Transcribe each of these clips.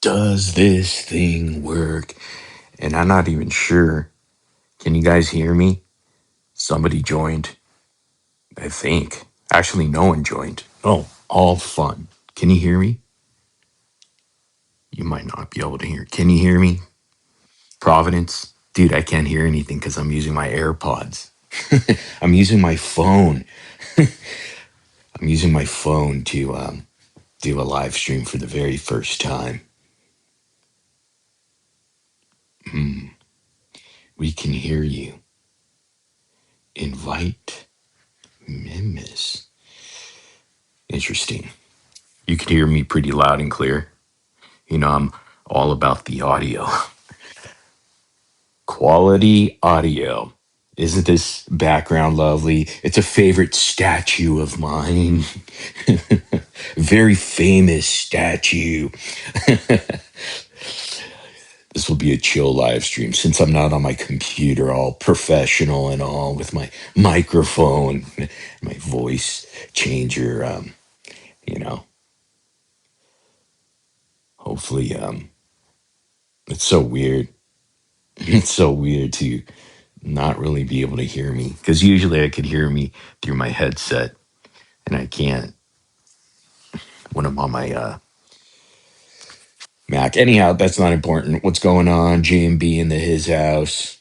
Does this thing work? And I'm not even sure. Can you guys hear me? Somebody joined, I think. Actually, no one joined. Oh, all fun. Can you hear me? You might not be able to hear. Can you hear me? Providence? Dude, I can't hear anything because I'm using my AirPods. I'm using my phone. I'm using my phone to do a live stream for the very first time. We can hear you. Invite Mimis. Interesting. You can hear me pretty loud and clear. You know, I'm all about the audio. Quality audio. Isn't this background lovely? It's a favorite statue of mine. Very famous statue. This will be a chill live stream since I'm not on my computer all professional and all with my microphone, my voice changer. You know, hopefully, it's so weird. It's so weird to not really be able to hear me because usually I could hear me through my headset and I can't when I'm on my Mac. Anyhow, that's not important. What's going on? JMB in the his house.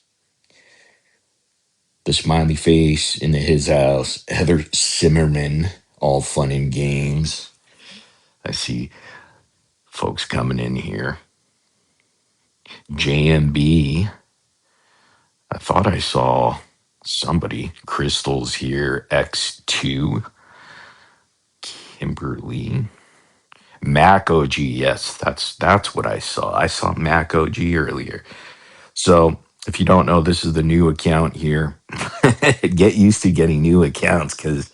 The smiley face in the his house. Heather Zimmerman. All fun and games. I see folks coming in here. JMB. I thought I saw somebody. Crystal's here. X2. Kimberly. Mac OG. Yes, that's what I saw. I saw Mac OG earlier. So if you don't know, this is the new account here. Get used to getting new accounts because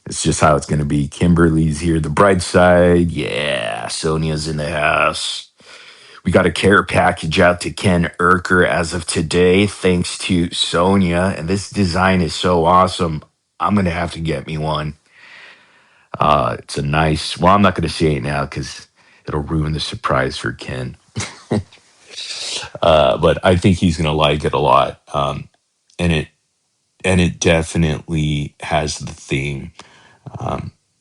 it's just how it's going to be. Kimberly's here, the bright side. Yeah, Sonia's in the house. We got a care package out to Ken Erker as of today, thanks to Sonia. And this design is so awesome. I'm going to have to get me one. It's a nice, well, I'm not going to say it now because it'll ruin the surprise for Ken. But I think he's going to like it a lot. And it definitely has the theme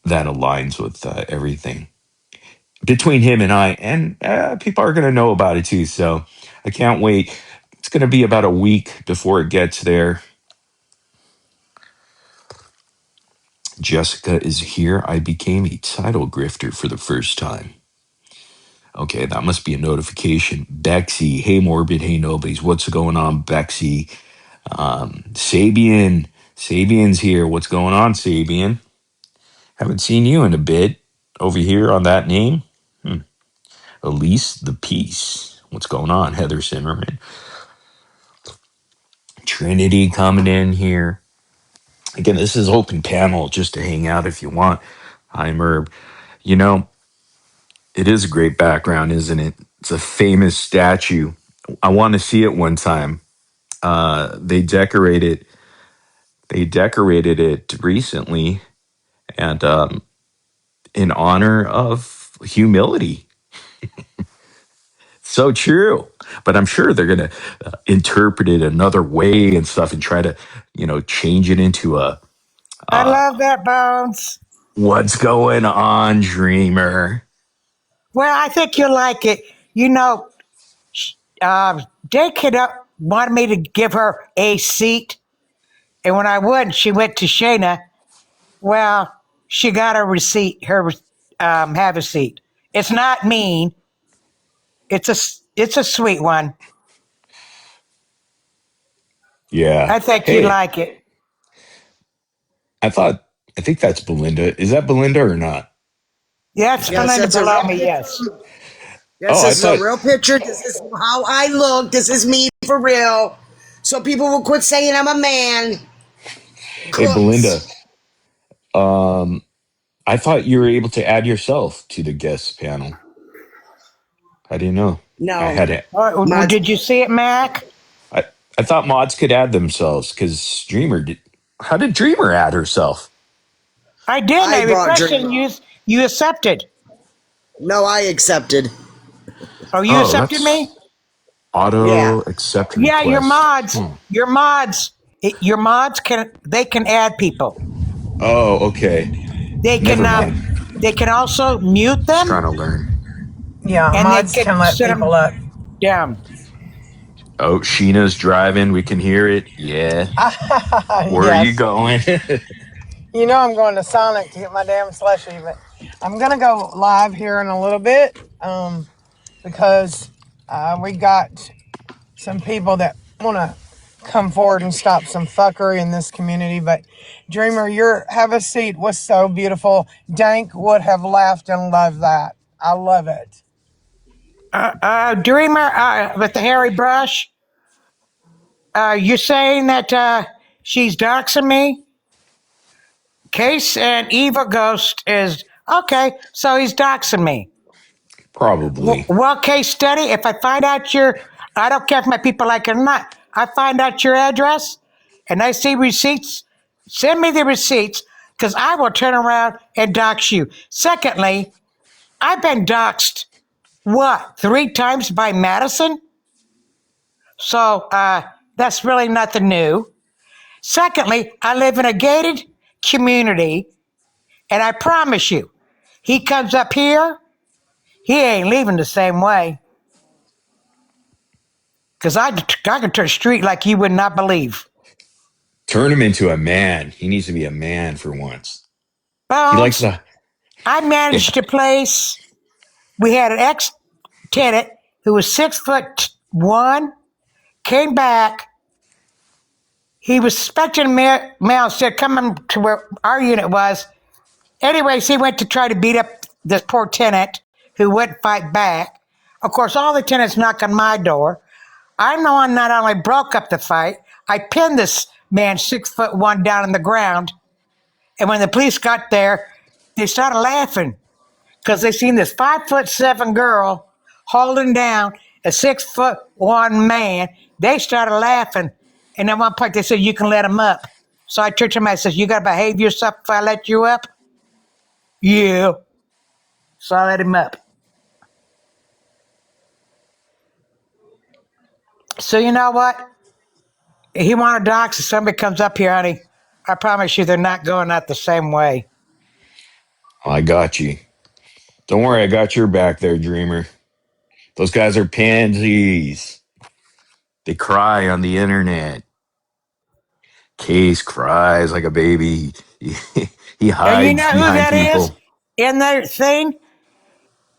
that aligns with everything between him and I, and people are going to know about it too. So I can't wait. It's going to be about a week before it gets there. Jessica is here. I became a title grifter for the first time. Okay, that must be a notification. Bexy, hey Morbid, hey Nobodies. What's going on, Bexy? Sabian's here. What's going on, Sabian? Haven't seen you in a bit. Over here on that name. Elise the Peace. What's going on? Heather Zimmerman. Trinity coming in here. Again, this is open panel just to hang out if you want. Hi, Merb. You know, it is a great background, isn't it? It's a famous statue. I want to see it one time. They decorated it recently, and in honor of humility. So true. But I'm sure they're going to interpret it another way and stuff and try to, change it into a I love that, Bones. what's going on, dreamer. Well, I think you'll like it. You know, Day Kid up wanted me to give her a seat, and when I wouldn't, she went to Shayna. Well, she got a receipt. Her have a seat. It's not mean. It's a sweet one. Yeah. I think you Hey, like it. I think that's Belinda. Is that Belinda or not? Yes, Yes, Belinda that's a below real me. picture. Yes. Yes, Oh, I this is a thought, real picture. This is how I look. This is me for real. So people will quit saying I'm a man. hey, Belinda, Close. um, I thought you were able to add yourself to the guest panel. I didn't know. I No. had it. Well, My did you see it, Mac? I thought mods could add themselves because Dreamer did. How did Dreamer add herself? I did. I I brought requested Dreamer. and you accepted. No, I accepted. Oh, you Oh, accepted that's me? Yeah. auto accept Yeah, your request. mods, your mods, your mods can add people. Oh, okay. They can Never Yeah. mind. they can also mute Just them, trying to learn. Yeah. and they Mods can can let sit people them up. down. Oh, Sheena's driving. We can hear it. Yeah. Where are you Yes. going? You know I'm going to Sonic to get my damn slushie, but I'm gonna go live here in a little bit because we got some people that want to come forward and stop some fuckery in this community. But Dreamer, your have a seat was so beautiful. Dank would have laughed and loved that. I love it. Dreamer with the hairy brush. You're saying that she's doxing me? Case and Evil Ghost is okay, so he's doxing me. Probably. Well, case study, if I find out I don't care if my people like it or not, I find out your address and I see receipts, send me the receipts because I will turn around and dox you. Secondly, I've been doxed, what, 3 times by Madison? So that's really nothing new. Secondly, I live in a gated community, and I promise you, he comes up here, he ain't leaving the same way. Because I can turn street like you would not believe. Turn him into a man. He needs to be a man for once. He likes Bones, the. I Yeah. managed a place. We had an ex tenant who was 6'1", came back. He was suspecting mail, said coming to where our unit was. Anyways, he went to try to beat up this poor tenant who wouldn't fight back. Of course, all the tenants knock on my door. I'm the one not only broke up the fight, I pinned this man 6'1" down on the ground. And when the police got there, they started laughing because they seen this 5'7" girl holding down a 6'1" man. They started laughing. And at one point they said, you can let him up. So I turned to him, I said, you got to behave yourself if I let you up? Yeah. So I let him up. So you know what? He wanted docs. If somebody comes up here, honey, I promise you they're not going out the same way. I got you. Don't worry, I got your back there, Dreamer. Those guys are pansies. They cry on the internet. Case cries like a baby. He And you hides know who behind that is people. in their thing?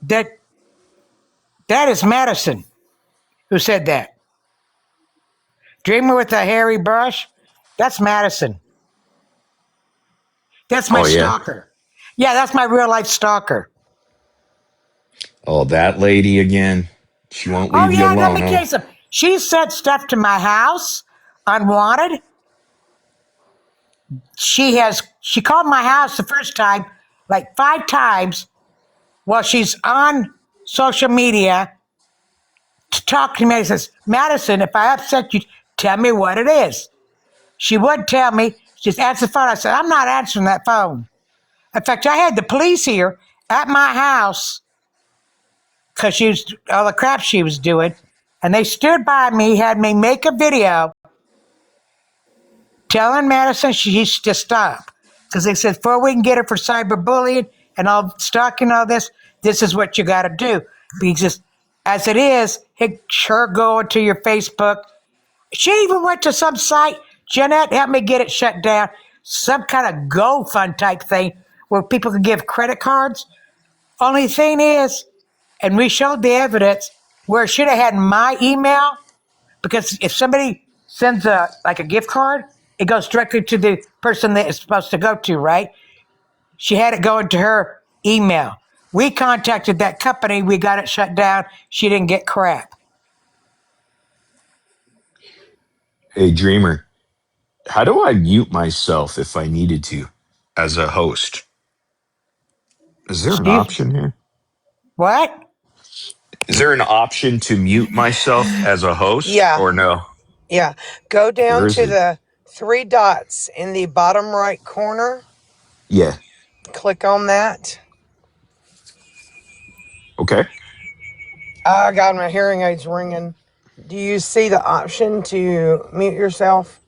That that is Madison who said that. Dreamer with the hairy brush. That's Madison. That's my Oh, yeah. stalker. Yeah, that's my real life stalker. Oh, that lady again. She won't Oh leave you yeah, let alone, me huh? tell you something. She sent stuff to my house unwanted. She called my house the first time like 5 times while she's on social media to talk to me. She says, Madison, if I upset you, tell me what it is. She would tell me. She just answered the phone. I said, I'm not answering that phone. In fact, I had the police here at my house because she was all the crap she was doing. And they stood by me, had me make a video telling Madison she needs to stop. Because they said, before we can get her for cyberbullying and all stalking all this is what you got to do. Because as it is, her going to your Facebook. She even went to some site, Jeanette helped me get it shut down, some kind of GoFund type thing where people can give credit cards. Only thing is, and we showed the evidence where it should have had my email, because if somebody sends a gift card, it goes directly to the person that it's supposed to go to, right? She had it going to her email. We contacted that company, we got it shut down. She didn't get crap. Hey, Dreamer, how do I mute myself if I needed to as a host? Is there an Steve, option here? what? Is there an option to mute myself as a host Yeah. or no? Yeah. Go Where down is to it? the 3 dots in the bottom right corner. Yeah. Click on that. Okay. I got my hearing aids ringing. Do you see the option to mute yourself?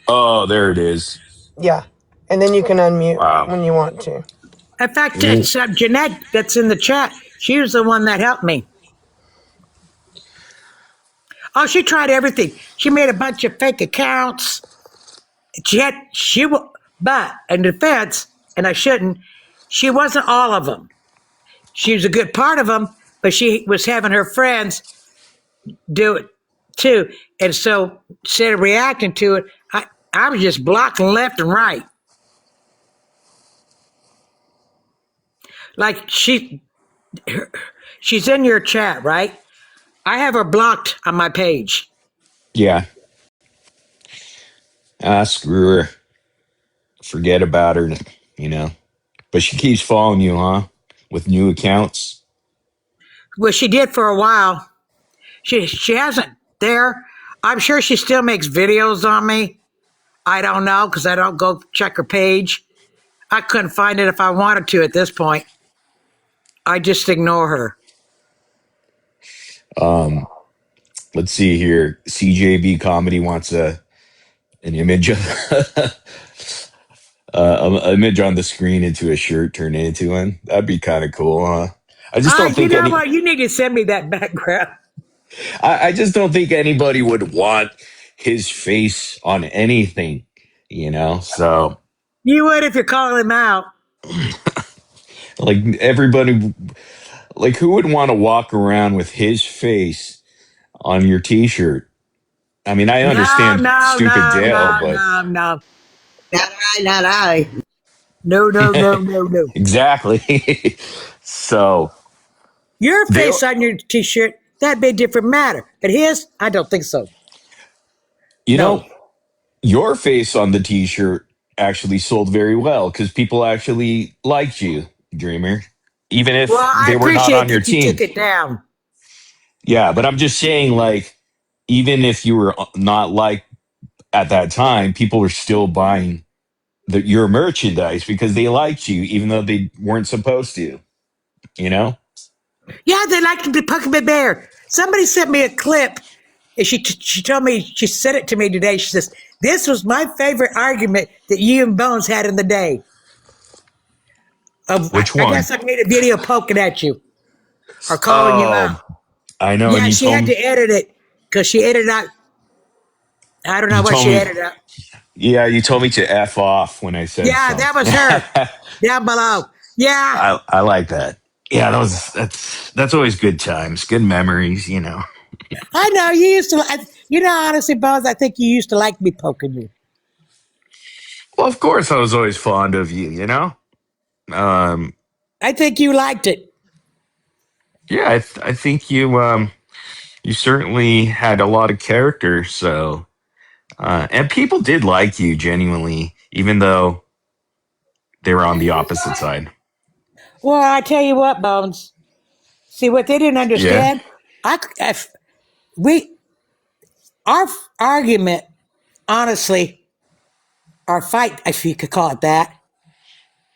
Oh, there it is. Yeah. And then you can unmute Wow. when you want to. In fact, Ooh. it's Jeanette that's in the chat. She was the one that helped me. Oh, she tried everything. She made a bunch of fake accounts. But in defense, and I shouldn't, she wasn't all of them. She was a good part of them, but she was having her friends do it too. And so instead of reacting to it, I was just blocking left and right. Like she's in your chat, right? I have her blocked on my page. Yeah. Screw her. Forget about her, you know. But she keeps following you, huh? With new accounts. Well, she did for a while. She hasn't there. I'm sure she still makes videos on me. I don't know because I don't go check her page. I couldn't find it if I wanted to at this point. I just ignore her. Let's see here. CJB Comedy wants an image of an image on the screen into a shirt turned into one. That'd be kind of cool, huh? I just don't You think know any. what? You need to send me that background. I just don't think anybody would want his face on anything, you know. So, You would if you're calling him out. like everybody, like who would want to walk around with his face on your T-shirt? I mean, I No, understand no, stupid no, Dale, no, but no, no. Not I, not I. No, no, no, no, no. exactly. So Your Dale, face on your t-shirt, that'd be a different matter. But his, I don't think so. you No. know, your face on the T-shirt actually sold very well because people actually liked you, Dreamer, even Well, if I they were not appreciate on your that you team. took it down. Yeah, but I'm just saying, like, even if you were not liked at that time, people were still buying your merchandise because they liked you, even though they weren't supposed to. You know? Yeah, they like the Puckabee Bear. Somebody sent me a clip, and she told me, she said it to me today. She says, this was my favorite argument that you and Bones had in the day. Which I one? guess I made a video poking at you or calling you Oh, out. I know. And Yeah, she had to edit it because she edited out, I don't know you what told she me, edited out. yeah, you told me to f off when I said Yeah, that something. was her down below. Yeah, I like that. Yeah, that's always good times, good memories. You know. I know you used to. You know, honestly, Bones, I think you used to like me poking you. Well, of course, I was always fond of you. You know. Um, I think you liked it. yeah, I think you certainly had a lot of character. So, and people did like you genuinely, even though they were on the opposite side. Well, I tell you what, Bones. See what they didn't Yeah. understand. If we our argument, honestly, our fight, if you could call it that,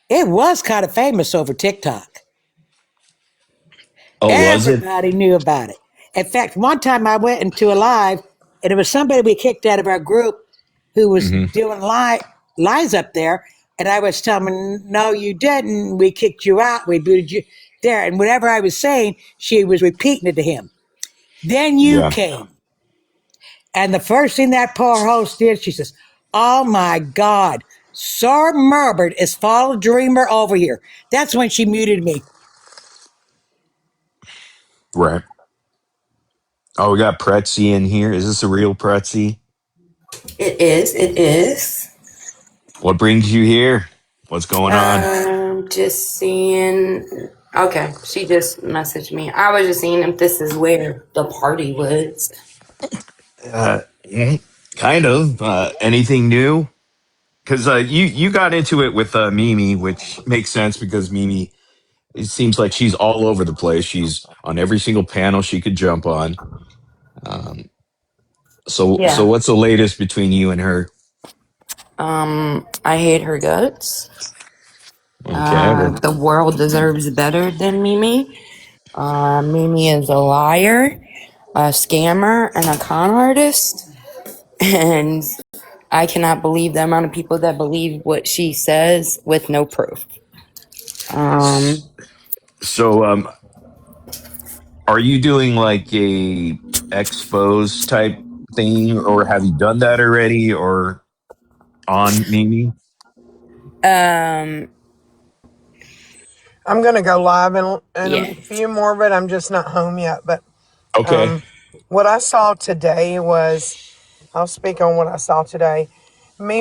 it was kind of famous over TikTok. Oh, was it? Everybody knew about it. In fact, one time I went into a live, and it was somebody we kicked out of our group who was Hmm. doing lies up there, and I was telling them, "No, you didn't. We kicked you out. We booted you there." And whatever I was saying, she was repeating it to him. Then you Yeah. came, and the first thing that poor host did, she says, "Oh my God, Sir Morbid is follow Dreamer over here." That's when she muted me. Right. Oh, we got Pretzi in here. Is this a real Pretzi? It is. It is. What brings you here? What's going on? Just seeing. Okay, she just messaged me. I was just seeing if this is where the party was. Yeah, kind of. Anything new? Because you got into it with Mimi, which makes sense because Mimi, it seems like she's all over the place. She's on every single panel she could jump on. Um, so Yeah. what's the latest between you and her? I hate her guts. Okay, well, The world deserves better than Mimi. Mimi is a liar, a scammer, and a con artist. And I cannot believe the amount of people that believe what she says with no proof. So, are you doing like a expose type thing, or have you done that already, or on Mimi? Um, I'm gonna go live in a yeah. few more, but I'm just not home yet. But Okay. what I saw today was, I'll speak on what I saw today.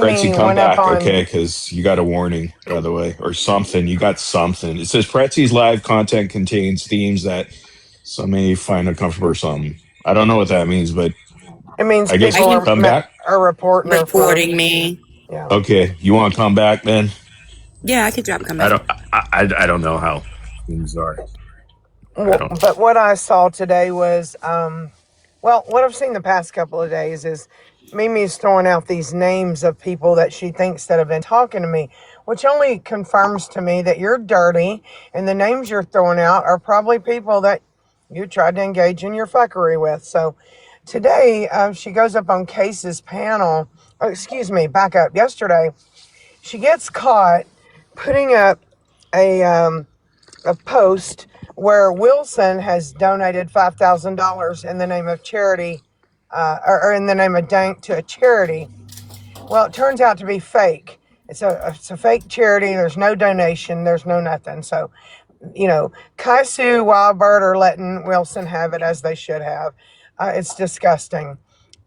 Pretsy, Mimi come went up back, on. okay? Because you got a warning, by the way, or something. You got something. It says Pretsy's live content contains themes that some may find uncomfortable or something. I don't know what that means, but It means I I guess people can come back. are reporting her for. reporting me. Yeah. Okay, you want to come back then? Yeah, I could drop come I back. don't. I don't know how things are. I don't. But what I saw today was, well, what I've seen the past couple of days is Mimi's throwing out these names of people that she thinks that have been talking to me, which only confirms to me that you're dirty, and the names you're throwing out are probably people that you tried to engage in your fuckery with. So today, she goes up on Case's panel. Oh, excuse me, back up. Yesterday, she gets caught putting up a a post where Wilson has donated $5,000 in the name of charity, or in the name of Dank to a charity. Well, it turns out to be fake. It's a fake charity. There's no donation. There's no nothing. So, Kaisu, Wildbird are letting Wilson have it as they should have. It's disgusting.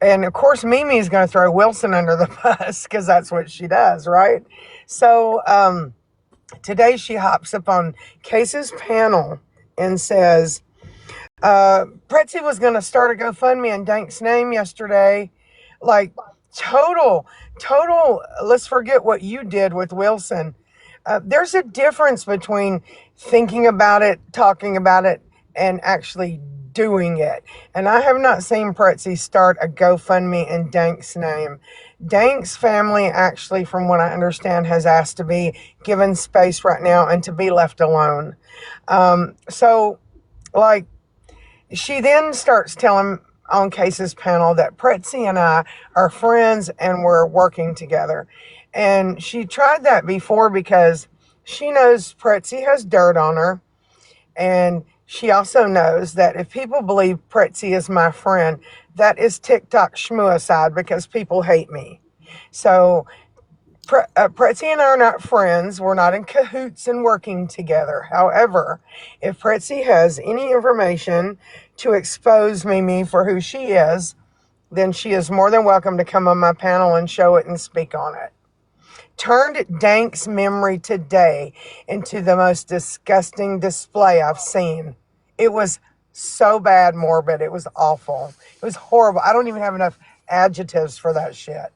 And of course, Mimi is going to throw Wilson under the bus because that's what she does, right? So, today she hops up on Case's panel and says, Pretzi was going to start a GoFundMe in Dank's name yesterday. Like, total, let's forget what you did with Wilson. There's a difference between thinking about it, talking about it, and actually doing it. And I have not seen Pretzi start a GoFundMe in Dank's name. Dank's family, actually, from what I understand, has asked to be given space right now and to be left alone. So, like, she then starts telling on Case's panel that Pretzi and I are friends and we're working together. And she tried that before because she knows Pretzi has dirt on her. And she also knows that if people believe Pretzi is my friend, that is TikTok schmuicide because people hate me. So Pretzi and I are not friends. We're not in cahoots and working together. However, if Pretzi has any information to expose Mimi for who she is, then she is more than welcome to come on my panel and show it and speak on it. Turned Dank's memory today into the most disgusting display I've seen. It was so bad, Morbid. It was awful. It was horrible. I don't even have enough adjectives for that shit.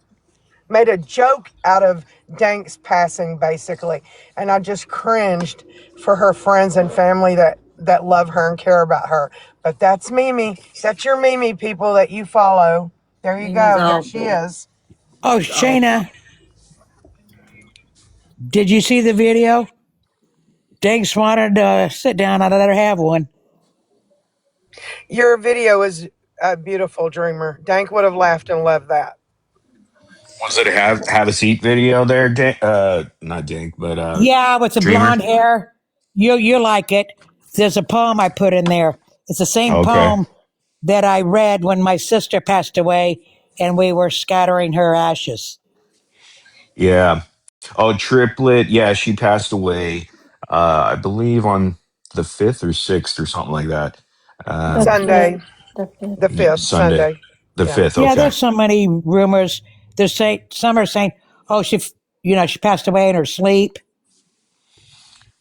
Made a joke out of Dank's passing, basically. And I just cringed for her friends and family that love her and care about her. But that's Mimi. That's your Mimi, people that you follow. There you Mimi's go. There she awful. is. Oh, She's awful. Shayna, did you see the video? Danks wanted to sit down. I let her have one. Your video is a beautiful, Dreamer. Dank would have laughed and loved that. Was it a have a seat video there, not Dink, but Yeah, with the Dreamer? blonde hair. You like it. There's a poem I put in there. It's the same Okay. poem that I read when my sister passed away and we were scattering her ashes. Yeah. Oh, triplet. Yeah, she passed away. I believe on the 5th or 6th or something like that. The Um, Sunday, fifth. The fifth. the 5th, Sunday, Sunday. the Yeah. 5th. Yeah, Okay. there's so many rumors. Some are saying, oh, she passed away in her sleep.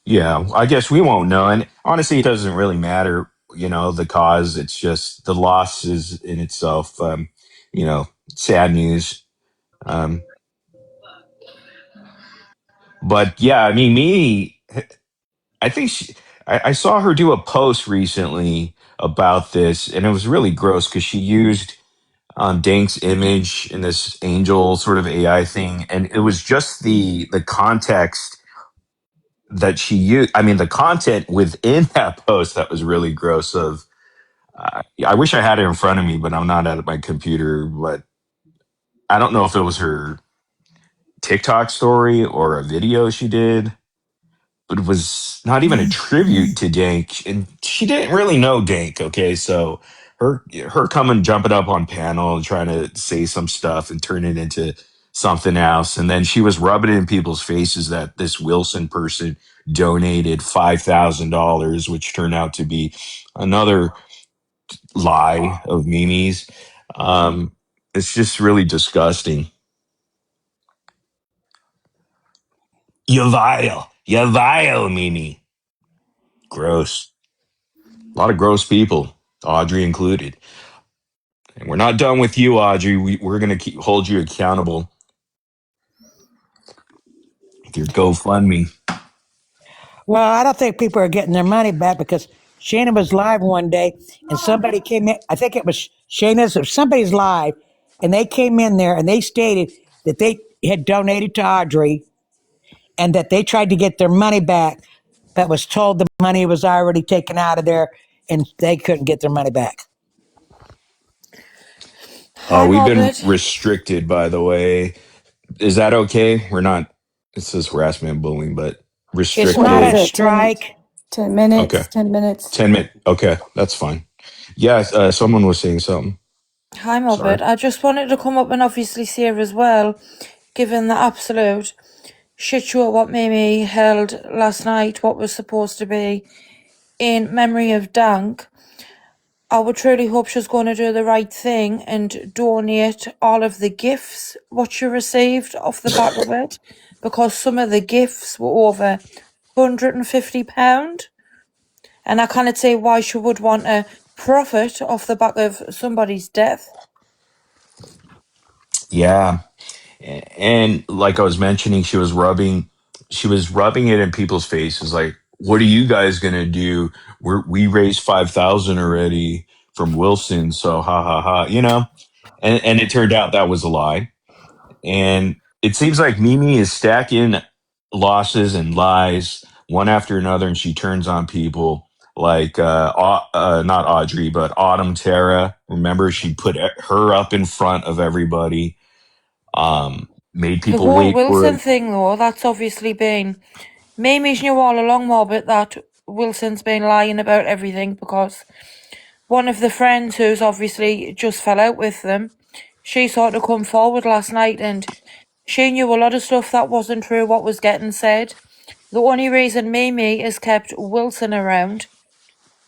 Yeah, I guess we won't know. And honestly, it doesn't really matter, the cause. It's just the loss is in itself, sad news. Um, but yeah, I mean, I think I saw her do a post recently about this, and it was really gross because she used Dank's image in this angel sort of AI thing, and it was just the context that she used. I mean, the content within that post that was really gross. I wish I had it in front of me, but I'm not at my computer. But I don't know if it was her TikTok story or a video she did, but it was not even a tribute to Dank, and she didn't really know Dank. Okay, so her coming jumping up on panel and trying to say some stuff and turn it into something else, and then she was rubbing it in people's faces that this Wilson person donated $5,000, which turned out to be another lie of Mimi's. Um, it's just really disgusting. You vile, Mimi. Gross. A lot of gross people, Audrey included. And we're not done with you, Audrey. We're going to keep hold you accountable with your GoFundMe. Well, I don't think people are getting their money back because Shayna was live one day and somebody came in. I think it was Shayna's or somebody's live, and they came in there and they stated that they had donated to Audrey and that they tried to get their money back, but was told the money was already taken out of there and they couldn't get their money back. Hi, We've been Morbid. restricted, by the way. Is that okay? We're not, it says harassment and bullying, but It's What not is a restricted. it? 10, strike. 10 Okay. minutes? 10 minutes? 10 minutes. Okay. That's fine. Yes. Someone was saying something. Hi, Sorry. Morbid. I just wanted to come up and obviously say as well, given the absolute shit show what Mimi held last night, what was supposed to be in memory of Dank, I would truly hope she's going to do the right thing and donate all of the gifts what she received off the back of it, because some of the gifts were over £150, and I cannot see why she would want to profit off the back of somebody's death. Yeah. And like I was mentioning, she was rubbing it in people's faces. Like, what are you guys gonna do? We raised 5,000 already from Wilson, so ha ha ha. And it turned out that was a lie. And it seems like Mimi is stacking losses and lies one after another, and she turns on people like not Audrey, but Autumn Tara. Remember, she put her up in front of everybody, made The people whole wait for Wilson it. thing, though, that's obviously been. Mimi's knew all along, Morbid, that Wilson's been lying about everything, because one of the friends who's obviously just fell out with them, she sort of come forward last night and she knew a lot of stuff that wasn't true, what was getting said. The only reason Mimi has kept Wilson around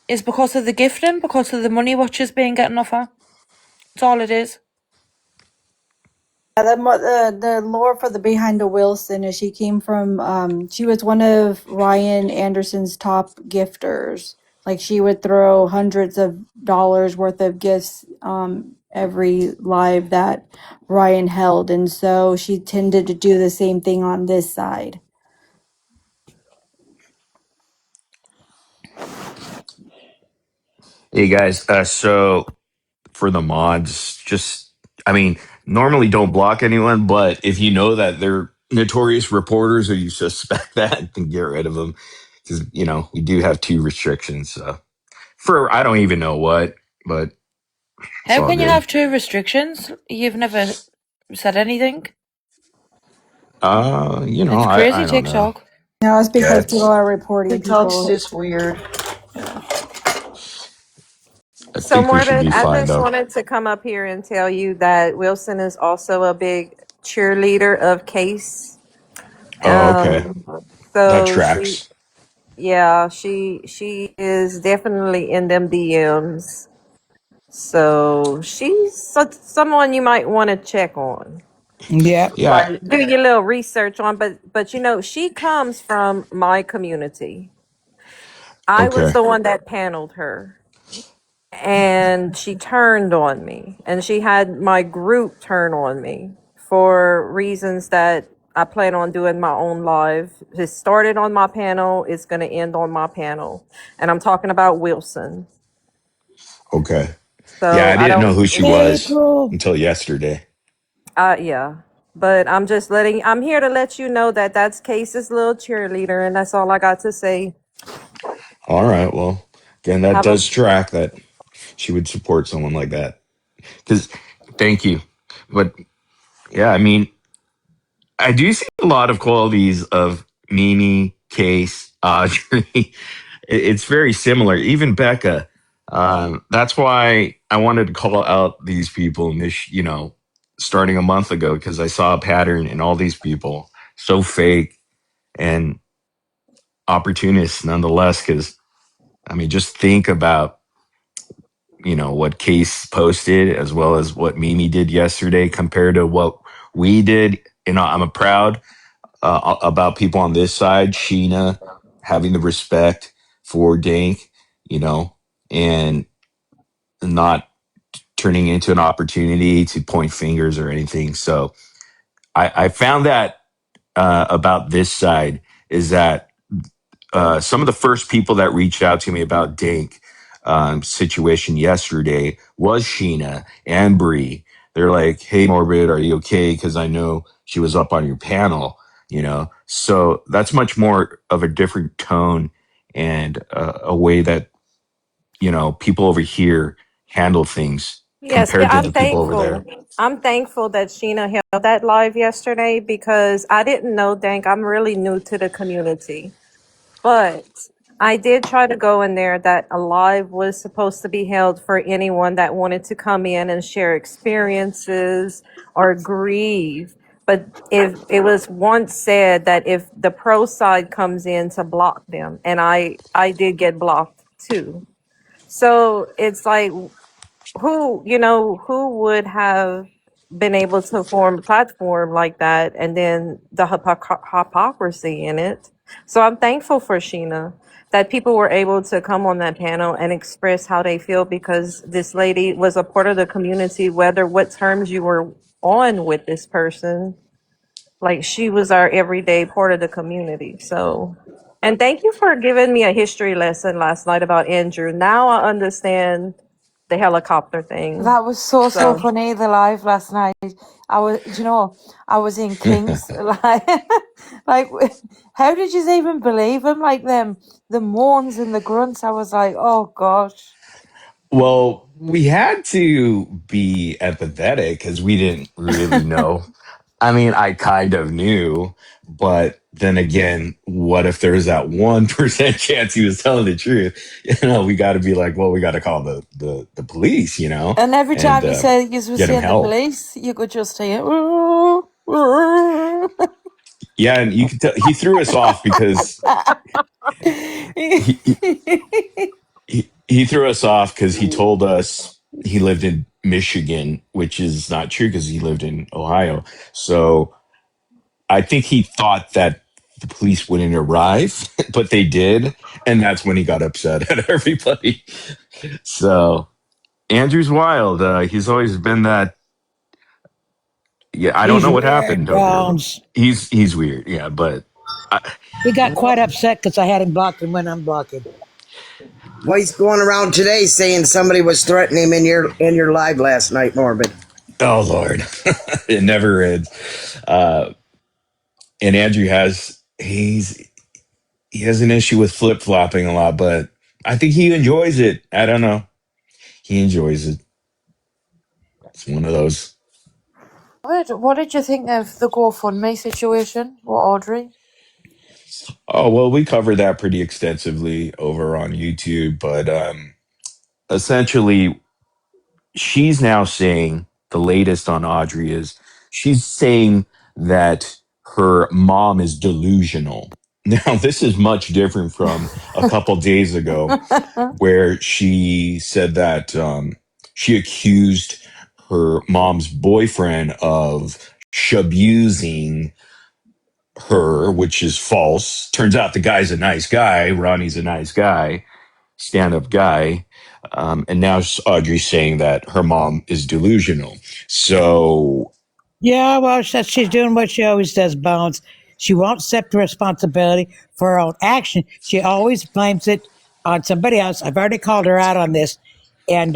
is because of the gifting, because of the money what she's been getting off her. That's all it is. The lore for the behind the Wilson is she came from she was one of Ryan Anderson's top gifters. Like she would throw hundreds of dollars worth of gifts every live that Ryan held, and so she tended to do the same thing on this side. Hey guys, so for the mods, just I mean, normally don't block anyone, but if you know that they're notorious reporters or you suspect that, then get rid of them because we do have two restrictions. For I don't even know what, but it's How all can you good. have two restrictions? You've never said anything. It's I crazy, don't know. TikTok. No, it's Yeah, because people are reporting TikTok's people. just weird. I So, think we should Morbid, be I fine just though. wanted to come up here and tell you that Wilson is also a big cheerleader of Case. Oh, okay, Um, that so tracks. she is definitely in them DMs. So she's someone you might want to check on. Yep. Yeah, Like do your little research on, but she comes from my community. I was okay, the one that paneled her. And she turned on me, and she had my group turn on me for reasons that I plan on doing my own live. It started on my panel, it's going to end on my panel, and I'm talking about Wilson. okay. Yeah, So I I didn't know don't who she was April. until yesterday. yeah. But I'm here to let you know that that's Case's little cheerleader, and that's all I got to say. All right. Well, again, that Have a does track that she would support someone like that. Because, thank you. But yeah, I mean, I do see a lot of qualities of Mimi, Case, Audrey. It's very similar. Even Becca. That's why I wanted to call out these people in this, starting a month ago, because I saw a pattern in all these people. So fake and opportunists nonetheless. Because, I mean, just think about, what Case posted as well as what Mimi did yesterday compared to what we did. I'm a proud about people on this side, Sheena having the respect for Dank, you know, and not turning into an opportunity to point fingers or anything. So I found that about this side is that some of the first people that reached out to me about Dank situation yesterday was Sheena and Bree. They're like, "Hey, Morbid, are you okay? Because I know she was up on your panel." So that's much more of a different tone and a way that people over here handle things Yes, compared to I'm the people over thankful. there. I'm thankful that Sheena held that live yesterday because I didn't know Dank. I'm really new to the community. But I did try to go in there that a live was supposed to be held for anyone that wanted to come in and share experiences or grieve. But if it was once said that if the pro side comes in to block them, and I did get blocked too. So it's like who would have been able to form a platform like that and then the hypocrisy in it. So I'm thankful for Sheena that people were able to come on that panel and express how they feel because this lady was a part of the community, whether what terms you were on with this person. Like she was our everyday part of the community. So, and thank you for giving me a history lesson last night about Andrew. Now I understand the helicopter thing. That was so So, funny. The live last night. I was in Kings. Like, how did you even believe him? Like the moans and the grunts. I was like, oh gosh. Well, we had to be empathetic because we didn't really know. I mean, I kind of knew, but then again, what if there's that 1% chance he was telling the truth? We got to be like, well, we got to call the police, And every and time you said you were get him saying the help. police, you could just hear. Yeah, and you can tell he threw us off because he he, he threw us off because he told us he lived in Michigan, which is not true because he lived in Ohio. So I think he thought that the police wouldn't arrive, but they did, and that's when he got upset at everybody. So Andrew's wild. He's always been that. Yeah, I don't He's know what weird, happened over here. Bones. He's weird. Yeah, but I, He got quite upset because I had him blocked and went unblocked him. Well, he's going around today saying somebody was threatening him in your live last night, Morbid. oh Lord, it never ends. Uh, and Andrew he has an issue with flip flopping a lot, but I think he enjoys it. I don't know. He enjoys it. It's one of those. What did you think of the GoFundMe situation with Audrey? Oh well, we covered that pretty extensively over on YouTube, but essentially, she's now saying the latest on Audrey is she's saying that her mom is delusional. Now, this is much different from a couple days ago where she said that she accused her mom's boyfriend of shabusing her, which is false. Turns out the guy's a nice guy. Ronnie's a nice guy, stand up guy. And now Audrey's saying that her mom is delusional. So, Yeah, well, she's doing what she always does, Bones. She won't accept responsibility for her own action. She always blames it on somebody else. I've already called her out on this. And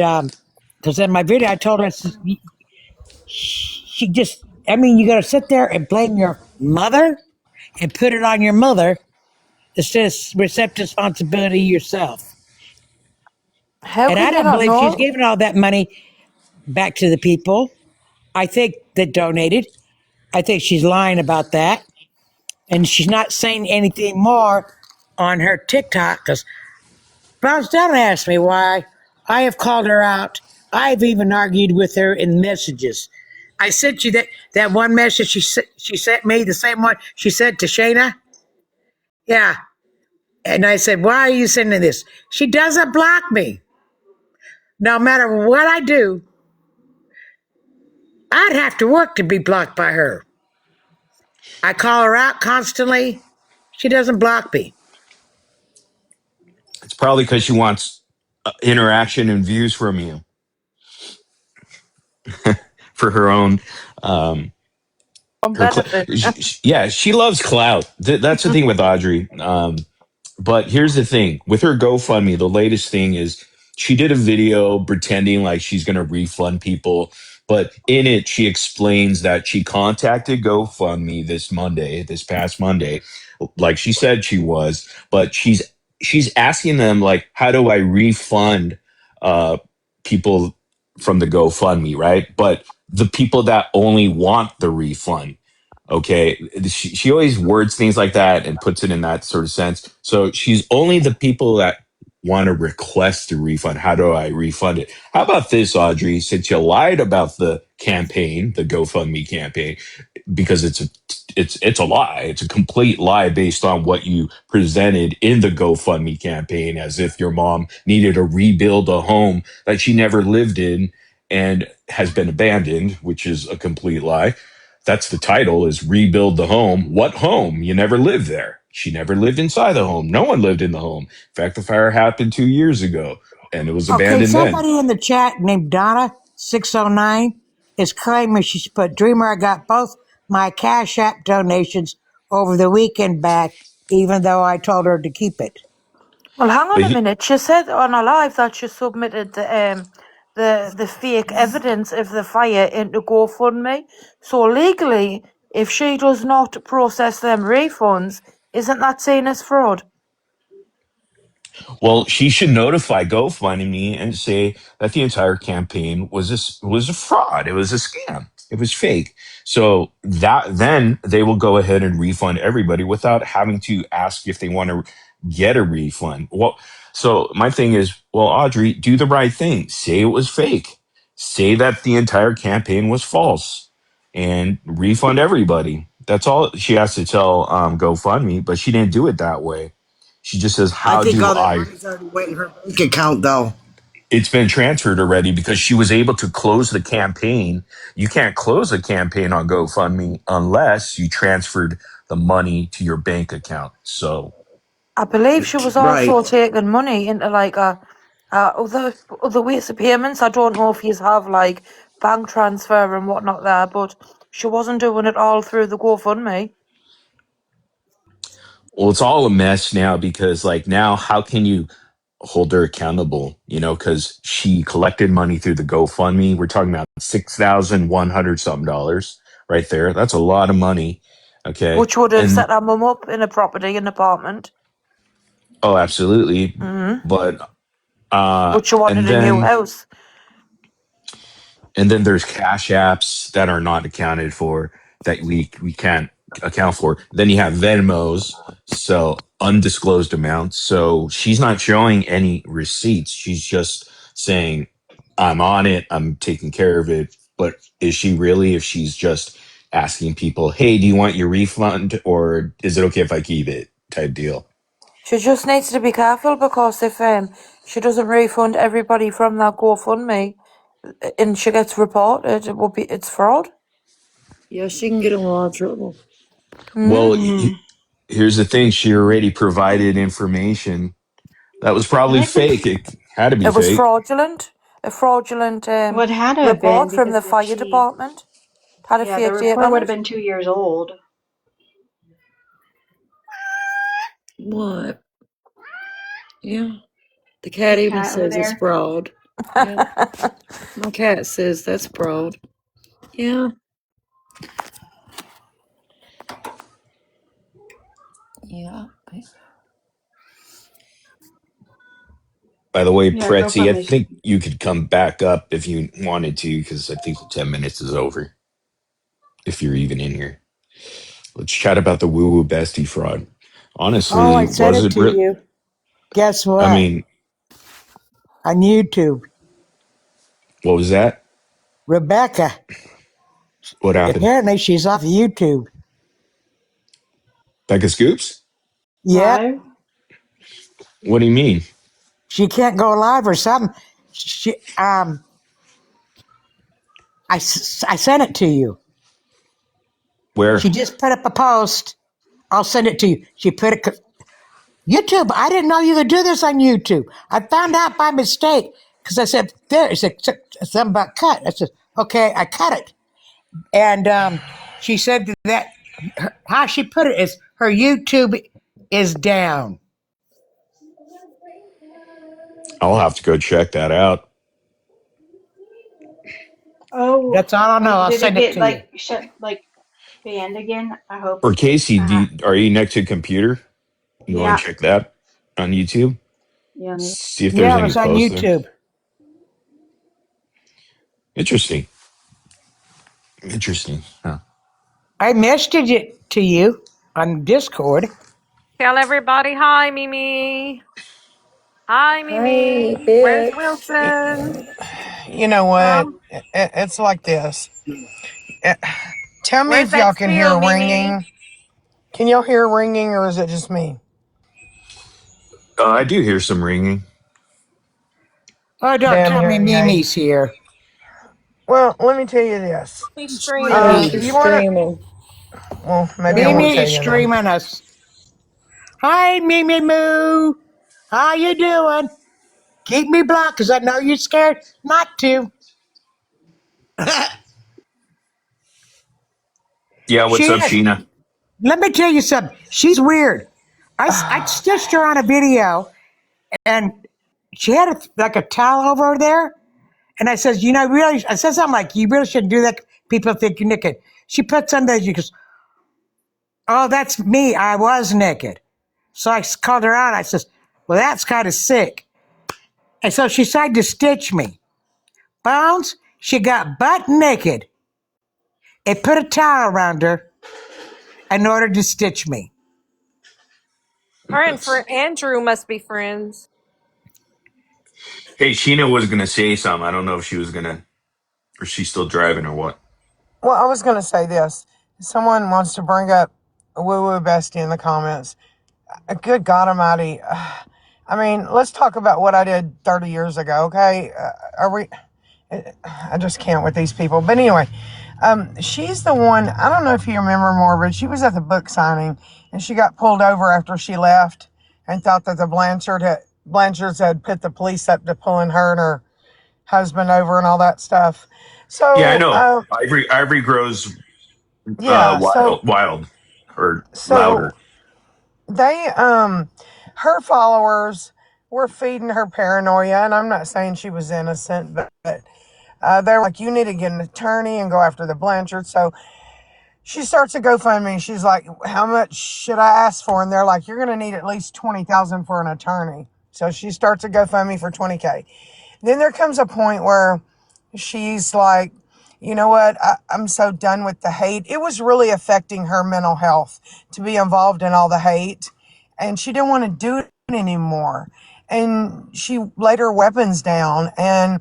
because in my video, I told her she just I mean, you got to sit there and blame your mother and put it on your mother instead of accept responsibility yourself. How And I can you don't not believe she's know? giving all that money back to the people. I think that donated. I think she's lying about that. And she's not saying anything more on her TikTok because Browns don't ask me why. I have called her out. I've even argued with her in messages. I sent you that one message she sent me, the same one she sent to Shayna. Yeah. And I said, why are you sending this? She doesn't block me. No matter what I do, I'd have to work to be blocked by her. I call her out constantly. She doesn't block me. It's probably because she wants interaction and views from you for her own um, On benefit. yeah, she loves clout. That's the thing with Audrey. But here's the thing with her GoFundMe, the latest thing is she did a video pretending like she's going to refund people. But in it, she explains that she contacted GoFundMe this past Monday, like she said she was. But she's asking them like, how do I refund uh, people from the GoFundMe, right? But the people that only want the refund. Okay. She always words things like that and puts it in that sort of sense. So she's only the people that want to request a refund. How do I refund it? How about this, Audrey? Since you lied about the campaign, the GoFundMe campaign, because it's a lie. It's a complete lie based on what you presented in the GoFundMe campaign, as if your mom needed to rebuild a home that she never lived in and has been abandoned, which is a complete lie. That's the title, is Rebuild the Home. What home? You never lived there. She never lived inside the home. No one lived in the home. In fact, the fire happened 2 years ago and it was Okay, abandoned then. somebody in the chat named Donna609 is claiming she's put Dreamer. I got both my Cash App donations over the weekend back, even though I told her to keep it. Well, hang on But a minute. She said on her live that she submitted the fake evidence of the fire into GoFundMe. So legally, if she does not process them refunds, isn't that seen as fraud? Well, she should notify GoFundMe and say that the entire campaign was a fraud. It was a scam. It was fake. So that then they will go ahead and refund everybody without having to ask if they want to get a refund. Well, so my thing is, well, Audrey, do the right thing. Say it was fake. Say that the entire campaign was false, and refund everybody. That's all she has to tell GoFundMe. But she didn't do it that way. She just says, I how think do all that I? money's already went in her bank account, though. It's been transferred already because she was able to close the campaign. You can't close a campaign on GoFundMe unless you transferred the money to your bank account. So, I believe she was Right. also taking money into like other ways of payments. I don't know if you have like bank transfer and whatnot there, but she wasn't doing it all through the GoFundMe. well, it's all a mess now because, like, now how can you hold her accountable? Because she collected money through the GoFundMe. We're talking about 6,100 something dollars right there. That's a lot of money. Okay. Which would have And set her mum up in a property, an apartment. oh, absolutely. But, But she and wanted a new then house. And then there's cash apps that are not accounted for that we can't account for. Then you have Venmos, so undisclosed amounts. So she's not showing any receipts. She's just saying, I'm on it, I'm taking care of it. But is she really, if she's just asking people, hey, do you want your refund or is it okay if I keep it type deal? She just needs to be careful because if she doesn't refund everybody from that GoFundMe and she gets reported, it's fraud. Yeah, she can get in a lot of trouble. Well, Mm. here's the thing. She already provided information that was I probably think what fake. It had to be It was fake. fraudulent. A fraudulent what had to have been report from because the if fire she, department. Had a yeah, the fake date report on would have it. been 2 years old. What? Yeah. The cat Your even cat over says it's there. fraud. Yeah. My cat says that's fraud. Yeah. Yeah. By the way, Yeah, Pretzi, I GoFundMe's. think you could come back up if you wanted to, because I think the 10 minutes is over. If you're even in here, let's chat about the woo woo bestie fraud. Oh, Honestly, I sent was it it to real? you. Guess I what? mean, On YouTube, what was that? Rebecca. What happened? Apparently, she's off YouTube. Becca Scoops? Yep, Live? What do you mean? she can't go live or something. She I sent it to you. Where? She just put up a post. I'll send it to you. She put it. YouTube. I didn't know you could do this on YouTube. I found out by mistake because I said there. It's something about cut. I said okay. I cut it, and she said that how she put it is her YouTube is down. I'll have to go check that out. Oh, That's all I know. I'll did it send it get to you. like shut, like banned again? I hope Or it did. Casey, are you next to a computer? You want Yeah, to check that on YouTube? yeah. See if there's Yeah, it any was on posts there. YouTube. Interesting. Interesting. Huh. I messaged it to you on Discord. Tell everybody hi, Mimi. Hi, Hi, Mimi. Where's bitch. Wilson? You know what? Huh? It's like this. Eh, Tell me Where's if y'all that can seal, hear Mimi? ringing. Can y'all hear ringing, or is it just me? I do hear some ringing. Oh, don't Damn tell me hearing aid. Mimi's here. Well, let me tell you this. He's Yeah, streaming. If she's you want to, streaming. well, maybe I won't Mimi tell is you then. streaming us. Hi, Mimi Moo. How you doing? Keep me blocked because I know you're scared not to. Yeah, what's She up, is. Sheena? Let me tell you something. She's weird. I stitched her on a video and she had like a towel over there. And I says, you know, really, I said something like, you really shouldn't do that. People think you're naked. She put some there. She goes, oh, that's me. I was naked. So I called her out. I says, well, that's kind of sick. And so she tried to stitch me. Bones, she got butt naked and put a towel around her in order to stitch me. Her and That's Andrew must be friends. Hey, Sheena was gonna say something. I don't know if she was gonna, or she's still driving or what. Well, I was going to say this. Someone wants to bring up Woo Woo Bestie in the comments. Good God Almighty. I mean, let's talk about what I did 30 years ago, okay? Are we. I just can't with these people. But anyway, she's the one. I don't know if you remember Morbid. She was at the book signing and she got pulled over after she left and thought that the Blanchards had put the police up to pulling her and her husband over and all that stuff. Yeah, I So, know. Ivory grows yeah. wild or So louder. they her followers were feeding her paranoia, and I'm not saying she was innocent, but they're like, you need to get an attorney and go after the Blanchard. So she starts a GoFundMe. She's like, how much should I ask for? And they're like, you're going to need at least 20,000 for an attorney. So she starts a GoFundMe for 20K. Then there comes a point where she's like, you know what? I'm so done with the hate. It was really affecting her mental health to be involved in all the hate. And she didn't want to do it anymore. And she laid her weapons down. And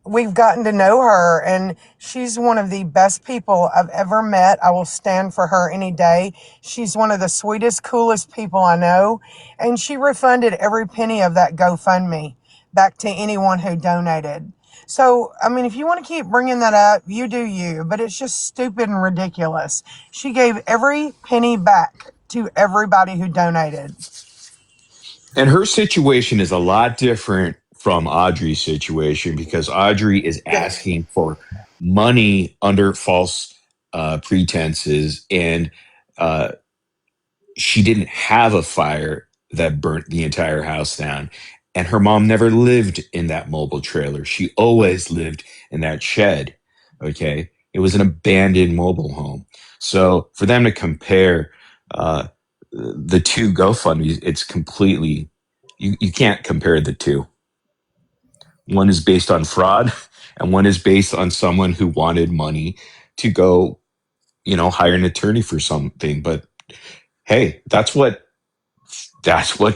we've gotten to know her. And she's one of the best people I've ever met. I will stand for her any day. She's one of the sweetest, coolest people I know. And she refunded every penny of that GoFundMe back to anyone who donated. So, I mean, if you want to keep bringing that up, you do you, but it's just stupid and ridiculous. She gave every penny back to everybody who donated. And her situation is a lot different from Audrey's situation because Audrey is asking for money under false pretenses, and uh, she didn't have a fire that burnt the entire house down. And her mom never lived in that mobile trailer. She always lived in that shed. Okay. It was an abandoned mobile home. So for them to compare, uh, the two GoFundMe, it's completely, you can't compare the two. One is based on fraud, and one is based on someone who wanted money to go, hire an attorney for something. But hey, that's what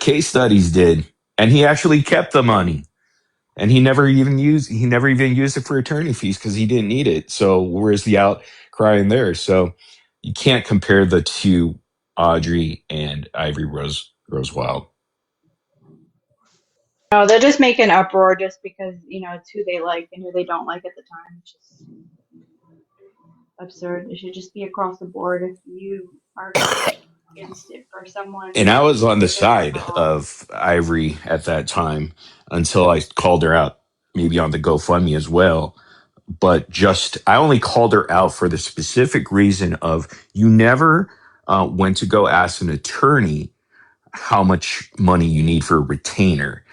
case studies did, and he actually kept the money, and he never even used it for attorney fees because he didn't need it. So where's the outcry in there? So you can't compare the two, Audrey and Ivory Rose Wild. No, they're just making uproar just because, it's who they like and who they don't like at the time. It's just absurd. It should just be across the board. If you are against it for And someone, I was on the it is side never wrong. of Ivory at that time until I called her out, maybe on the GoFundMe as well. But I only called her out for the specific reason of you never went to go ask an attorney how much money you need for a retainer.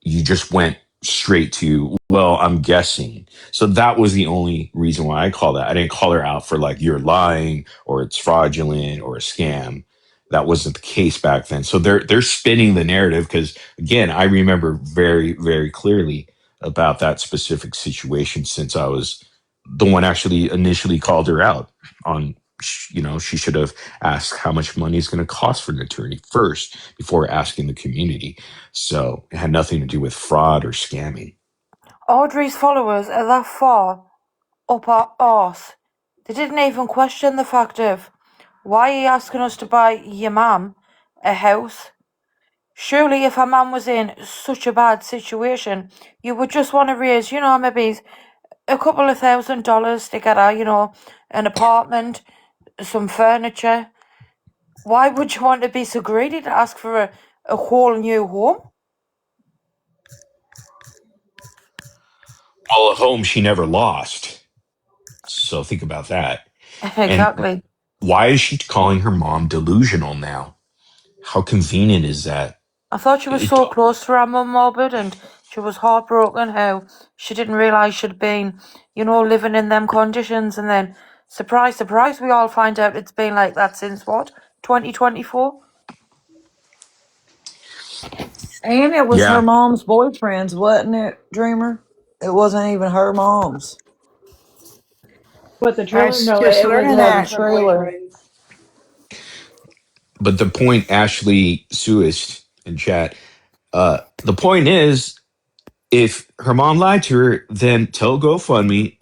You just went straight to, well, I'm guessing. So that was the only reason why I called that. I didn't call her out for like you're lying or it's fraudulent or a scam. That wasn't the case back then. So they're spinning the narrative because again, I remember very, very clearly about that specific situation since I was the one actually initially called her out on, she should have asked how much money is going to cost for an attorney first before asking the community. So it had nothing to do with fraud or scamming. Audrey's followers are that far up our arse. They didn't even question the fact of, why are you asking us to buy your mum a house? Surely if a man was in such a bad situation, you would just want to raise, maybe a couple of $1,000 to get her, an apartment, some furniture. Why would you want to be so greedy to ask for a whole new home? Well, a home she never lost. So think about that. And Exactly. why is she calling her mom delusional now? How convenient is that? I thought she was It, so close to her mum, Morbid, and she was heartbroken how she didn't realise she'd been, living in them conditions. And then, surprise, surprise, we all find out it's been like that since what? 2024? And it was her yeah. mom's boyfriend's, wasn't it, Dreamer? It wasn't even her mom's. But the I trailer, was no, just it was learning Yeah, the her that. her trailer. boyfriend's. But the point, Ashley Suist in chat, the point is, if her mom lied to her, then tell GoFundMe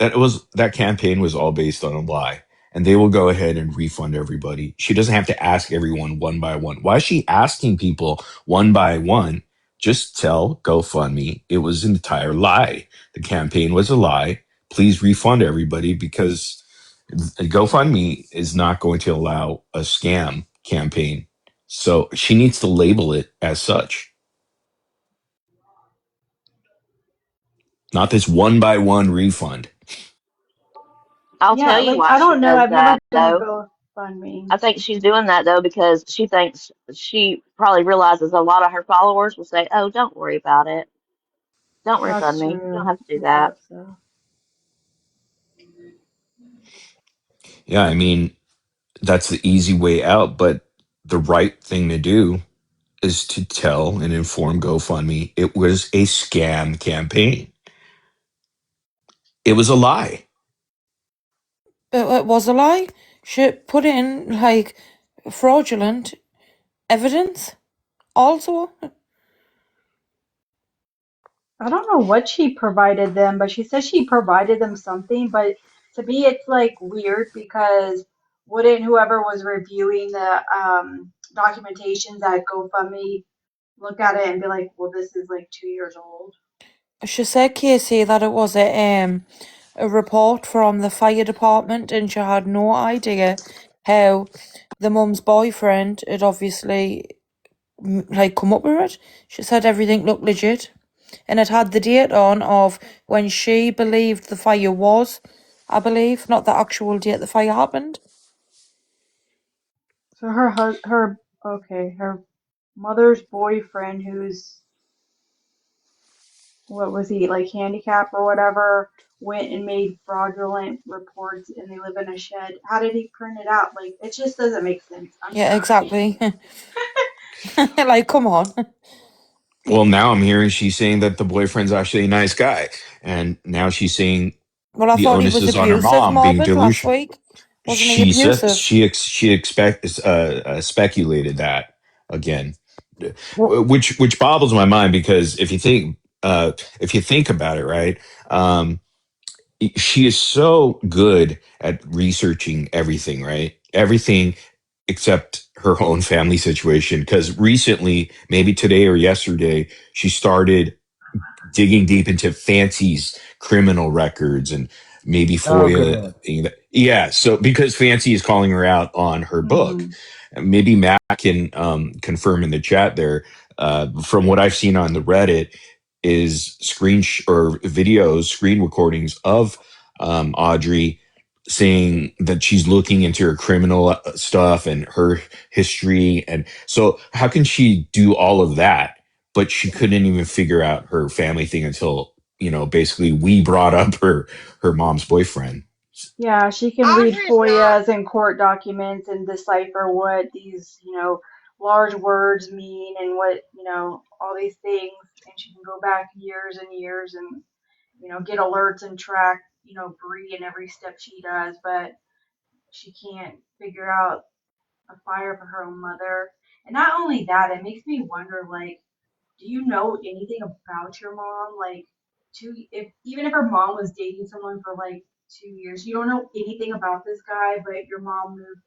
that campaign was all based on a lie, and they will go ahead and refund everybody. She doesn't have to ask everyone one by one. Why is she asking people one by one? Just tell GoFundMe it was an entire lie. The campaign was a lie. Please refund everybody because GoFundMe is not going to allow a scam campaign. So she needs to label it as such, not this one by one refund. I'll tell Yeah, you like why I she don't know. does I've never that, done a though. GoFundMe. I think she's doing that, though, because she thinks she probably realizes a lot of her followers will say, oh, don't worry about it. Don't refund That's me. You don't true. have to do Yeah, that. so. Yeah, I mean, that's the easy way out, but the right thing to do is to tell and inform GoFundMe it was a scam campaign. It was a lie. It was a lie. She put in, fraudulent evidence also. I don't know what she provided them, but she says she provided them something. But to me, it's like weird because wouldn't whoever was reviewing the documentations at GoFundMe look at it and be like, well, this is like 2 years old? She said, Casey, that it was a report from the fire department, and she had no idea how the mum's boyfriend had obviously come up with it. She said everything looked legit, and it had the date on of when she believed the fire was, I believe, not the actual date the fire happened. So her mother's boyfriend, who's what was he, like handicapped or whatever, went and made fraudulent reports and they live in a shed. How did he print it out? Like, it just doesn't make sense. I'm Yeah, sorry. exactly. Like, come on. Well, now I'm hearing she's saying that the boyfriend's actually a nice guy, and now she's saying Well, I the thought he onus was is on her abusive, mom being Morbid, last delusional. week. Wasn't he She says abusive? she expect speculated that again, Well, which boggles my mind because if you think about it, right, she is so good at researching everything, right, everything except her own family situation. Because recently, maybe today or yesterday, she started digging deep into Fancy's criminal records and maybe oh, good FOIA. Lord. Yeah, so because Fancy is calling her out on her book, Hmm. maybe Matt can confirm in the chat there. From what I've seen on the Reddit, is or videos, screen recordings of Audrey saying that she's looking into her criminal stuff and her history, and so how can she do all of that? But she couldn't even figure out her family thing until basically we brought up her mom's boyfriend. Yeah, she can read Audrey's not. FOIAs and court documents and decipher what these, large words mean and what, all these things. And she can go back years and years and, get alerts and track, Bree in every step she does, but she can't figure out a fire for her own mother. And not only that, it makes me wonder, like, do you know anything about your mom? Like, if even if her mom was dating someone for like 2 years, you don't know anything about this guy, but your mom moved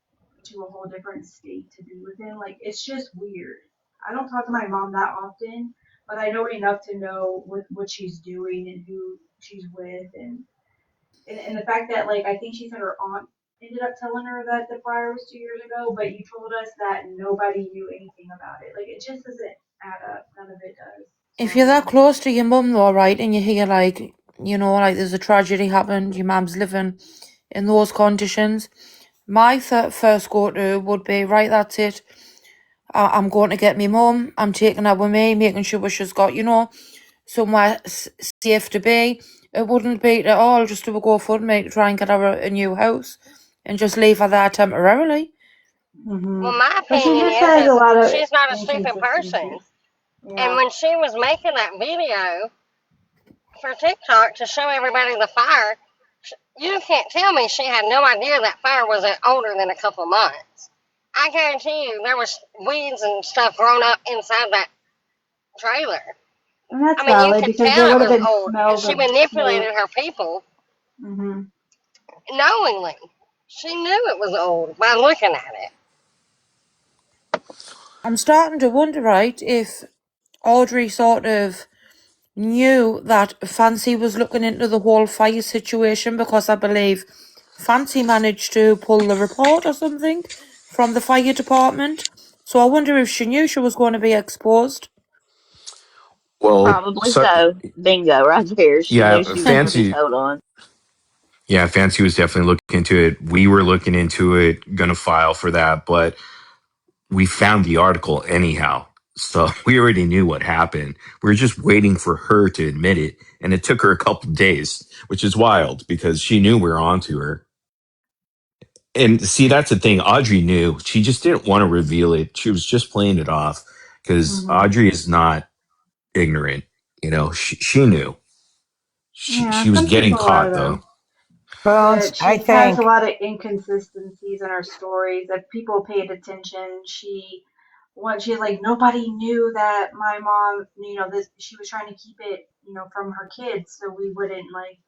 to a whole different state to be with him. Like, it's just weird. I don't talk to my mom that often, but I know enough to know what she's doing and who she's with, and the fact that, like, I think she said her aunt ended up telling her that the fire was 2 years ago, but you told us that nobody knew anything about it. Like, it just doesn't add up. None of it does. So If I you're don't that know. close to your mum, though, right, and you hear, like, like there's a tragedy happened, your mum's living in those conditions, my first go to would be, right, that's it. I'm going to get my mum. I'm taking her with me, making sure she's got, somewhere safe to be. It wouldn't be at all just to go for me to try and get her a new house and just leave her there temporarily. Well, Hmm. my But she opinion just has is a lot of she's not a stupid person. inconsistencies. And Yeah. when she was making that video for TikTok to show everybody the fire, you can't tell me she had no idea that fire was older than a couple months. I guarantee you there was weeds and stuff grown up inside that trailer. And that's I mean, you valid could because there tell it would have was been old. smells She of smoke. manipulated her people Hmm. knowingly. She knew it was old by looking at it. I'm starting to wonder, right, if Audrey sort of knew that Fancy was looking into the whole fire situation because I believe Fancy managed to pull the report or something from the fire department. So I wonder if she knew she was going to be exposed. Well, Probably so so. Bingo, right there. She knew yeah, she was going to be fancy. told on. Yeah, fancy was definitely looking into it. We were looking into it, gonna file for that, but we found the article anyhow. So we already knew what happened. We were just waiting for her to admit it, and it took her a couple of days, which is wild because she knew we were onto her. And see, that's the thing. Audrey knew. She just didn't want to reveal it. She was just playing it off because Hmm. Audrey is not ignorant. She knew. Yeah, She was some getting people are caught though. though. Bones, But I she has a think. lot of inconsistencies in her stories. If people paid attention, she's like, nobody knew that my mom, this, she was trying to keep it, from her kids so we wouldn't, like,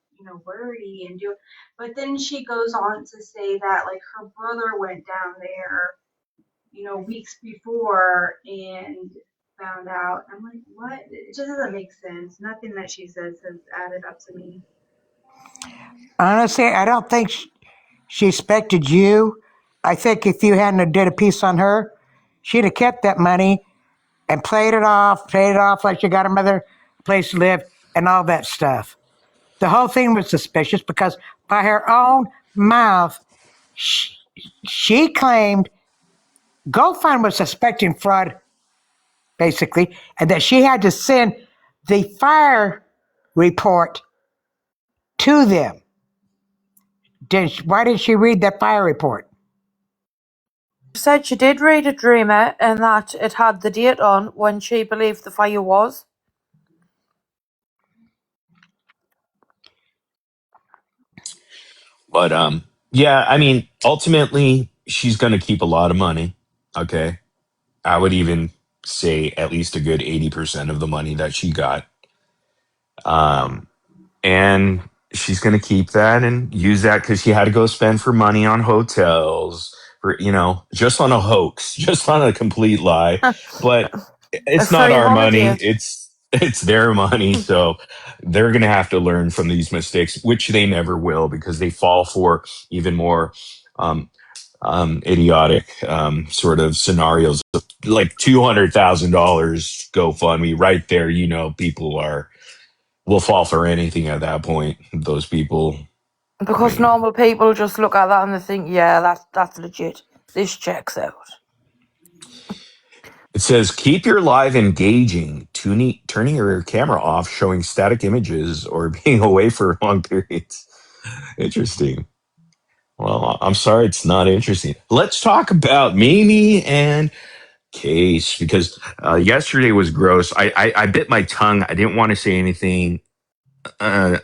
worry and do. But then she goes on to say that, like, her brother went down there, weeks before and found out. I'm like, what? It just doesn't make sense. Nothing that she says has added up to me. Honestly, I don't think she expected you. I think if you hadn't have did a piece on her, she'd have kept that money and played it off like she got her mother a place to live and all that stuff. The whole thing was suspicious because by her own mouth, she, she claimed GoFund was suspecting fraud, basically, and that she had to send the fire. report to them. Why did she read that fire report? She said she did read a dreamer and that it had the date on when she believed the fire was. But yeah, I mean, ultimately, she's going to keep a lot of money. Okay, I would even say at least a good 80% of the money that she got. Um, and she's going to keep that and use that because she had to go spend for money on hotels, for just on a hoax, just on a complete lie. But A it's not free our money; holiday. it's their money. So they're going to have to learn from these mistakes, which they never will because they fall for even more. Um, Idiotic sort of scenarios, like $200,000 GoFundMe right there. People will fall for anything at that point. Those people, I Because mean, normal people just look at that and they think, yeah, that's legit. This checks out. it says keep your live engaging, turning your camera off, showing static images, or being away for long periods. Interesting. Well, I'm sorry, it's not interesting. Let's talk about Mimi and Case because yesterday was gross. I bit my tongue. I didn't want to say anything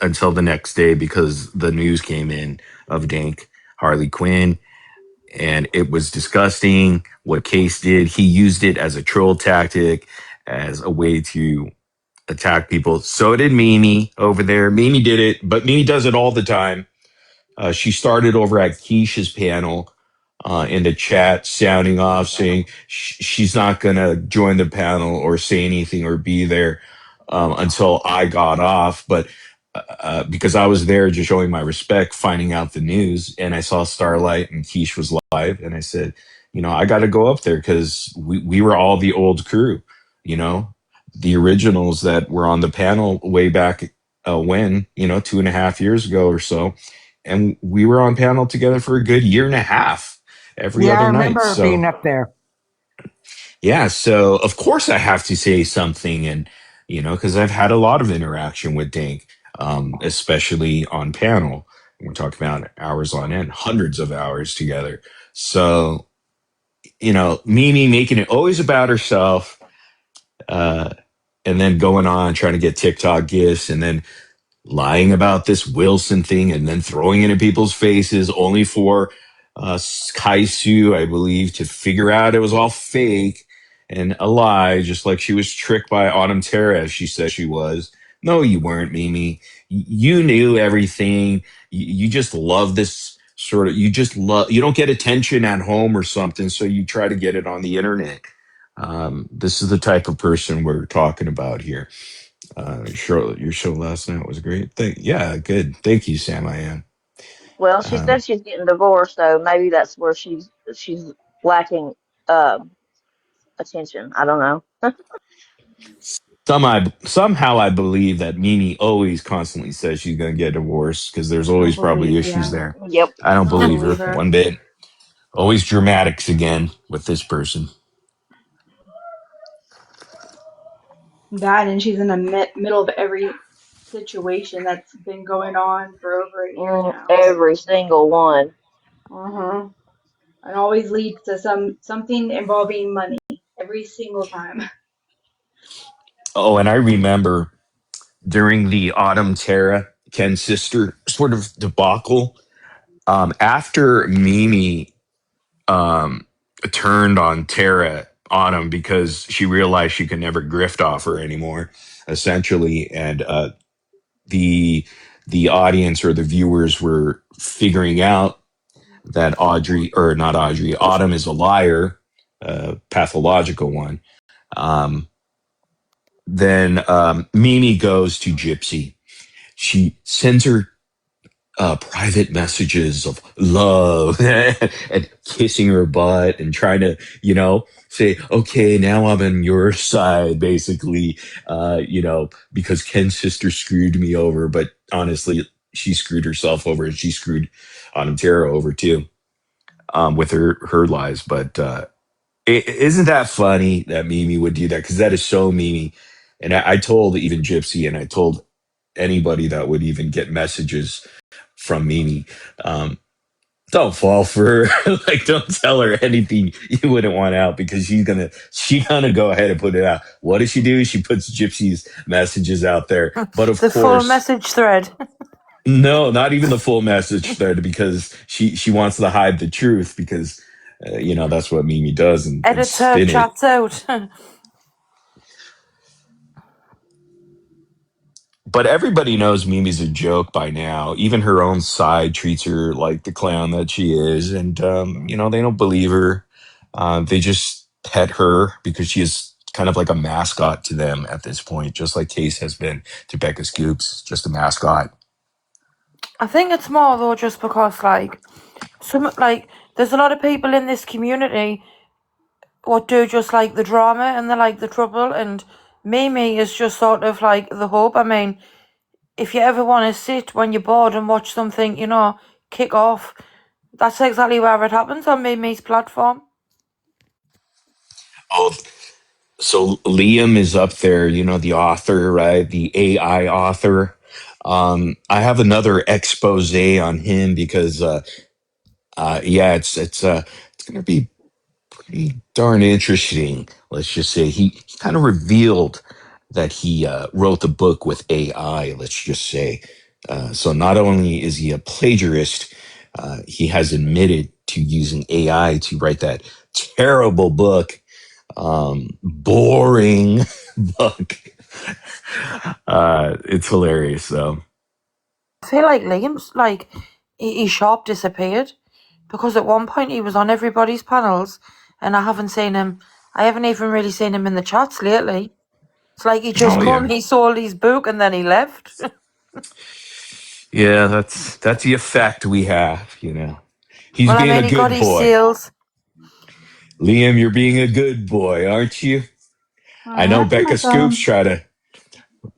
until the next day because the news came in of Dank Harley Quinn, and it was disgusting what Case did. He used it as a troll tactic, as a way to attack people. So did Mimi over there. Mimi did it, but Mimi does it all the time. She started over at Keisha's panel in the chat, sounding off, saying she's not going to join the panel or say anything or be there until I got off. But because I was there just showing my respect, finding out the news, and I saw Starlight and Keish was live, and I said, I got to go up there because we were all the old crew, you know, the originals that were on the panel way back when, 2.5 years ago or so. And we were on panel together for a good year and a half every Yeah, I other night. remember her being So, up there. yeah, so of course I have to say something. And, because I've had a lot of interaction with Dink, especially on panel. We're talking about hours on end, hundreds of hours together. So, Mimi making it always about herself, uh, and then going on trying to get TikTok gifts and then lying about this Wilson thing and then throwing it in people's faces only for Kaisu, I believe, to figure out it was all fake and a lie, just like she was tricked by Autumn Terra, as she said she was. No, you weren't, Mimi. You knew everything. You just love this sort of, you don't get attention at home or something, so you try to get it on the internet. This is the type of person we're talking about here. Your show last night was great. Yeah, good. Thank you, Sam. I am. Well, she Um, said she's getting divorced, so maybe that's where she's lacking um attention. I don't know. somehow I believe that Mimi always constantly says she's going to get divorced because there's I don't always probably believe, issues yeah, there. Yep. I don't I don't believe believe her her. one bit. Always dramatics again with this person. That, and she's in the middle of every situation that's been going on for over a year now. Every single one. Uh-huh. It always leads to something involving money every single time. Oh, and I remember during the Autumn Terra Ken sister sort of debacle, after Mimi um, turned on Tara Autumn because she realized she could never grift off her anymore, essentially, and the audience or the viewers were figuring out that Audrey or not Audrey Autumn is a liar, pathological one. Um, then Mimi goes to Gypsy. She sends her private messages of love and kissing her butt and trying to, say, okay, now I'm on your side, basically, because Ken's sister screwed me over. But honestly, she screwed herself over and she screwed Autumn Terra over too, with her lies. But isn't that funny that Mimi would do that? Because that is so Mimi. And I told even Gypsy and I told anybody that would even get messages from Mimi. Um, don't fall for her. Like, don't tell her anything you wouldn't want out, because she gonna go ahead and put it out. What does she do? She puts Gypsy's messages out there. But of The full course, message thread. no, not even the full message thread, because she wants to hide the truth, because that's what Mimi does, and Edits her spin it. chats out. But everybody knows Mimi's a joke by now. Even her own side treats her like the clown that she is, and they don't believe her. They just pet her because she is kind of like a mascot to them at this point, just like Case has been to Becca Scoops, just a mascot. I think it's more though just because there's a lot of people in this community what do just like the drama and they like the trouble, and Mimi is just sort of like the hope. I mean, if you ever want to sit when you're bored and watch something, kick off, that's exactly where it happens on Mimi's platform. Oh, so Liam is up there, the author, right? The AI author. I have another expose on him because, yeah, it's going to be pretty darn interesting. Let's just say he kind of revealed that he wrote the book with AI. Let's just say, so not only is he a plagiarist, he has admitted to using AI to write that terrible book, boring book. It's hilarious, though. I feel like Liam's he sharp disappeared, because at one point he was on everybody's panels, and I haven't seen him. I haven't even really seen him in the chats lately. It's like he just Oh come, yeah, he sold his book, and then he left. yeah. That's the effect we have. He's Well, I being a mean, he got good his boy. sales. Liam, you're being a good boy, aren't you? I know Last time I Becca saw Scoops him, try to.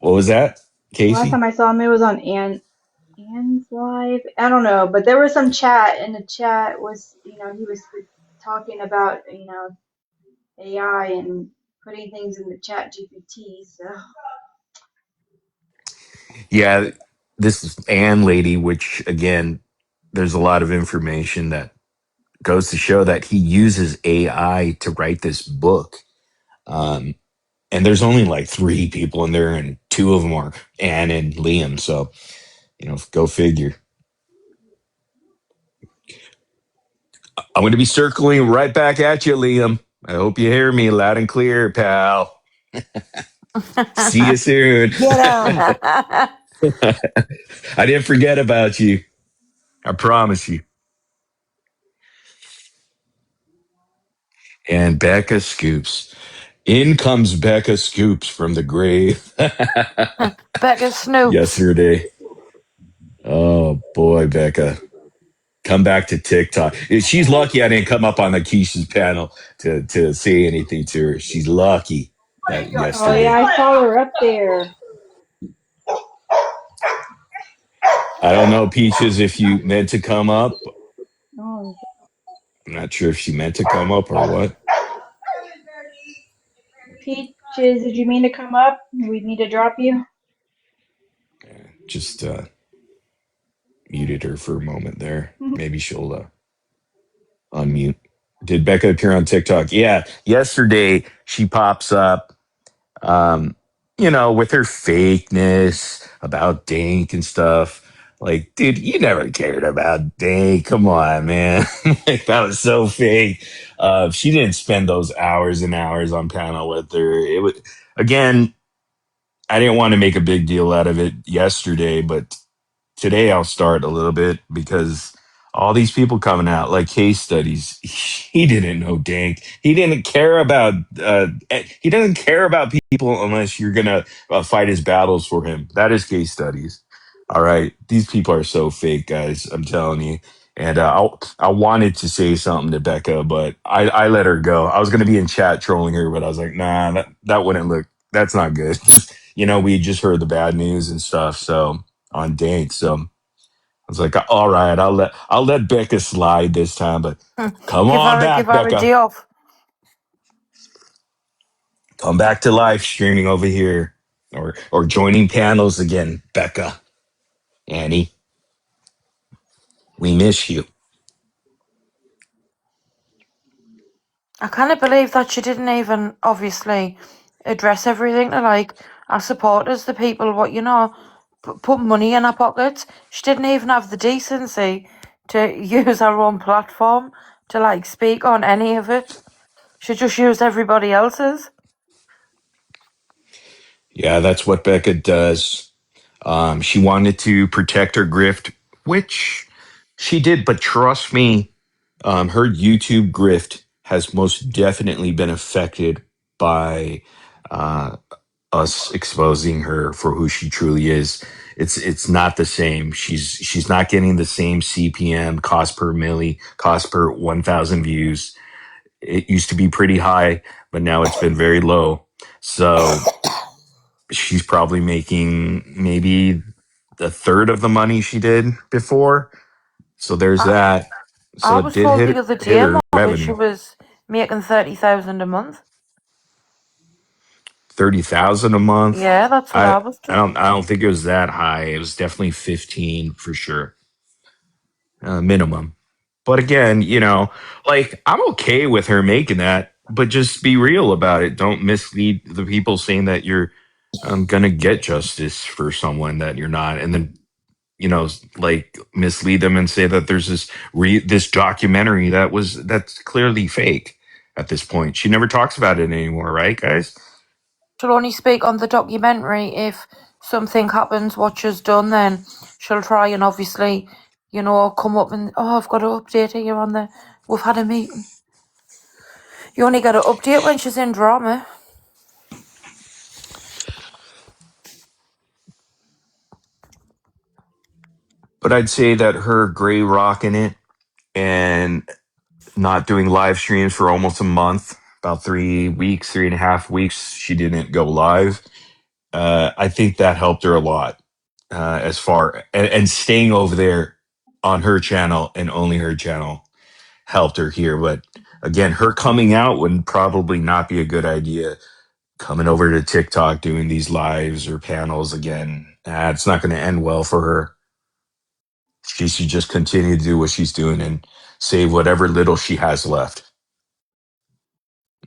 What was that, last Casey? time I saw him, it was on Anne's live. I don't know, but there was some chat, and the chat was, he was talking about, AI and putting things in the chat GPT. So Yeah, this Ann lady, which again, there's a lot of information that goes to show that he uses AI to write this book. Um, and there's only like three people in there, and two of them are Anne and Liam. So, go figure. I'm going to be circling right back at you, Liam. I hope you hear me loud and clear, pal. See you soon. Get 'em. I didn't forget about you. I promise you. And Becca Scoops. In comes Becca Scoops from the grave. Becca Snoops. Yesterday. Oh boy, Becca. Come back to TikTok. She's lucky I didn't come up on the Keisha's panel to say anything to her. She's lucky that oh yeah, yesterday. I saw her up there. I don't know, Peaches, if you meant to come up. Oh, I'm not sure if she meant to come up or what. Peaches, did you mean to come up? We need to drop you. Just muted her for a moment there. Maybe she'll unmute. Did Becca appear on TikTok? Yeah. Yesterday she pops up, um, with her fakeness about Dink and stuff. Like, dude, you never cared about Dink. Come on, man. Like, that was so fake. She didn't spend those hours and hours on panel with her. It was, again, I didn't want to make a big deal out of it yesterday, but today I'll start a little bit, because all these people coming out like case studies. He didn't know Dank. He didn't care about. He doesn't care about people unless you're gonna fight his battles for him. That is case studies. All right, these people are so fake, guys. I'm telling you. And I wanted to say something to Becca, but I let her go. I was gonna be in chat trolling her, but I was like, nah, that wouldn't look. That's not good. We just heard the bad news and stuff. So on Dank. So I was like, all right, I'll let Becca slide this time, but come on Give back, her a day Becca. off. Come back to live streaming over here. or joining panels again, Becca, Annie. We miss you. I can't believe that she didn't even obviously address everything to like our supporters, the people what put money in our pockets. She didn't even have the decency to use her own platform to like speak on any of it. She just used everybody else's. Yeah, that's what Becca does. She wanted to protect her grift, which she did, but trust me, her YouTube grift has most definitely been affected by uh, us exposing her for who she truly is. It's not the same. She's not getting the same CPM, cost per milli, cost per 1,000 views. It used to be pretty high, but now it's been very low. So she's probably making maybe a third of the money she did before. So there's I, that. I So it was did told the other hit day, her Morbid, she revenue. was making 30,000 a month. 30,000 a month. Yeah, that's what I I was I told. don't think it was that high. It was definitely 15 for sure, minimum. But again, like I'm okay with her making that, but just be real about it. Don't mislead the people saying that you're gonna get justice for someone that you're not, and then like mislead them and say that there's this documentary that's clearly fake at this point. She never talks about it anymore, right, guys? She'll only speak on the documentary if something happens, what she's done, then she'll try and obviously, come up and, I've got to update here on we've had a meeting. You only got to update when she's in drama. But I'd say that her gray rocking it and not doing live streams for almost a month, about 3 weeks, 3.5 weeks, she didn't go live. I think that helped her a lot, as far and staying over there on her channel and only her channel helped her here. But again, her coming out would probably not be a good idea. Coming over to TikTok, doing these lives or panels again, it's not going to end well for her. She should just continue to do what she's doing and save whatever little she has left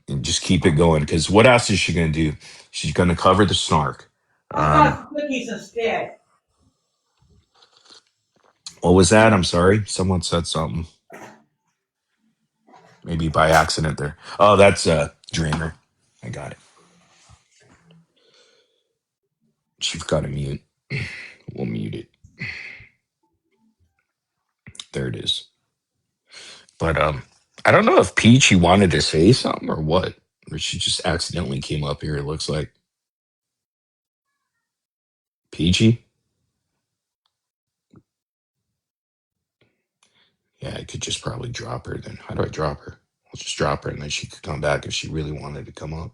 and just keep it going. Because what else is she going to do? She's going to cover the snark. I've Um, got cookies instead. what was that? I'm sorry. Someone said something, maybe by accident there. Oh, that's Dreamer. I got it. She's got to mute. We'll mute it. There it is. But I don't know if Peachy wanted to say something or what, or she just accidentally came up here. It looks like Peachy. Yeah, I could just probably drop her then. How do I drop her? I'll just drop her and then she could come back if she really wanted to come up.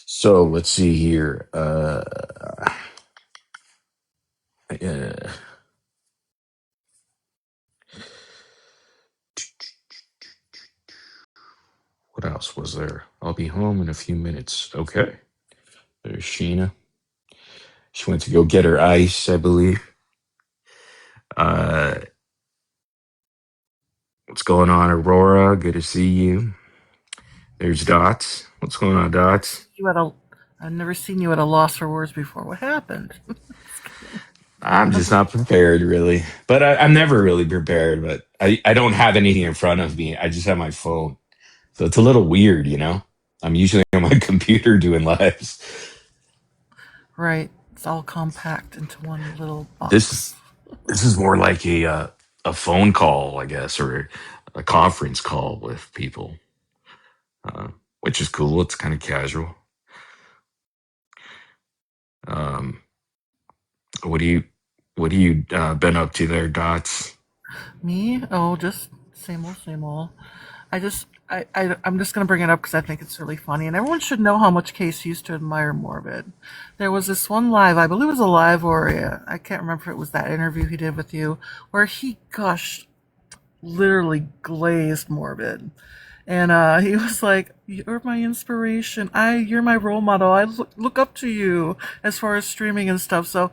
So let's see here. Uh what else was there? I'll be home in a few minutes. Okay. There's Sheena. She went to go get her ice, I believe. Uh what's going on, Aurora? Good to see you. There's Dots. What's going on, Dots? I've never seen you at a loss for words before. What happened? I'm just not prepared, really. But I'm never really prepared. But I don't have anything in front of me. I just have my phone. So it's a little weird, I'm usually on my computer doing lives. Right. It's all compact into one little This box. this is more like a phone call, I guess, or a conference call with people, uh, which is cool. It's kind of casual. Um, what do you been up to there, Dots? Me? Oh, just same old, same old. I'm just going to bring it up because I think it's really funny. And everyone should know how much Case used to admire Morbid. There was this one live, I believe it was a live or I can't remember if it was that interview he did with you, where he, gosh, literally glazed Morbid. And he was like, "You're my inspiration. You're my role model. I look up to you as far as streaming and stuff." So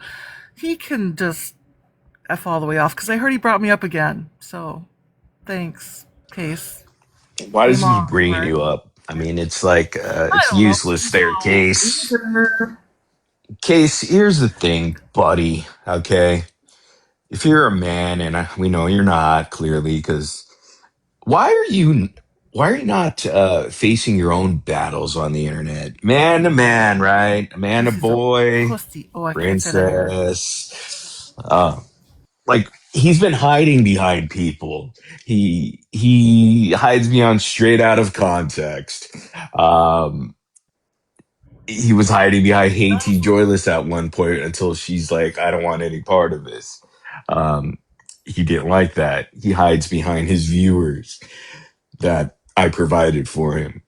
he can just f all the way off because I heard he brought me up again. So thanks, Case. Why does Game he on. bring Right? you up? I mean, it's like I it's don't know. useless He's there, so Case. eager. Case, here's the thing, buddy. Okay, if you're a man, and we know you're not clearly, because why are you? Why are you not facing your own battles on the internet, man to man, right? Man to Because he's a boy, pussy. Oh, I can't say that here. princess. Like he's been hiding behind people. He hides beyond straight out of context. Um, he was hiding behind You know, Haiti Joyless at one point until she's like, I don't want any part of this. Um, he didn't like that. He hides behind his viewers that I provided for him.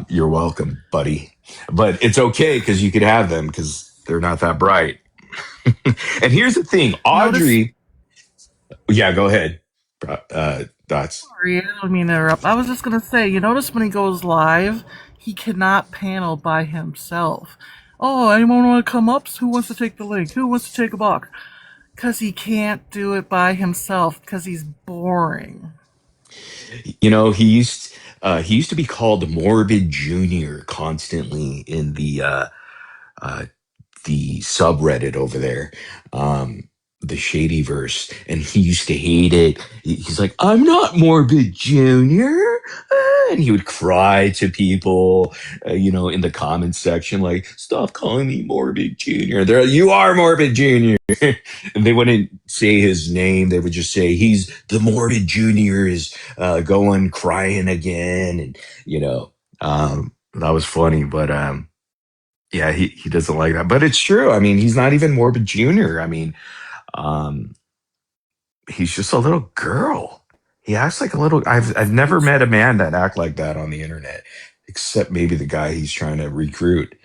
You're welcome, buddy. But it's okay because you could have them because they're not that bright. And here's the thing, notice. Audrey. Yeah, go ahead. Dots. Sorry, I don't mean to interrupt. I was just gonna say, you notice when he goes live, he cannot panel by himself. Oh, anyone want to come up? Who wants to take the link? Who wants to take a box? Because he can't do it by himself because he's boring. You know, he used to be called Morbid Junior constantly in uh, the subreddit over there, the Shadyverse, and he used to hate it. He's like, "I'm not Morbid Junior," and he would cry to people, in the comments section, like, "Stop calling me Morbid Junior." They're like, "You are Morbid Junior," and they wouldn't say his name. They would just say, "He's the Morbid Junior is going crying again," and that was funny, but yeah, he doesn't like that. But it's true. I mean, he's not even Morbid Junior. I mean, um, he's just a little girl. He acts like a little. I've never met a man that act like that on the internet, except maybe the guy he's trying to recruit.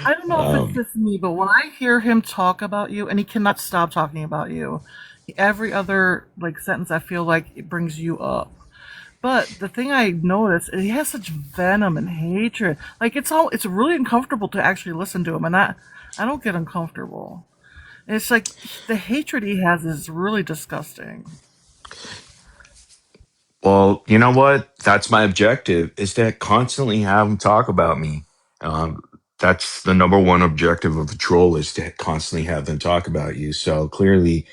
I don't know if it's um, just me, but when I hear him talk about you, and he cannot stop talking about you, every other like sentence I feel like it brings you up. But the thing I notice is he has such venom and hatred. Like it's really uncomfortable to actually listen to him, and I don't get uncomfortable. It's like the hatred he has is really disgusting. well, you know what? That's my objective: is to constantly have him talk about me. Um, that's the number one objective of a troll, is to constantly have them talk about you. So clearly,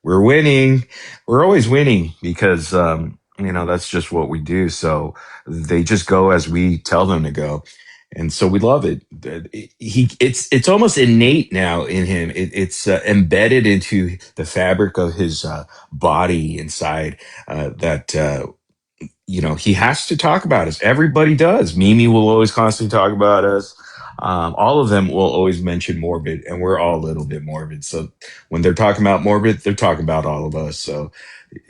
we're winning. We're always winning because that's just what we do. So they just go as we tell them to go, and so we love it. It's almost innate now in him. It's embedded into the fabric of his body inside, that he has to talk about us. Everybody does. Mimi will always constantly talk about us. All of them will always mention Morbid, and we're all a little bit morbid. So when they're talking about Morbid, they're talking about all of us. So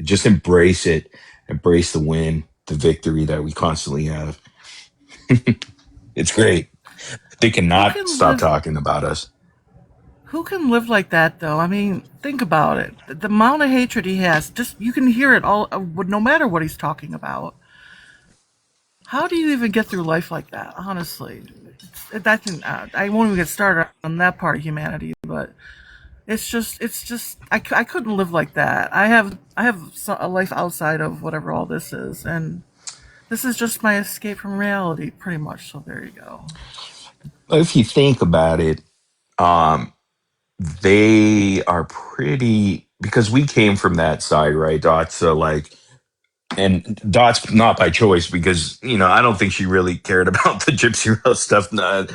just embrace it, embrace the win, the victory that we constantly have. It's great. They Who cannot can stop live? talking about us. Who can live like that though? I mean, think about it. The amount of hatred he has, just you can hear it all, no matter what he's talking about. How do you even get through life like that? Honestly, I won't even get started on that part of humanity. But it's just I couldn't live like that. I have a life outside of whatever all this is, and this is just my escape from reality, pretty much. So there you go. If you think about it, um, they are pretty, because we came from that side, right, Dot? So like, and Dot's not by choice, because I don't think she really cared about the Gypsy Rose stuff,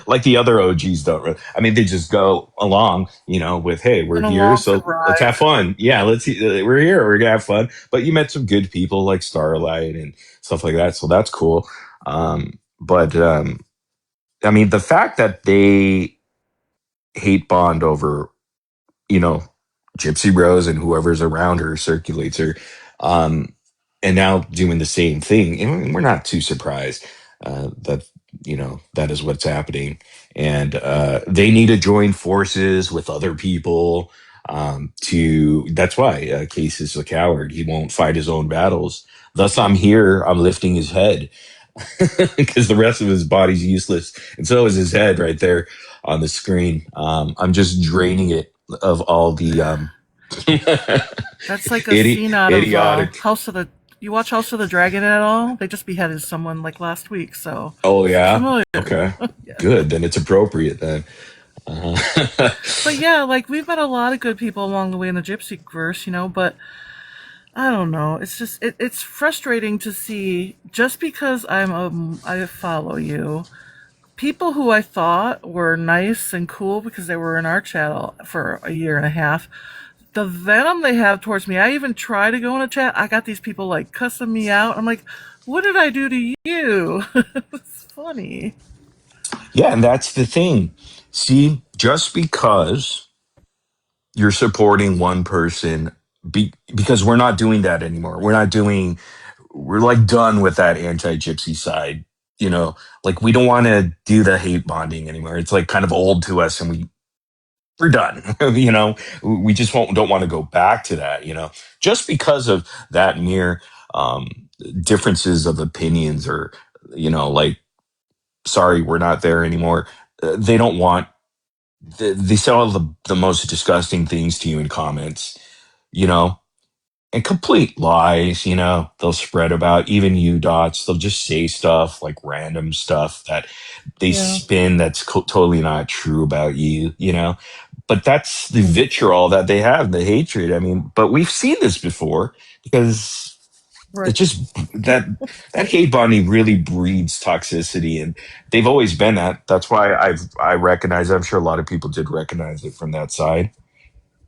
like the other OGs don't. I mean, they just go along, with, hey, we're Went here, along for so the let's ride. have fun. Yeah, we're here, we're gonna have fun. But you met some good people like Starlight and stuff like that, so that's cool. But I mean, the fact that they hate bond over you know, Gypsy Rose and whoever's around her circulates her. Um, and now doing the same thing. And we're not too surprised that, that is what's happening. And they need to join forces with other people that's why Case is a coward. He won't fight his own battles. Thus, I'm here. I'm lifting his head because the rest of his body's useless, and so is his head right there on the screen. I'm just draining it of all the That's like a scene out of idiotic. House of the. You watch House of the Dragon at all? They just beheaded someone like last week, so Oh sounds yeah, familiar. okay, Yeah. good. Then it's appropriate then. Uh, But yeah, like we've met a lot of good people along the way in the Gypsy verse, but I don't know. It's just it's frustrating to see just because I follow you, people who I thought were nice and cool because they were in our channel for a year and a half. The venom they have towards me. I even try to go in a chat. I got these people like cussing me out. I'm like, what did I do to you? It's funny. yeah, and that's the thing. See, just because you're supporting one person, because we're not doing that anymore. We're like done with that anti-gypsy side. You know, like we don't want to do the hate bonding anymore. It's like kind of old to us, and we're done. We just don't want to go back to that. Just because of that mere um, differences of opinions, or like, sorry, we're not there anymore. They don't want. They say all the most disgusting things to you in comments. You know, and complete lies, they'll spread about, even you dots. They'll just say stuff like random stuff that they Yeah. spin that's totally not true about you. But that's the vitriol that they have, the hatred. I mean, but we've seen this before because Right. it just that hate bonding really breeds toxicity, and they've always been that. That's why I recognize. I'm sure a lot of people did recognize it from that side,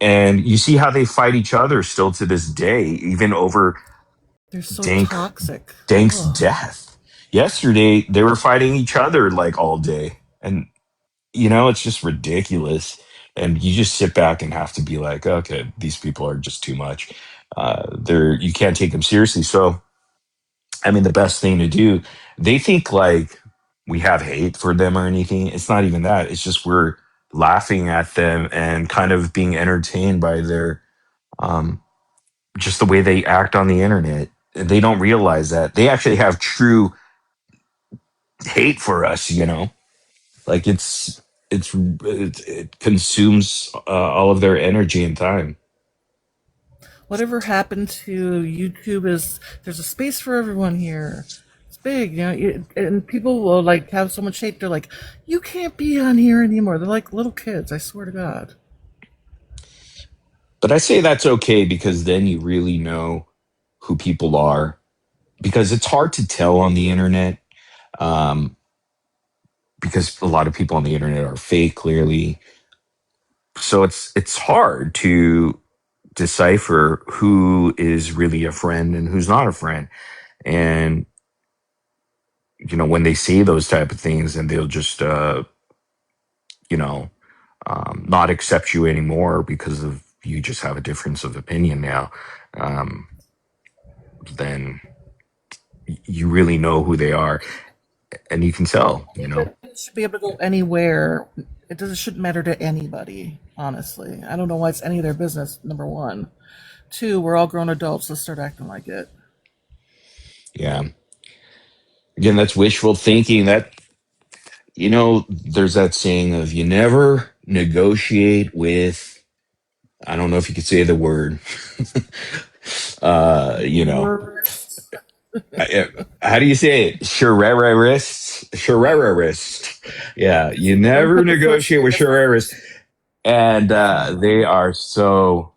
and you see how they fight each other still to this day, even over They're so Dank toxic. Dank's Ugh. death. Yesterday they were fighting each other like all day, and it's just ridiculous. And you just sit back and have to be like, okay, these people are just too much. You can't take them seriously. So, I mean, the best thing to do, they think like we have hate for them or anything. It's not even that. It's just we're laughing at them and kind of being entertained by their um, just the way they act on the internet. They don't realize that they actually have true hate for us. Like it consumes all of their energy and time. Whatever happened to YouTube is there's a space for everyone here. It's big, and people will like have so much hate. They're like, you can't be on here anymore. They're like little kids. I swear to God. But I say that's okay because then you really know who people are, because it's hard to tell on the internet, um, because a lot of people on the internet are fake, clearly. So it's hard to decipher who is really a friend and who's not a friend. And when they say those type of things, and they'll just you know not accept you anymore because of you just have a difference of opinion now, um, then you really know who they are, and you can tell. It should be able to go anywhere. It shouldn't matter to anybody. Honestly, I don't know why it's any of their business. Number one, two, we're all grown adults. Let's start acting like it. Yeah. Again, that's wishful thinking. There's that saying of you never negotiate with. I don't know if you could say the word. You know, Terrorists. how do you say it? Sherrerists. Sherrerist. Yeah, you Don't never put the first negotiate name. with That's not Sherrerists, and funny. they are so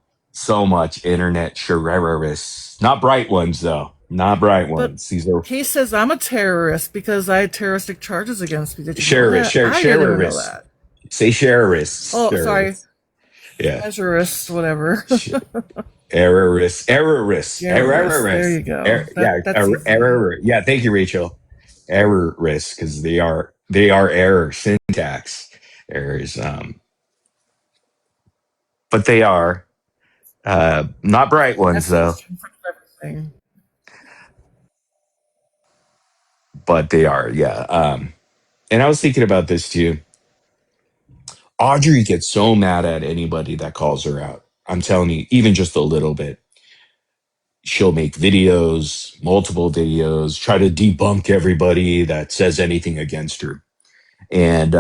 much internet Sherrerists. Not bright ones though. Not bright But ones. These are he says I'm a terrorist because I had terroristic charges against me. Did you know Sherrerists. that? I didn't even know Sherrerists. that. Say Sherrerists. Oh, sorry. Sherrerists. Yeah. Measurist, whatever. Terrorist. There you go. That's easy. Error. Yeah, thank you, Rachel. Errorist, because they are error syntax errors. But they are not bright ones That's the though. in front of everything. But they are, yeah. And I was thinking about this too. Audrey gets so mad at anybody that calls her out. I'm telling you, even just a little bit. she'll make videos, multiple videos, try to debunk everybody that says anything against her. And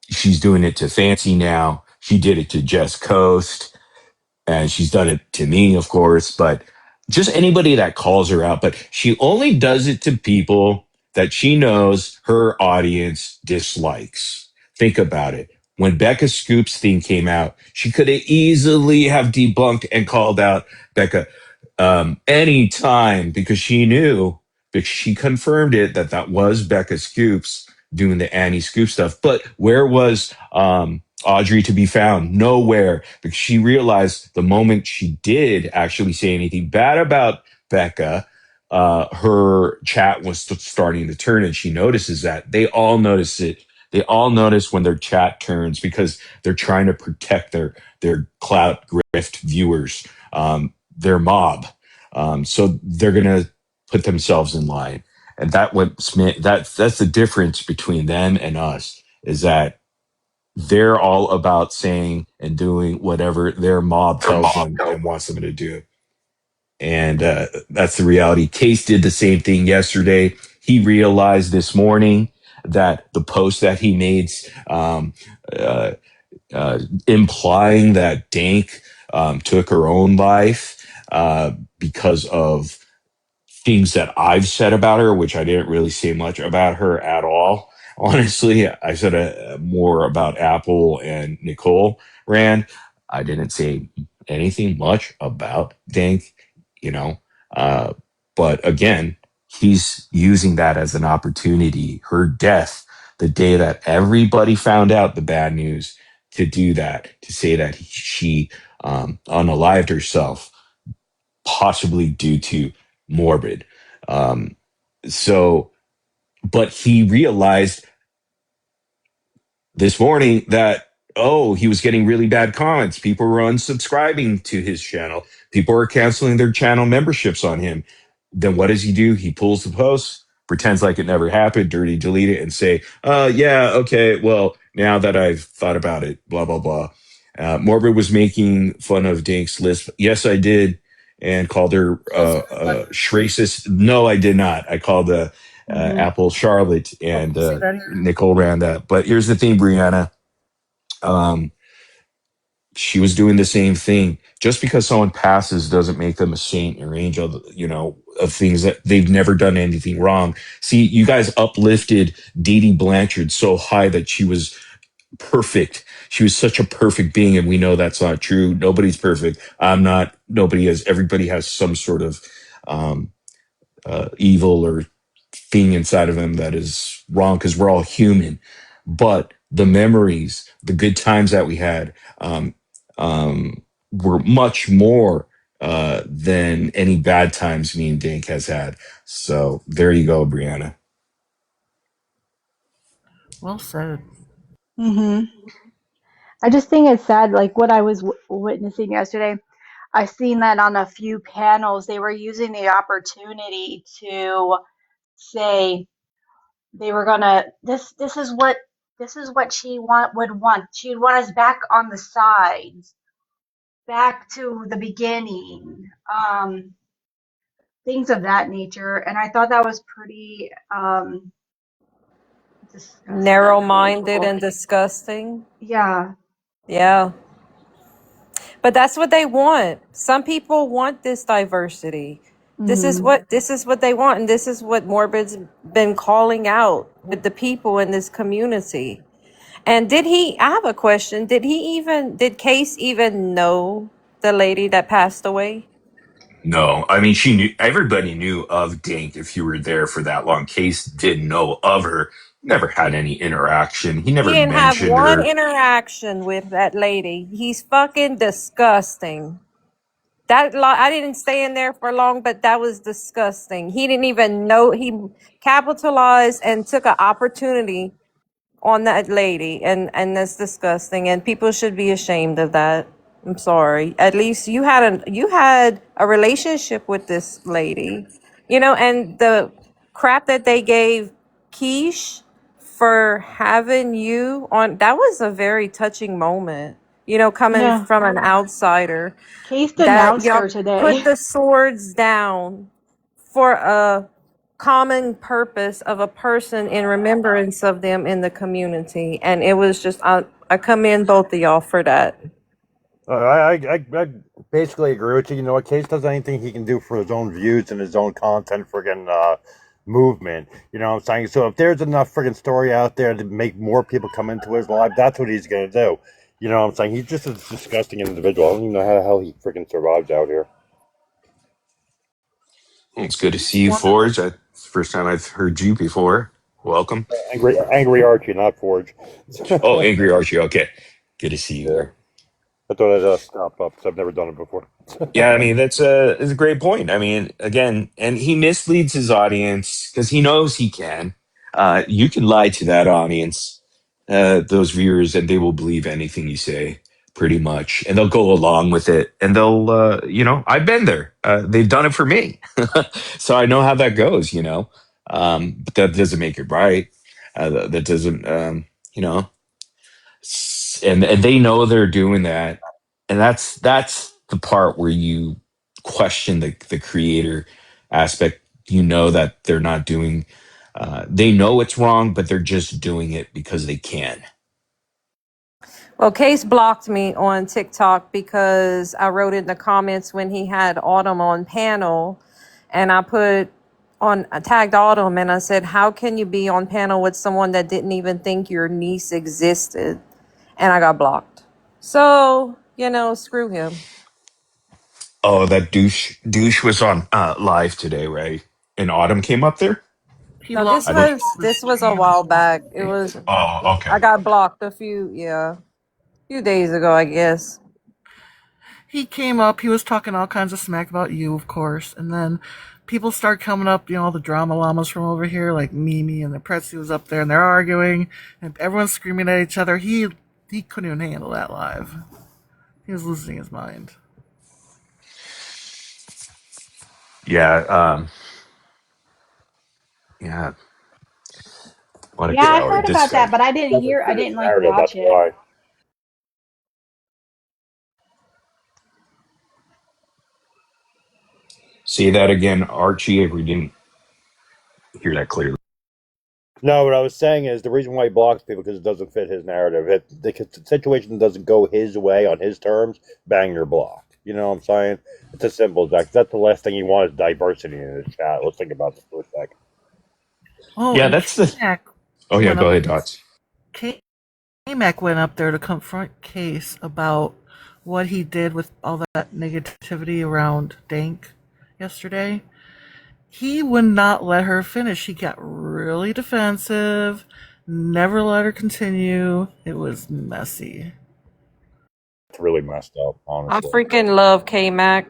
she's doing it to Fancy now. She did it to Jess Coast, and she's done it to me, of course, but just anybody that calls her out. But she only does it to people that she knows her audience dislikes. Think about it. When Becca Scoop's thing came out, she could have easily have debunked and called out Becca any time because she knew, because she confirmed it, that that was Becca Scoops doing the Annie Scoop stuff. But where was Audrey to be found? Nowhere, because she realized the moment she did actually say anything bad about Becca, her chat was starting to turn, and she notices that. They all notice it. They all notice when their chat turns because they're trying to protect their clout grift viewers, their mob. So they're gonna put themselves in line, and that's the difference between them and us, is that they're all about saying and doing whatever their mob tells them and wants them to do. And that's the reality. Case did the same thing yesterday. He realized this morning that the post that he made, um, uh, implying that Dank took her own life because of things that I've said about her, which I didn't really say much about her at all. Honestly, I said more about Apple and Nicole Rand. I didn't say anything much about Dank, you know. Uh, but again, he's using that as an opportunity. Her death, the day that everybody found out the bad news, to do that, to say that she unalived herself, possibly due to Morbid. Um, so, but he realized this morning that, oh, he was getting really bad comments. People were unsubscribing to his channel. People were canceling their channel memberships on him. Then what does he do? He pulls the post, pretends like it never happened, dirty delete it, and say, yeah, okay, well, now that I've thought about it, blah, blah, blah. Morbid was making fun of Dink's list. Yes, I did, and called her racist. No, I did not. I called Mm-hmm. Apple Charlotte, Oh, and say that here. Nicole ran that. But here's the thing, Brianna. Um, she was doing the same thing. Just because someone passes doesn't make them a saint or angel, of things that they've never done anything wrong. See, you guys uplifted Dee Dee Blanchard so high that she was perfect. She was such a perfect being, and we know that's not true. Nobody's perfect. I'm not. Nobody is. Everybody has some sort of um, evil or thing inside of them that is wrong, because we're all human. But the memories, the good times that we had, were much more than any bad times me and Dink has had. So there you go, Brianna. Well said. Mm-hmm. I just think it's sad, like what I was witnessing yesterday. I seen that on a few panels, they were using the opportunity to say they were gonna this is what she would want. She'd want us back on the sides, back to the beginning, things of that nature. And I thought that was pretty Narrow disgusting, minded hateful. and disgusting. Yeah. Yeah. But that's what they want. Some people want this diversity. Hmm. This is what they want, and this is what Morbid's been calling out with the people in this community. And I have a question. Did Case even know the lady that passed away? No, I mean, she knew, everybody knew of Dink if you were there for that long. Case didn't know of her, never had any interaction. He He never didn't have mentioned one her. interaction with that lady. He's fucking disgusting. I didn't stay in there for long, but that was disgusting. He didn't even know. He capitalized and took an opportunity on that lady, and that's disgusting. And people should be ashamed of that. I'm sorry. At least you had a relationship with this lady, and the crap that they gave Quiche for having you on, that was a very touching moment. coming No, from an outsider, Case that denounced y'all her put today. the swords down for a common purpose of a person in remembrance of them in the community. And it was just, I commend both of y'all for that. I basically agree with you. You know what? Case does anything he can do for his own views and his own content, friggin' movement. You know what I'm saying? So if there's enough friggin' story out there to make more people come into his life, that's what he's gonna do. You know what I'm saying? He's just a disgusting individual. I don't even know how the hell he friggin' survives out here. It's good to see He's you, one of Forge. It's the first time I've heard you before. Welcome. Angry Archie, not Forge. Oh, Yeah, Angry Archie. Okay. Good to see you there. I thought I'd stop up because I've never done it before. Yeah, I mean, that's a great point. I mean, again, and he misleads his audience because he knows he can. You can lie to that audience, those viewers, and they will believe anything you say pretty much. And they'll go along with it. And I've been there. They've done it for me. So I know how that goes. But that doesn't make it right. That doesn't, you know, and they know they're doing that, and that's the part where you question the creator aspect. You know that they're not doing, they know it's wrong, but they're just doing it because they can. Well, Case blocked me on TikTok because I wrote in the comments when he had Autumn on panel, and I tagged Autumn and I said, "How can you be on panel with someone that didn't even think your niece existed?" And I got blocked. So, screw him. Oh, that douche was on live today, right? And Autumn came up there. he No, lost this I because don't. he was was this was a streaming while back. It today. was Oh, okay. I got blocked few days ago, I guess. He came up, he was talking all kinds of smack about you, of course, and then people start coming up, all the drama llamas from over here, like Mimi and the Pretzi was up there, and they're arguing, and everyone's screaming at each other. He couldn't even handle that live. He was losing his mind. Yeah. Yeah. What a Yeah, I coward heard this about guy. that, but I didn't Doesn't hear. I fit his didn't like narrative. That's watch it. why. Say that again, Archie, if we didn't hear that clearly. No, what I was saying is the reason why he blocks people because it doesn't fit his narrative. If the situation doesn't go his way on his terms, bang, you're blocked. You know what I'm saying? It's as simple as that. 'Cause that's the last thing you want is diversity in the chat. Let's think about this for a second. Oh, Yeah, and that's the. K-Mac Oh yeah, went go up. ahead, Dots. K-Mac went up there to confront Case about what he did with all that negativity around Dank yesterday. He would not let her finish. He got really defensive, never let her continue. It was messy. It's really messed up, I honestly. freaking love K Mac.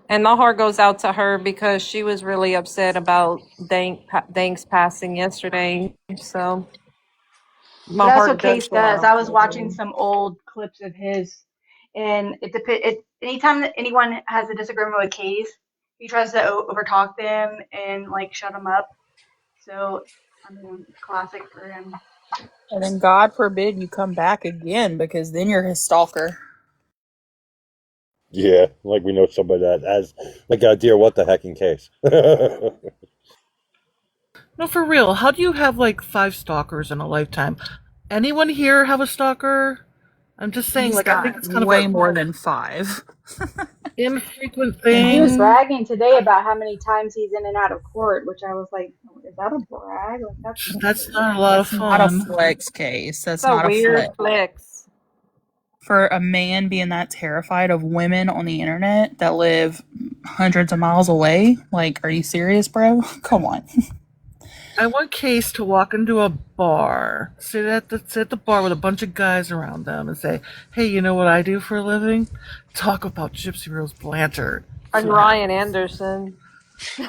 And my heart goes out to her because she was really upset about Dank's passing yesterday. So But my that's what heart Case does go does. out I to was watching her. some old clips of his, and anytime that anyone has a disagreement with Case, he tries to overtalk them and like shut them up. So I mean, it's classic for him. And then God forbid you come back again because then you're his stalker. Yeah, like we know somebody that has, like, dear, what the heck in case? No, for real. How do you have like 5 stalkers in a lifetime? Anyone here have a stalker? I'm just saying, He's like, I think got it's kind of way a more than 5. infrequent And he was thing. bragging today about how many times he's in and out of court, which I was like, is that a brag? Like that's That's weird. not a lot of That's not a fun. flex case. It's That's a not a weird flex. flex. For a man being that terrified of women on the internet that live hundreds of miles away, like, are you serious, bro? Come on. I want Case to walk into a bar, sit at the bar with a bunch of guys around them, and say, "Hey, you know what I do for a living? Talk about Gypsy Rose Blanchard." See And what Ryan happens. Anderson.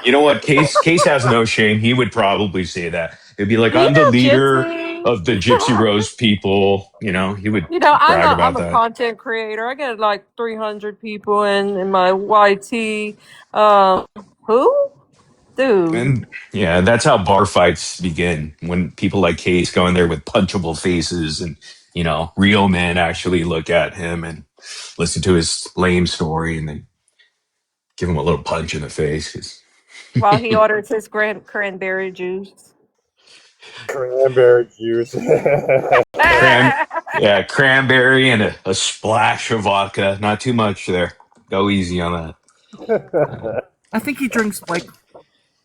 You know what? Case has no shame. He would probably say that. He'd be like, You "I'm the know leader Gypsy. of the Gypsy Rose people." He would brag I'm about a that. content creator. I get like 300 people in my YT. Um, who? Dude. And yeah, that's how bar fights begin when people like Case go in there with punchable faces and real men actually look at him and listen to his lame story and then give him a little punch in the face. 'Cause While he orders his cranberry juice. Cranberry juice. cran, yeah, cranberry and a splash of vodka. Not too much there. Go easy on that. I think he drinks White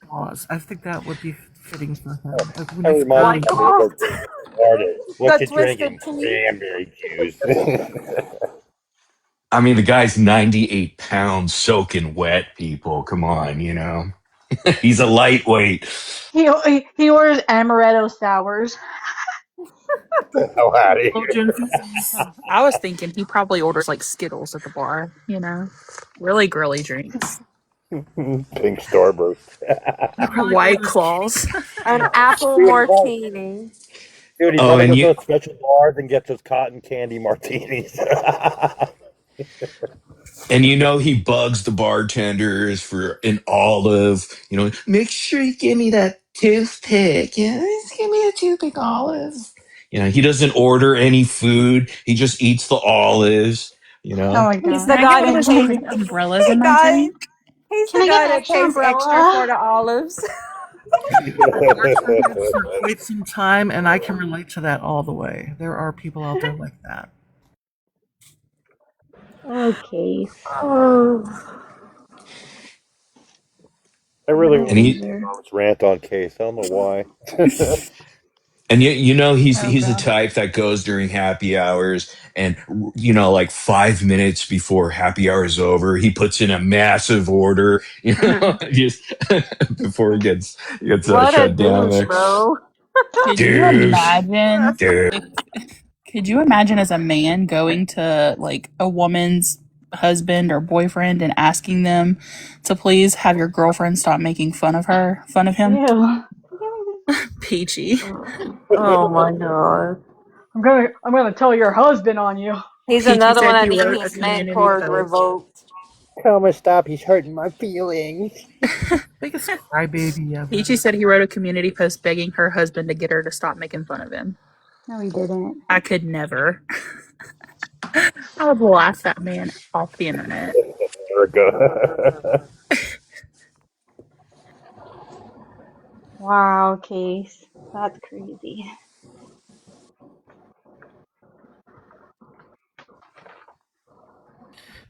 Claws. I think that would be fitting for him. When That he's reminds White me feeling of claw. Gilbert Garden. What The you twisted drinking? tea. Cranberry juice. I mean, the guy's 98 pounds soaking wet, people. Come on, He's a lightweight. He orders amaretto sours. Hell out of indulgences. I was thinking he probably orders like Skittles at the bar, you know? Really girly drinks. here. Pink Starburst. He probably White orders. claws. An apple martini. Dude, he Oh, probably and goes to you those special bars and gets those cotton candy martinis. he bugs the bartenders for an olive. Make sure you give me that toothpick. Yeah, just give me a toothpick olive. He doesn't order any food. He just eats the olives. You Oh know. my He's god. the Can I get guy one of that those pays. pretty umbrellas in Hey my guys, drink? he's Can the I get guy an that extra pays extra for umbrella? the olives. Bartended for quite some time, and I can relate to that all the way. There are people out there like that. Okay. Oh. I really What a want And to he see loser. Tom's rant on Case. I don't know why. and he's Oh he's the god. type that goes during happy hours and like 5 minutes before happy hour is over, he puts in a massive order, just before he gets What a shut down douche, there. bro. Could you Douche. imagine Douche. if could you imagine as a man going to like a woman's husband or boyfriend and asking them to please have your girlfriend stop making fun of him? Ew. Peachy. Oh my god. I'm gonna tell your husband on you. He's Peachy another one said he that needs wrote a his man community cord post. revoked. Tell him to stop. He's hurting my feelings. Biggest crybaby Peachy ever. said he wrote a community post begging her husband to get her to stop making fun of him. No, he didn't. I could never. I would laugh that man off the internet. Erica. Wow, Case. That's crazy.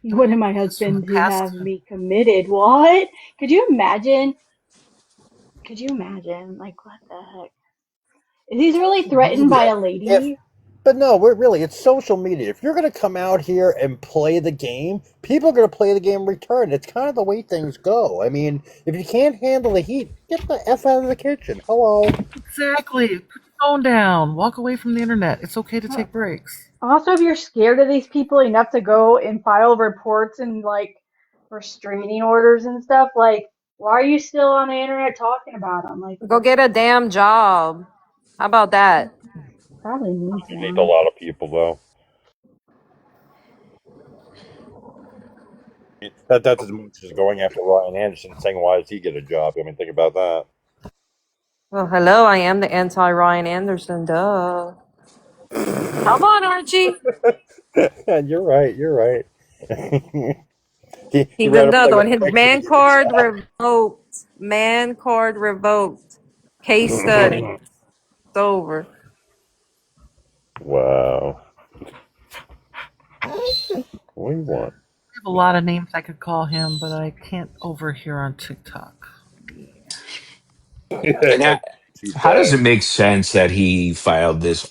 You wanted my This from the husband to past. have me committed. What? Could you imagine? Could you imagine? Like, what the heck? He's really threatened by Media. a If lady. But no, we're really, it's social media. If you're going to come out here and play the game, people are going to play the game in return. It's kind of the way things go. I mean, if you can't handle the heat, get the F out of the kitchen. Hello. Exactly. Put your phone down. Walk away from the internet. It's okay to take breaks. Also, if you're scared of these people enough to go and file reports and like restraining orders and stuff, like, why are you still on the internet talking about them? Like, Go get a damn job. How about that? probably needs You need a one. lot of people, though. That's as much as going after Ryan Anderson saying, why does he get a job? I mean, think about that. Well, hello, I am the anti Ryan Anderson, duh. Come on, Archie. And you're right, you're right. He He's ran a play another with one. His Picture to man get a card job. revoked. Man card revoked. Case study. It's over. Wow. What do you want? I have a lot of names I could call him, but I can't overhear on TikTok. And Too how does bad. it make sense that he filed this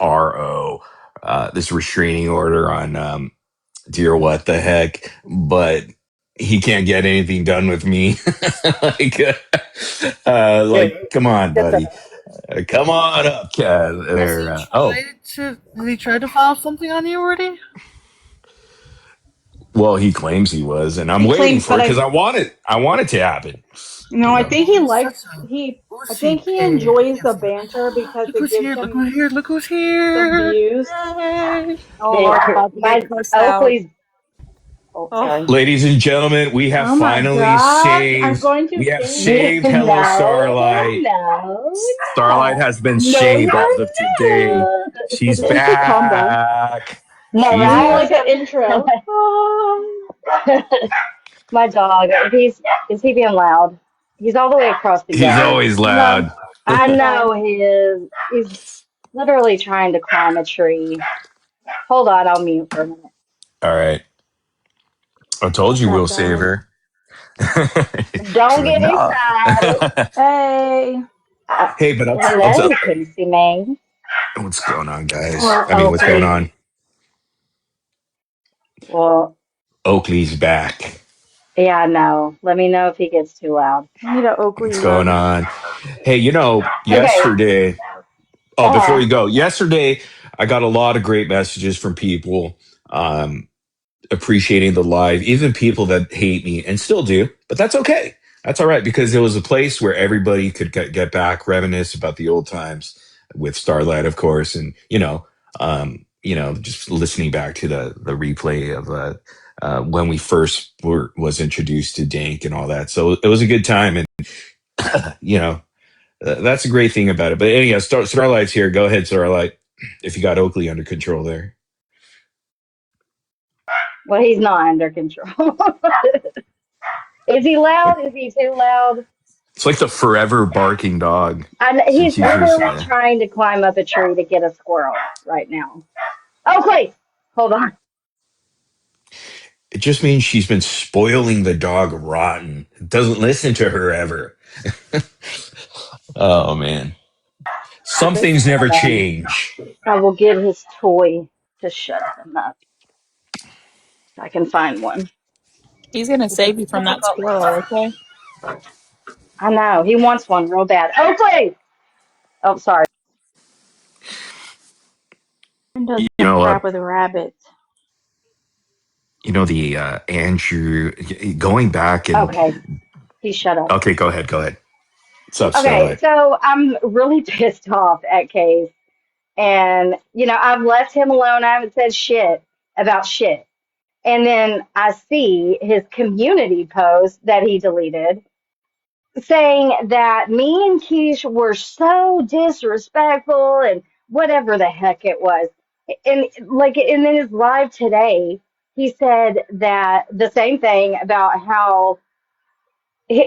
this restraining order on dear what the heck, but he can't get anything done with me? like, Yeah, come on, get that. buddy, come on up, Has there. he Oh, tried to file something on you already? well, he claims he was, and I'm He waiting claims, for but it because I I want it to happen. no, You I know. think Oh, he he's likes such a he. I pussy think he pig. enjoys the Yes. banter because Look it who's gives here! Look him who's here! Look who's some here! views. Yay! Oh, Hey, Lord, about to get my cussed out. Oakley's Oh, Oh, sorry. Ladies and gentlemen, we have Oh my finally gosh, I'm saved. going to We have faint. saved Hello No, Starlight. no, Starlight has been no, saved as of today. you're She's She should come back. back. not. We She's need back. like an Miraculous. intro. My dog. Is he being loud? He's all the way across the He's yard. always No, loud. I it's fine. know he is. He's literally trying to climb a tree. Hold on, I'll mute for a minute. All right. I told What's you up, we'll save guys? her. She's Don't like, get no. excited. Hey. Hey, but I'll tell. Hello, Casey May. What's going on, guys? Well, I mean, what's going Oakley. on? Well, Oakley's back. yeah, I know. Let me know if he gets too loud. We need an Oakley What's going mug. on? Hey, Okay. yesterday. Oh, before Uh, you go, yesterday I got a lot of great messages from people appreciating the live, even people that hate me and still do, but that's okay. That's all right because it was a place where everybody could get back, reminisce about the old times with Starlight, of course, and just listening back to the replay of when we first was introduced to Dank and all that. So it was a good time, and you know that's a great thing about it. But anyhow, Starlight's here. Go ahead, Starlight. If you got Oakley under control there, well, he's not under control. Is he it's like loud? Is he too loud? it's like the forever barking dog And since he's he's just literally trying to climb up a tree to get a squirrel right now. Oakley, hold on. it just means she's been spoiling the dog rotten. Doesn't listen to her ever. Oh man, some things never Hold on. change. I will get his toy to shut him up. If I can find one. He's gonna It's a save you from that difficult squirrel, okay? I know. He wants one real bad. Oakley! Oh, sorry. And does You some know, crap with rabbits. the Andrew going back and Okay, he shut up. okay, go ahead, go ahead. What's up, Okay, Starlight? so I'm really pissed off at Case. And, I've left him alone. I haven't said shit about shit. And then I see his community post that he deleted saying that me and Keish were so disrespectful and whatever the heck it was. And then his live today, he said that the same thing about how,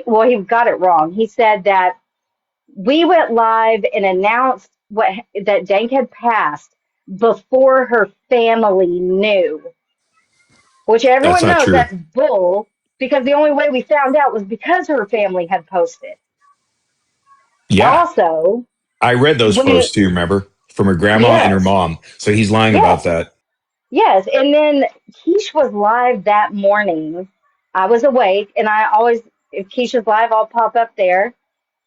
well, he got it wrong. He said that we went live and announced that Dank had passed before her family knew, which That's everyone not knows true. that's bull because the only way we found out was because her family had posted. Yeah, Also, I read those when posts too. Remember, from her grandma and her yes, mom. So he's lying about yes, that. yes, and then Keish was live that morning. I was awake, and I always, if Keisha's live, I'll pop up there.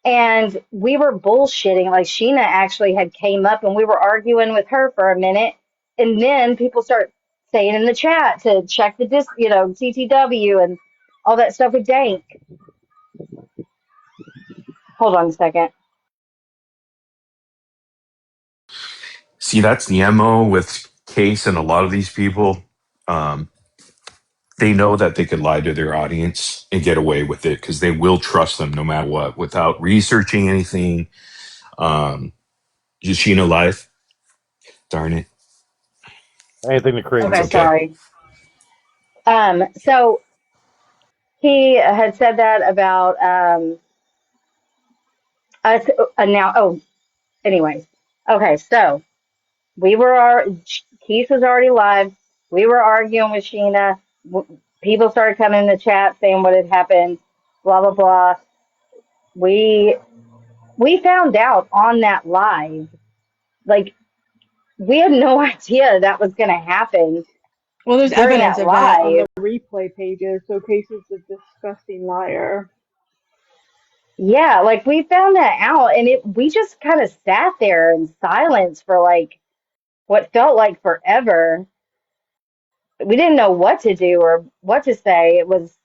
And we were bullshitting. Like Sheena actually had came up, and we were arguing with her for a minute, and then people start saying in the chat to check the CTW and all that stuff with Dank. Hold on a second. See, that's the MO with Case and a lot of these people. Um, they know that they could lie to their audience and get away with it because they will trust them no matter what without researching anything. Um, is she in a life? Darn it. Anything to create It's Okay, okay. sorry. So he had said that about us now. Oh, anyways. Okay, so we were Keith was already live. We were arguing with Sheena. People started coming in the chat saying what had happened. Blah blah blah. We we found out on that live. Like we had no idea that was going to happen Well, there's during evidence that of that on the live. replay pages, so Casey's a disgusting liar. Yeah, like we found that out, and we just kind of sat there in silence for like what felt like forever. We didn't know what to do or what to say. It was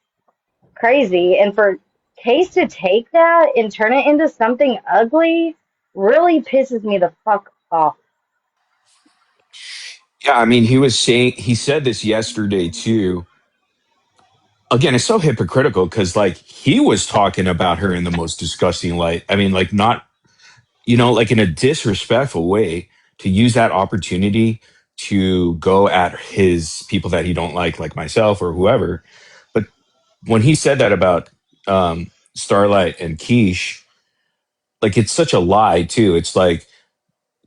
crazy. And for Case to take that and turn it into something ugly really pisses me the fuck off. Yeah, I mean, he said this yesterday too. again, it's so hypocritical because like he was talking about her in the most disgusting light. I mean, like not, like in a disrespectful way, to use that opportunity to go at his people that he don't like myself or whoever. But when he said that about Starlight and Quiche, like it's such a lie too. It's like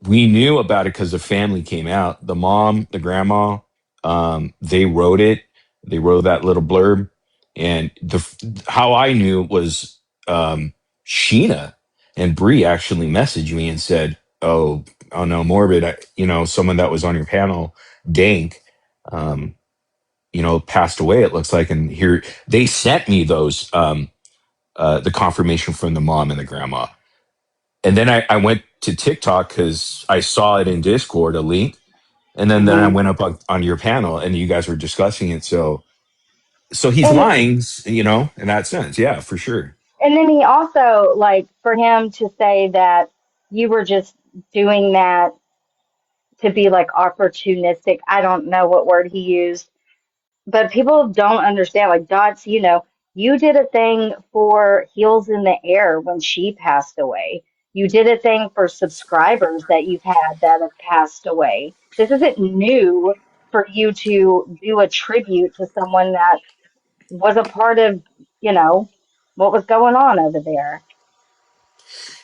we knew about it because the family came out. The mom, the grandma, they wrote it. They wrote that little blurb, and how I knew was Sheena and Bree actually messaged me and said, oh no, Morbid, someone that was on your panel, Dank, um, passed away. It looks like, and here they sent me those the confirmation from the mom and the grandma. And then I went to TikTok because I saw it in Discord, a link. And then I Hmm. went up on your panel and you guys were discussing it. So he's And lying, in that sense. Yeah, for sure. and then he also, like, for him to say that you were just doing that to be like opportunistic. I don't know what word he used, but people don't understand. Like, Dots, you did a thing for Heels in the Air when she passed away. You did a thing for subscribers that you've had that have passed away. This isn't new for you to do a tribute to someone that was a part of, you know, what was going on over there.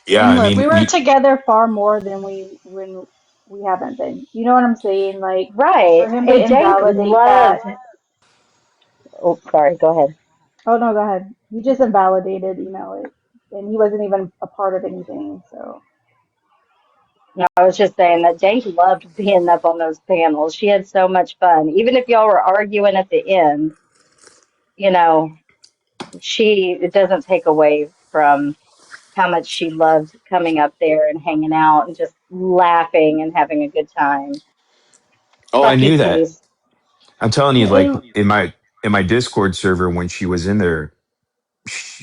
Yeah, And I look, mean, we were together far more than we haven't been. You know what I'm saying? Like Right. for him to And Dank invalidate that. loved, oh, sorry, go ahead. Oh no, go ahead. He just invalidated, it, and he wasn't even a part of anything. So No, I was just saying that Dank loved being up on those panels. She had so much fun. Even if y'all were arguing at the end, you know, it doesn't take away from how much she loved coming up there and hanging out and just laughing and having a good time. oh, I Fuck you, knew that. Case. I'm telling you, like and in my Discord server when she was in there,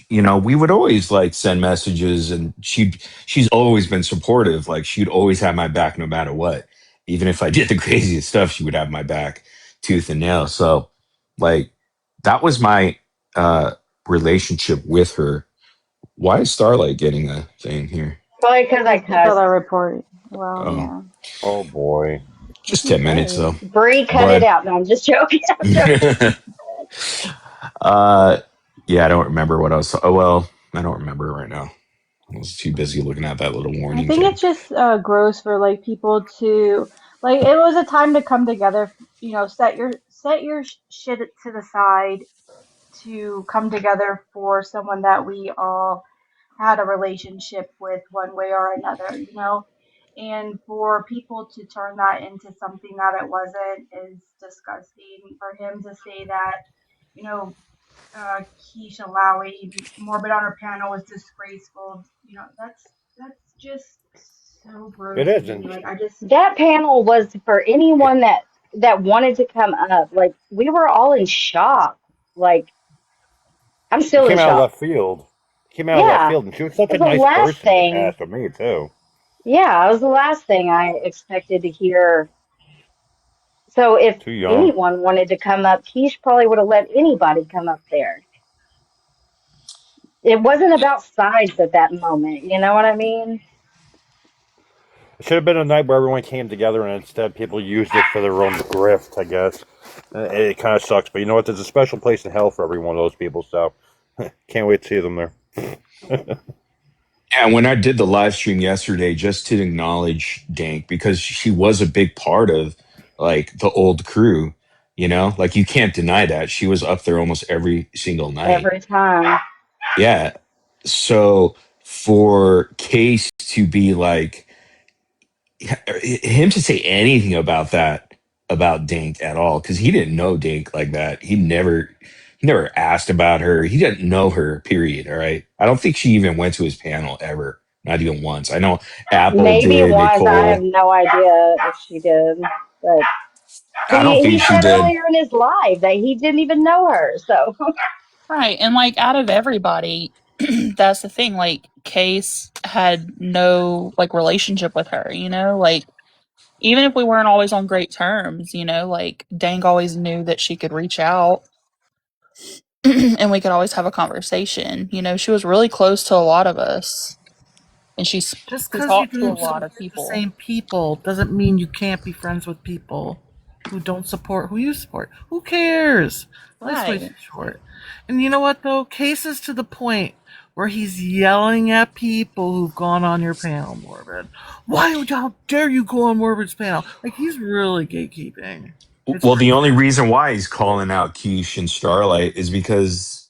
we would always like send messages, and she's always been supportive. Like she'd always have my back no matter what. Even if I did the craziest stuff, she would have my back tooth and nail. So like that was my relationship with her. Why is Starlight getting a thing here? Probably because I because people cussed. are reporting. Well, Oh, yeah. Oh boy. What'd just you 10 minutes say? though. Bree cut it But out. No, I'm just joking. I'm joking. uh yeah, I don't remember what I was. Oh well, I don't remember right now. I was too busy looking at that little I warning think thing. it's just gross for like people to like. It was a time to come together. Set your shit to the side to come together for someone that we all had a relationship with one way or another. And for people to turn that into something that it wasn't is disgusting. For him to say that, you know, Keisha Lowry, Morbid on her panel was disgraceful. That's just so It gross to me. isn't. Like I just That panel was for anyone that wanted to come up. Like, we were all in shock. Like, I'm It still in came out of shock. left field. It came out of left Yeah. field, and she was such It a was the nice last person in the thing. past with me too. Yeah, it was the last thing I expected to hear. So if Too young. anyone wanted to come up, Keish probably would have let anybody come up there. It wasn't about size at that moment. You know what I mean? It should have been a night where everyone came together, and instead people used it for their own grift, I guess. It kind of sucks, but you know what? There's a special place in hell for every one of those people, so can't wait to see them there. Yeah, when I did the live stream yesterday, just to acknowledge Dank because she was a big part of like the old crew, like you can't deny that she was up there almost every single night. Every time. Yeah. So for Case to be like him to say anything about that about Dink at all, because he didn't know Dink like that. He never asked about her. He didn't know her, period. All right. I don't think she even went to his panel ever. Not even once. I know Apple Maybe did, once. I have Nicole. no idea if she did. But I don't he think she said did. earlier in his live that he didn't even know her. So Right. And like out of everybody, that's the thing. Like Case had no like relationship with her, like even if we weren't always on great terms, like Dang always knew that she could reach out. and we could always have a conversation. You know, she was really close to a lot of us, and Just she because you talked to a don't lot of support the people. same people doesn't mean you can't be friends with people who don't support who you support. Who cares? Life's way Right. too short. And you know what, though? Cases to the point where he's yelling at people who've gone on your panel, Morbid. Why would how dare you go on Morbid's panel? Like, he's really gatekeeping. It's Well, the pretty only sad. reason why he's calling out Quiche and Starlight is because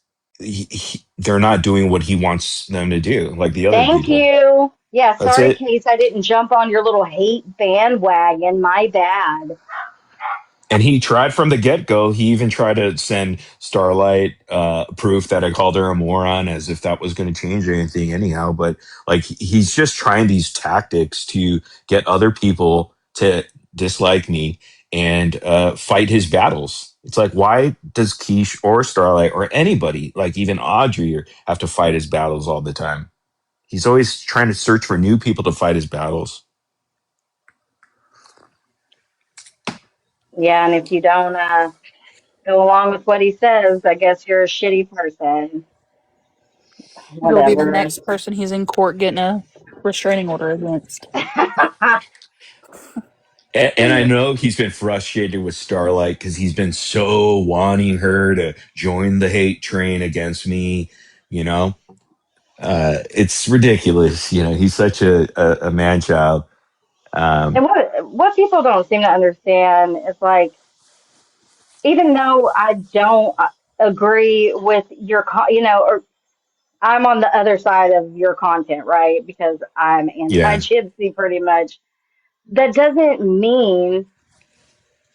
they're not doing what he wants them to do, like the other Thank people. you. Yeah, That's sorry, it. Case, I didn't jump on your little hate bandwagon. My bad. And he tried from the get go. He even tried to send Starlight proof that I called her a moron, as if that was going to change anything, anyhow. But like, he's just trying these tactics to get other people to dislike me and fight his battles. It's like, why does Keish or Starlight or anybody, like even Audrey, have to fight his battles all the time? He's always trying to search for new people to fight his battles. Yeah, and if you don't go along with what he says, I guess you're a shitty person. You'll be the Whatever. next person he's in court getting a restraining order against. And I know he's been frustrated with Starlight because he's been so wanting her to join the hate train against me. You know, it's ridiculous. You know, he's such a man child. And Um, what people don't seem to understand is like, even though I don't agree with your, or I'm on the other side of your content, right? Because I'm yeah. anti-gypsy pretty much. That doesn't mean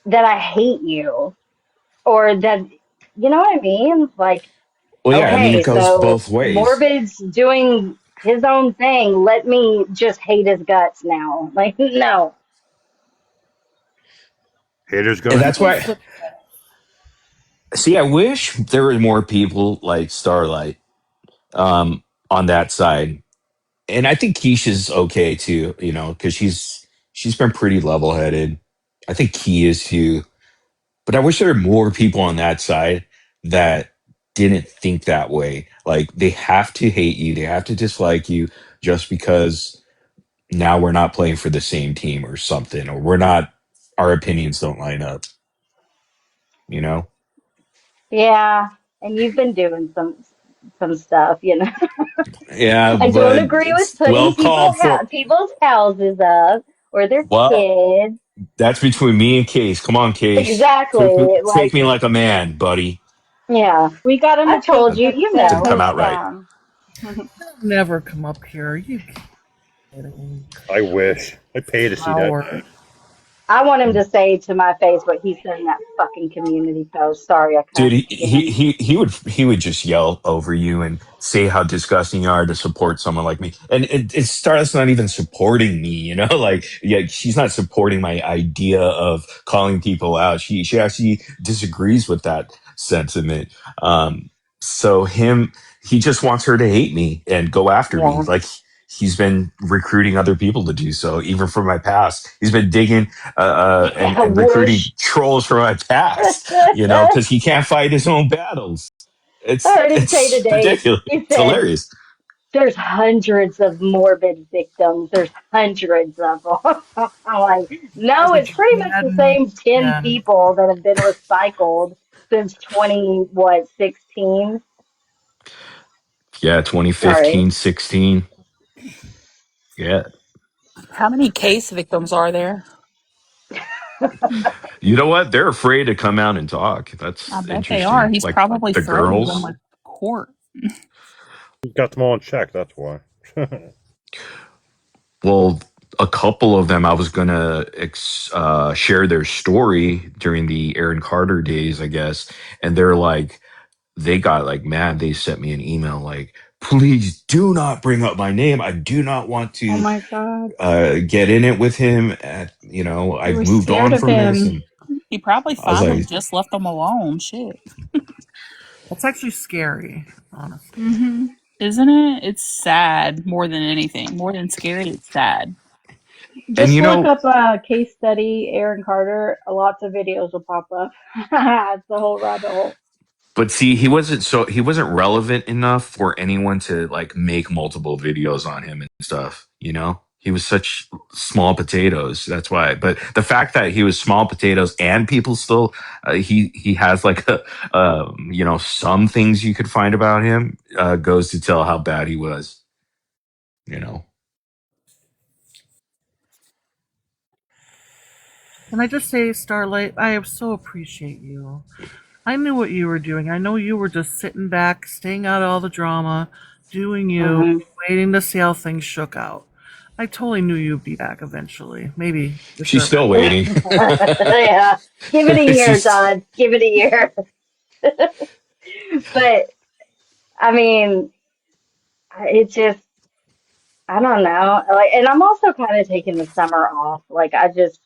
that I hate you or that, you know what I mean? Like, Well, yeah. I mean, it okay, goes so both ways. Morbid's doing his own thing. Let me just hate his guts now. Like, no. Haters And gonna that's hate. why. See, I wish there were more people like Starlight on that side, and I think Keisha's okay too. You know, because she's been pretty level headed. I think Key is too. But I wish there were more people on that side that didn't think that way. Like, they have to hate you, they have to dislike you just because now we're not playing for the same team or something, or we're not, our opinions don't line up, you know? Yeah. And you've been doing some stuff, you know. Yeah, I don't but agree with it's putting well called for. people's houses up or their Well, kids. that's between me and Case. Come on, Case. Exactly. Take Like, me like a man, buddy. yeah. We got him I to take told That you, his you said didn't know. come post out right. down. Never come up here. You kidding? I wish. I pay to see that Coward. shit. I want him to say to my face what he said in that fucking community post. Sorry, I Dude, cussed again. he would just yell over you and say how disgusting you are to support someone like me. And it starts not even supporting me, you know, like, yeah, she's not supporting my idea of calling people out. She actually disagrees with that sentiment. So he just wants her to hate me and go after me. Yeah. Like, he's been recruiting other people to do so, even from my past. He's been digging Yeah, and recruiting whoosh. trolls from my past, you know, I because he can't fight his own battles. heard him say It's today, ridiculous. he It's said, hilarious. there's hundreds of morbid victims. There's hundreds of them. I'm like, Yeah, no, but it's pretty much the same 10 yeah, people that have been recycled since 16. Yeah, Sorry. 2015, 16. Yeah. How many case victims are there? You know what? They're afraid to come out and talk. I That's bet they are. interesting. He's Like probably the threatened them girls. with court. He's got them all in check, that's why. Well, a couple of them, I was gonna share their story during the Aaron Carter days, I guess, and they're like, they got like mad. They sent me an email like, "Please do not bring up my name. I do not want Oh to my god. get in it with him. They I've were moved scared on of from this." him. And He probably I was finally like, just left them alone. Shit. that's actually scary, honestly. Hmm. Isn't it? It's sad more than anything. More than scary, it's sad. and Just look up a case study, Aaron Carter. Lots of videos will pop up. It's the whole rabbit hole. But see, he wasn't relevant enough for anyone to like make multiple videos on him and stuff, you know? He was such small potatoes. That's why. But the fact that he was small potatoes and people still he has like a you know, some things you could find about him goes to tell how bad he was, you know. Can I just say, Starlight, I so appreciate you. I knew what you were doing. I know you were just sitting back, staying out of all the drama, doing you, Hmm. waiting to see how things shook out. I totally knew you'd be back eventually. Maybe with She's your still waiting. Yeah, give it a year, She's Todd. Give it a year. But I mean, it just, I don't know. Like, and I'm also kind of taking the summer off. Like, I just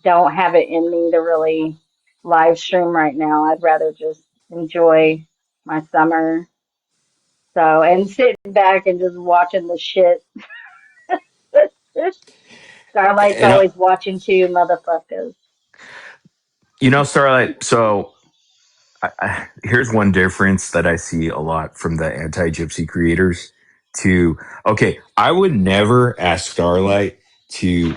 don't have it in me to really live stream right now. I'd rather just enjoy my summer. So, and sitting back and just watching the shit. Starlight's and always watching too, motherfuckers. you know, Starlight. So here's one difference that I see a lot from the anti-gypsy creators to okay, I would never ask Starlight to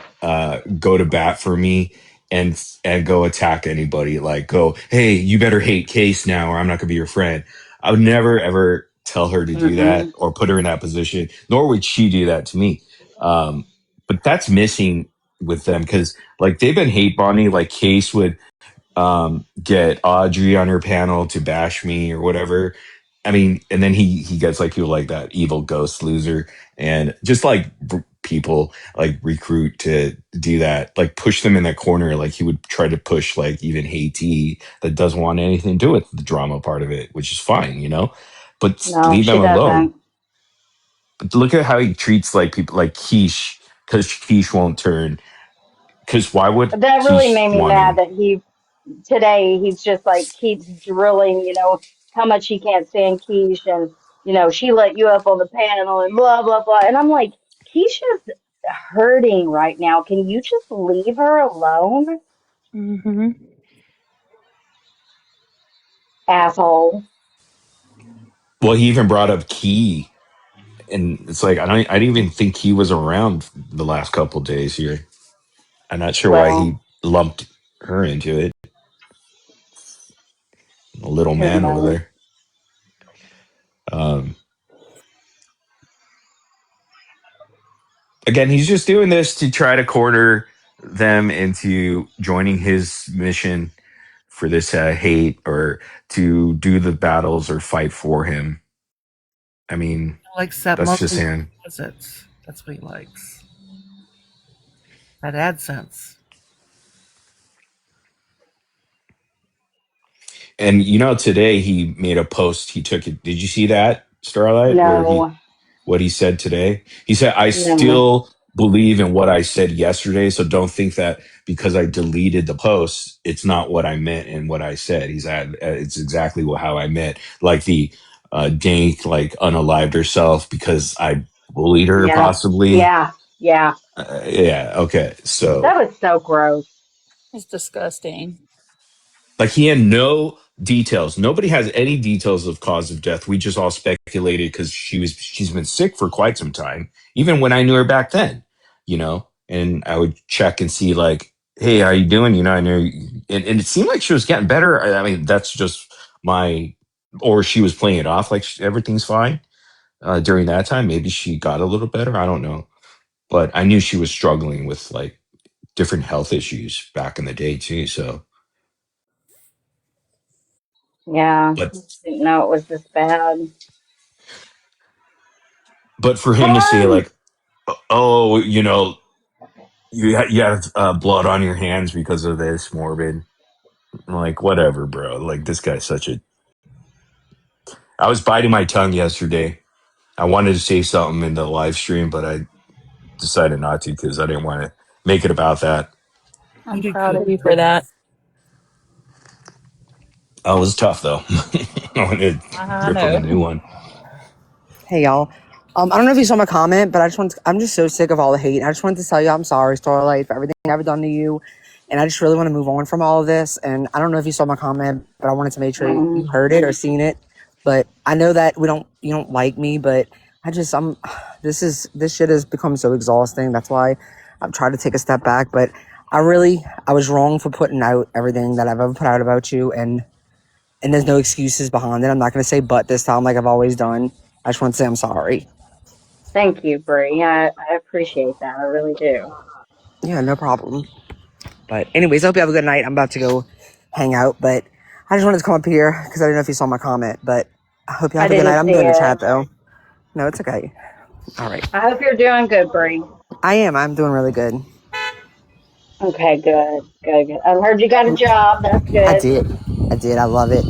go to bat for me and go attack anybody like go, hey, you better hate Case now or I'm not gonna be your friend. I would never ever tell her to do that Mm-mm. or put her in that position, nor would she do that to me. Um, but that's missing with them because like they've been hate bonding, like Case would get Audrey on her panel to bash me or whatever. I mean, and then he gets like people like that evil ghost loser and just like people like recruit to do that, like push them in that corner. Like he would try to push like even Haiti that doesn't want anything to do with the drama part of it, which is fine, you know, but No, leave them she alone. doesn't. But look at how he treats like people like Quiche because Quiche won't turn. Because why would That really Quiche made me want mad to? that today he's just like keeps drilling, how much he can't stand Keish and, she let you up on the panel and blah, blah, blah. And I'm like, Keisha's hurting right now. Can you just leave her alone? Mm-hmm. Asshole. Well, he even brought up Key, and it's like I didn't even think he was around the last couple days here. I'm not sure why Well, he lumped her into it. A little who man over knows? there. Um, Again, he's just doing this to try to corner them into joining his mission for this hate or to do the battles or fight for him. I mean, He likes that that's just monthly him. deposits. That's what he likes. That AdSense. And you know, today he made a post. He took it. Did you see that, Starlight? Where he No, what he said today? He said, "I no. still believe in what I said yesterday. So don't think that because I deleted the post, it's not what I meant and what I said." He's at it's exactly how I meant. Like the Dank like unalived herself because I bullied her, Yeah, possibly. yeah, yeah. Yeah. Okay. That So was so gross. It's disgusting. like he had no details. Nobody has any details of cause of death. We just all speculated because she's been sick for quite some time. Even when I knew her back then, you know, and I would check and see like, hey, how you doing? You know, I know, and it seemed like she was getting better. I mean, that's just my, or she was playing it off like everything's fine during that time. Maybe she got a little better. I don't know, but I knew she was struggling with like different health issues back in the day too. So, Yeah, but didn't know it was this bad. but for him to say Um, like, oh, you know, you have blood on your hands because of this, Morbid. I'm like, whatever, bro. Like this guy's such a. I was biting my tongue yesterday. I wanted to say something in the live stream, but I decided not to because I didn't want to make it about that. You I'm did proud good. of you for that. Oh, it was tough though. I wanted to I rip him a know. new one. Hey y'all. I don't know if you saw my comment, but I'm just so sick of all the hate. I just wanted to tell you I'm sorry, Starlight, for everything I've done to you. and I just really want to move on from all of this. And I don't know if you saw my comment, but I wanted to make sure you heard it or seen it. But I know that you don't like me, but this shit has become so exhausting. That's why I've tried to take a step back. But I was wrong for putting out everything that I've ever put out about you, and there's no excuses behind it. I'm not going to say but this time like I've always done. I just want to say I'm sorry. Thank you, Bree. I appreciate that. I really do. Yeah, no problem. But anyways, I hope you have a good night. I'm about to go hang out, but I just wanted to come up here because I didn't know if you saw my comment. But I hope you I have a good night. didn't I'm see doing the it. chat though. No, it's okay. All right. I hope you're doing good, Bree. I am. I'm doing really good. Okay, good, good, good. I heard you got a job. That's I good. did. I did. I love it.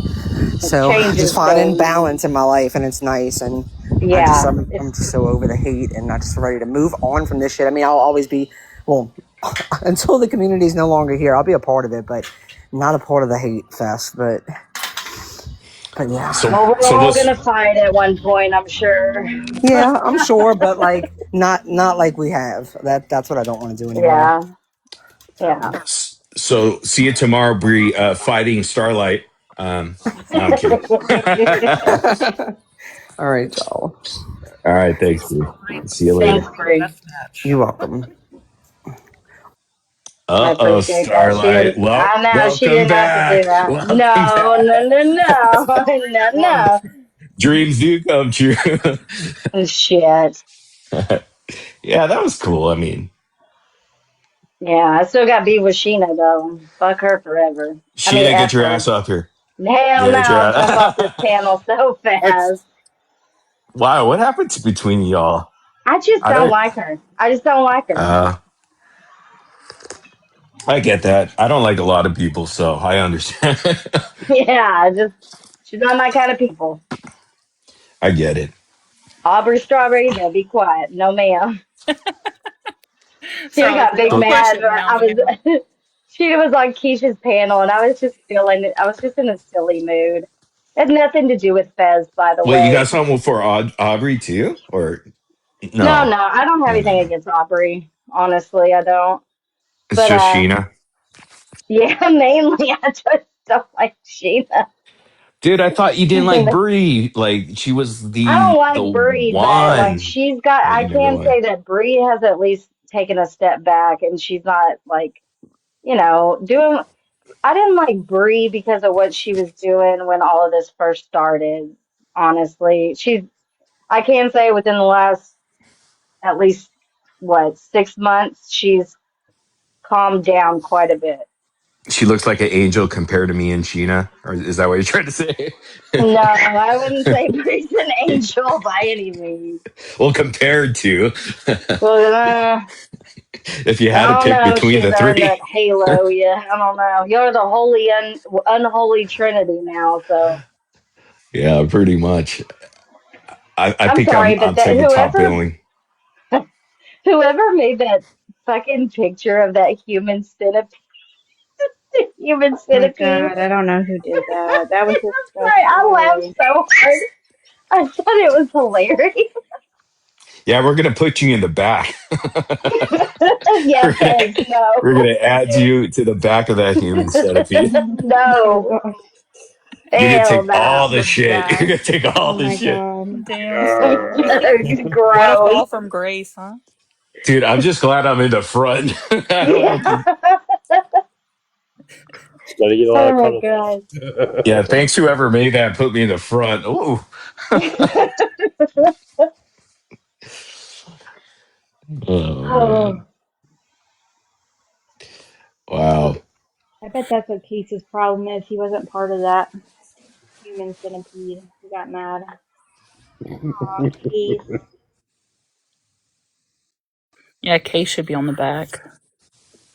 It So just changes finding things. balance in my life, and it's nice. And Yeah, I'm just so over the hate, and I'm just ready to move on from this shit. I mean, I'll always be, well, until the community is no longer here, I'll be a part of it, but not a part of the hate fest. But yeah, So well, we're so all this gonna fight at one point, I'm sure. yeah, I'm sure, but like not like we have. That's what I don't want to do anymore. Yeah, yeah. so see you tomorrow, Bree. Fighting Starlight. No, I'm kidding. All right, y'all. All right, thanks, Bree. See you Fight Thanks, later. to the Bree. death match. You're welcome. I Uh-oh, appreciate that. She Starlight. didn't. Well, I know she welcome didn't have to do back. that. Welcome No, no, back. no, no, no, Well, no. dreams do come true. Shit. Yeah, that was cool. I mean, Yeah, I still got beef with Sheena though. Fuck her forever. I mean, Sheena, get F your her. ass up here. Hell no, Get your I'll jump off this ass. panel so What's fast. wow? What happened between y'all? I just I don't don't. like her. I just don't like her. Uh, I get that. I don't like a lot of people, so I understand. Yeah, I just she's not my kind of people. I get it. Aubrey Strawberry, no, be quiet. No, ma'am. She Sorry, got Bree, big don't So, push mad. it now, I ma'am. was she was on Keisha's panel, and I was just feeling it. I was just in a silly mood. It had nothing to do with Fez, by the wait, you way. got something for Aubrey too, or No, no? no, I don't have No, no, anything no. against Aubrey. Honestly, I don't. It's But just Sheena. yeah, mainly I just don't like Sheena. Dude, I thought you didn't like I Brie. Like she was don't the like Bree, but like one she's got. that I you never can say liked. that Bree has at least taken a step back, and she's not like doing. I didn't like Bree because of what she was doing when all of this first started. Honestly, I can say within the last at least what 6 months, she's calmed down quite a bit. She looks like an angel compared to me and Sheena. Or is that what you're trying to say? No, I wouldn't say Bree's an angel by any means. Well, compared to, Well, if you I had to don't pick know. between She's the earned three. that halo. Yeah, I don't know. You're the unholy trinity now. So Yeah, pretty much. I I'm think sorry, but I'll that take the top billing. whoever made that fucking picture of that human Oh my centipede. God, I don't know who did that. That was I'm sorry, I laughed disgusting. so hard. I thought it was hilarious. Yeah, we're gonna put you in the back. Yeah, we're gonna thanks. we're No, gonna add you to the back of that human centipede. Oh no, gosh. You're gonna hell take no. all the The shit. You're back. gonna take all Oh the my shit. God. Damn, Starlight. What a Gross. fall from grace, huh? Dude, I'm just glad I'm in the front. I don't Yeah. have to. Gotta get a lot Oh of my cuddle. god. Yeah, thanks whoever made that and put me in the front. Oh, oh Oh, man. Wow. I bet that's what Casey's problem is. He wasn't part of that human centipede. He got mad. Aw, Case. Yeah, Kay should be on the back.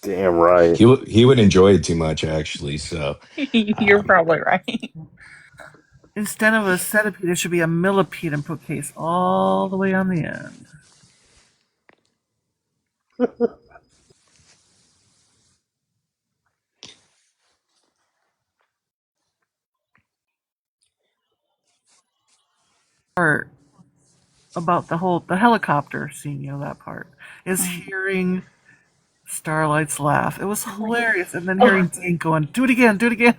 Damn right. He would enjoy it too much actually. So You're um, probably right. Instead of a centipede, it should be a millipede and put case all the way on the end. Part about the helicopter scene, that part is hearing Starlight's laugh. It was I'm like, hilarious. And then Oh, hearing Dane going, do it again, do it again.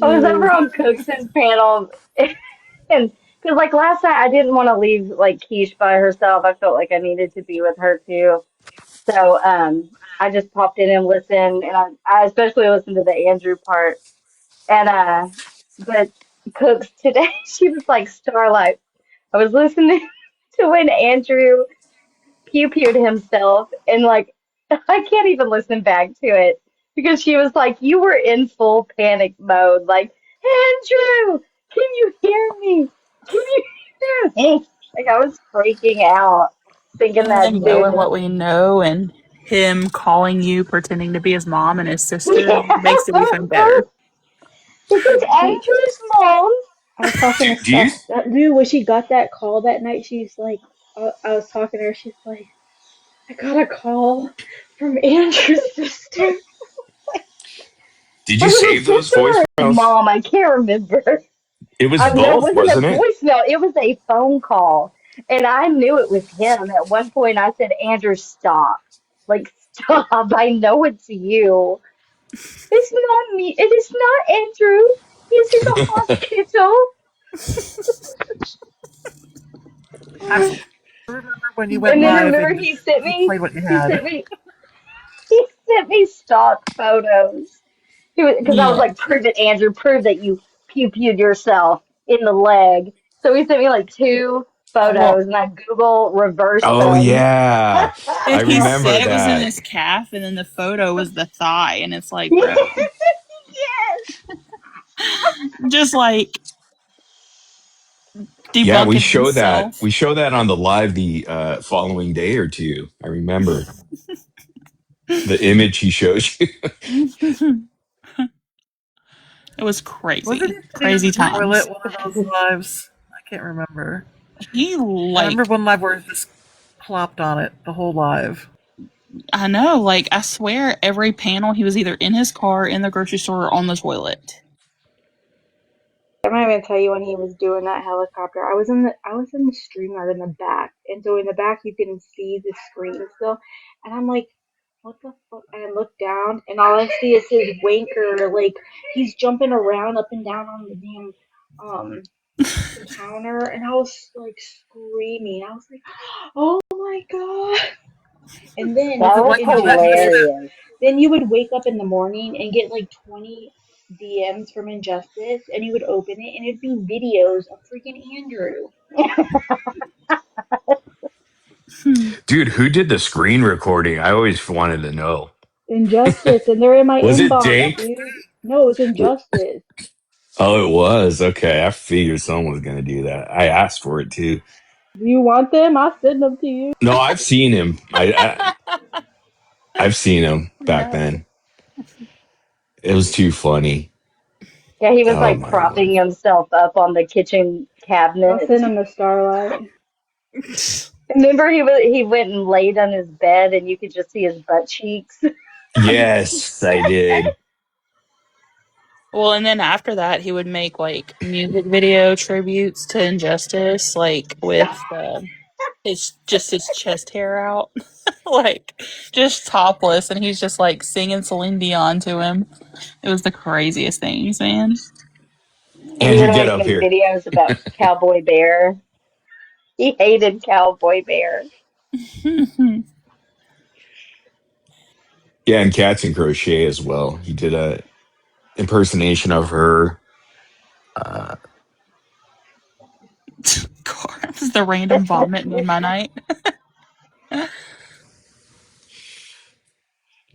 I was over dude. on Cooks' panel, and because like last night I didn't want to leave like Keish by herself. I felt like I needed to be with her too. So I just popped in and listened, and I especially listened to the Andrew part. And but Cooks today, she was like Starlight. I was listening to when Andrew pew pewed himself, and like I can't even listen back to it because she was like, "You were in full panic mode, like Andrew, can you hear me? Can you hear me?" Like I was freaking out, thinking And that then dude knowing was. what we know and him calling you, pretending to be his mom and his sister makes it even better. This is She, Andrew's mom. I was talking to Do you dude, when she got that call that night, she's like, I was talking to her, she's like, I got a call from Andrew's sister. did you Was it his save those sister or his voicemails? mom? I can't remember. It was I know it both, wasn't a wasn't it? voicemail. It was a phone call. And I knew it was him. At one point, I said, Andrew, stop. Like, stop. I know it's you. It's not me. It is not Andrew. He's in the hospital. I remember when you went And then live remember, and you played what you he had. sent me, he sent me stock photos. He was, because I was Yeah. like, prove it, Andrew, prove that you pew pewed yourself in the leg. So he sent me like two Well, photos, and I Google reversed Oh them. yeah, I if he remember said it was in that. his calf and then the photo was the thigh, and it's like, bro, Yes, just like Yeah, we debunking show that. himself. We show that on the live the following day or two. I remember the image he shows you. It was Wasn't crazy. he sitting on Crazy the times. toilet one of those lives? I can't remember. He I remember like one live where it just plopped on it, the whole live. I know, like I swear every panel he was either in his car, in the grocery store, or on the toilet. I'm not even tell you when he was doing that helicopter. I was in the stream yard in the back, and so in the back you can see the screen still, and I'm like, what the fuck? And I look down, and all I see is his wanker, like he's jumping around up and down on the damn the counter, and I was like screaming. I was like, oh my god! And then Was that it was like in how that he Justice, said? hilarious. then you would wake up in the morning and get like 20 DMs from Injustice, and you would open it, and it'd be videos of freaking Andrew. Dude, who did the screen recording? I always wanted to know. Injustice, and they're in my Was it inbox, Dink? dude. No, it's Injustice. Oh, it was. Okay, I figured someone was gonna do that. I asked for it too. Do you want them? I'll send them to you. No, I've seen him. I've seen him back No. then. It was too funny. Yeah, he was Oh like my propping god. himself up on the kitchen I'll cabinet. send them to Starlight. Remember, he went and laid on his bed, and you could just see his butt cheeks. Yes, I did. Well, and then after that, he would make like music video tributes to Injustice, like with his chest hair out, like just topless, and he's just like singing Celine Dion to him. It was the craziest things, man. And he Andrew, would get always up make here. videos about Cowboy Bear. He hated Cowboy Bear. Yeah, and Cats and Crochet as well. He did a impersonation of her. Uh, God, the random vomit made my night.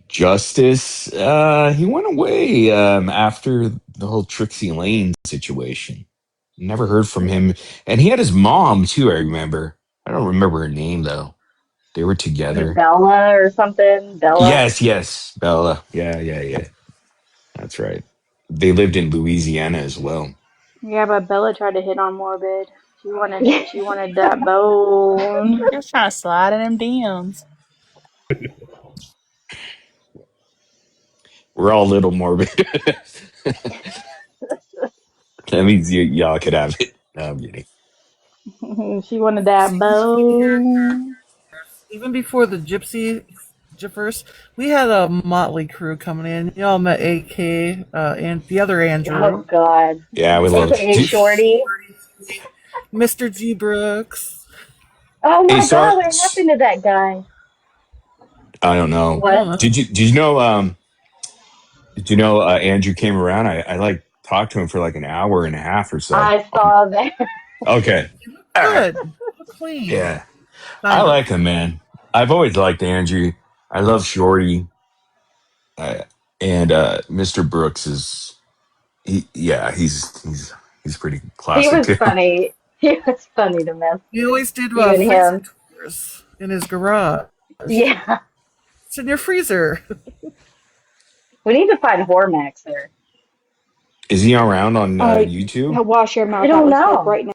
Justice, he went away after the whole Trixie Lane situation. Never heard from him. And he had his mom too, I remember. I don't remember her name though. They were Like together. Bella or something. Bella. Yes, yes. Bella. Yeah, yeah, yeah. That's right. They lived in Louisiana as well. Yeah, but Bella tried to hit on Morbid. She wanted that bone. Just trying to slide in them DMs. We're all a little morbid. That means y'all could have it. No, I'm kidding. She wanted that See, even here, bone. even before the Gypsy first. We had a motley crew coming in. Y'all met AK and the other Oh Andrew, God. Yeah, we Mr. love. AKA Shorty. Mr. G Brooks. Oh Hey, my God, sorry. what happened to that guy? I don't know. I don't What? know. Did you know? Did you know Andrew came around? I like talked to him for like an hour and a half or so. I saw that. Okay. All right. Good. Clean. Yeah. I Kind of. like him, man. I've always liked Andrew. I love Shorty. Uh, and Mr. Brooks is yeah, he's pretty He classic was too. funny. He was funny to mess He always did you and freezer him. tours in his garage. Yeah. It's in your freezer. We need to find Hormaxer. Is he around on All right, YouTube? wash your I mouth out don't with soap know. right now.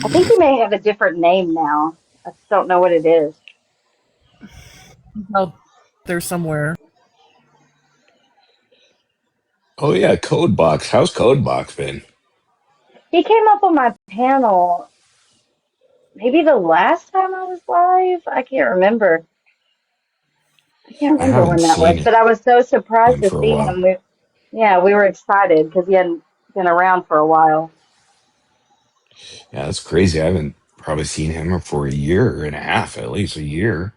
I think he may have a different name now. I just don't know what it is. Out there somewhere. Oh yeah, Codebox. How's Codebox been? He came up on my panel maybe the last time I was live. I can't remember. I can't I remember haven't when that was, seen but I was so surprised him to for a see while. him. We were excited because he hadn't been around for a while. Yeah, that's crazy. I haven't probably seen him for a year and a half, at least a year.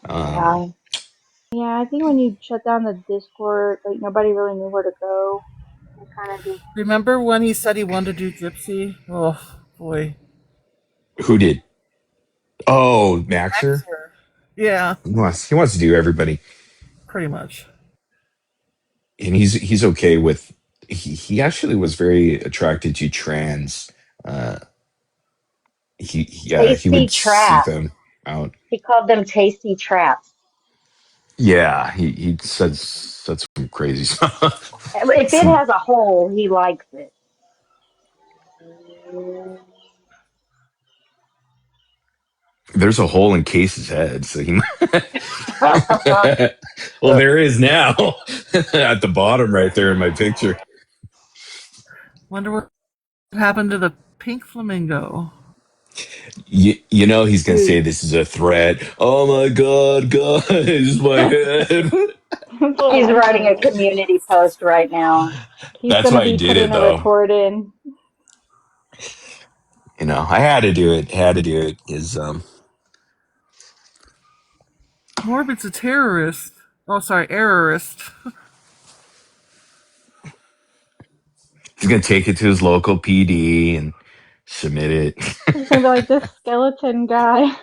Um, Yeah. Yeah, I think when you shut down the Discord, like nobody really knew where to go. It kind of just Remember when he said he wanted to do Gypsy? Oh boy. who did? Oh, Maxer. Maxer. Yeah, He wants to do everybody, pretty much. and he's okay with. He actually was very attracted to trans. Uh, he Tasty would seek traps. them out. He called them tasty traps. Yeah, he said some crazy stuff. If it Some has a hole, he likes it. there's a hole in Case's head, so he. Well, there is now at the bottom right there in my picture. Wonder what happened to the pink flamingo. You know he's gonna say dude. this is a threat. Oh my god, guys, my head. That's what He's I writing a said. community post right now. He's That's gonna why he be did it putting a though. report in. You know, I had to do it. Had to do it. Is Morbid's a terrorist. Oh, sorry, errorist. he's gonna take it to his local PD and submit it. He's gonna be like this skeleton guy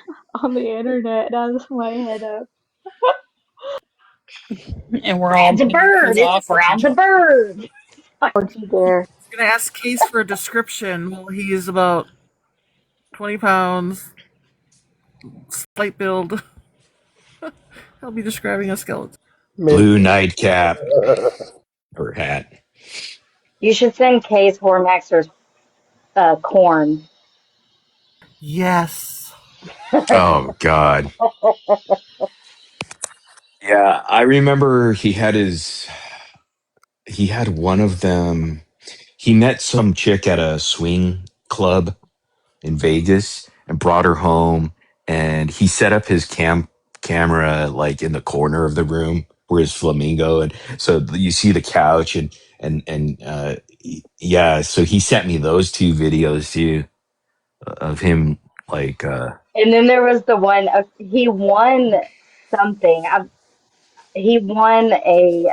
on the internet. That's my head up. And we're all Brad's a being bird. his It's Brad's a offering. bird. Don't you dare. He's gonna ask Case for a description. Well, he is about 20 pounds, slight build. He'll be describing a skeleton. Maybe. Blue nightcap or hat. You should send Case Hormaxer's corn. Yes. Oh God. Yeah, I remember he had one of them. He met some chick at a swing club in Vegas and brought her home, and he set up his camera like in the corner of the room where his flamingo, and so you see the couch and yeah, so he sent me those two videos too of him like And then there was the one he won something. He won a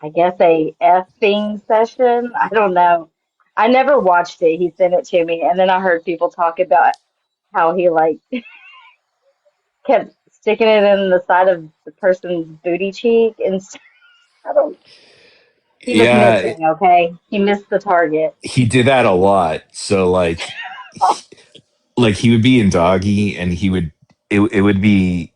I guess a effing session. I don't know. I never watched it. He sent it to me, and then I heard people talk about how he like kept sticking it in the side of the person's booty cheek, and I don't. He was yeah, missing. Okay, he missed the target. he did that a lot. So like he would be in doggy and it would be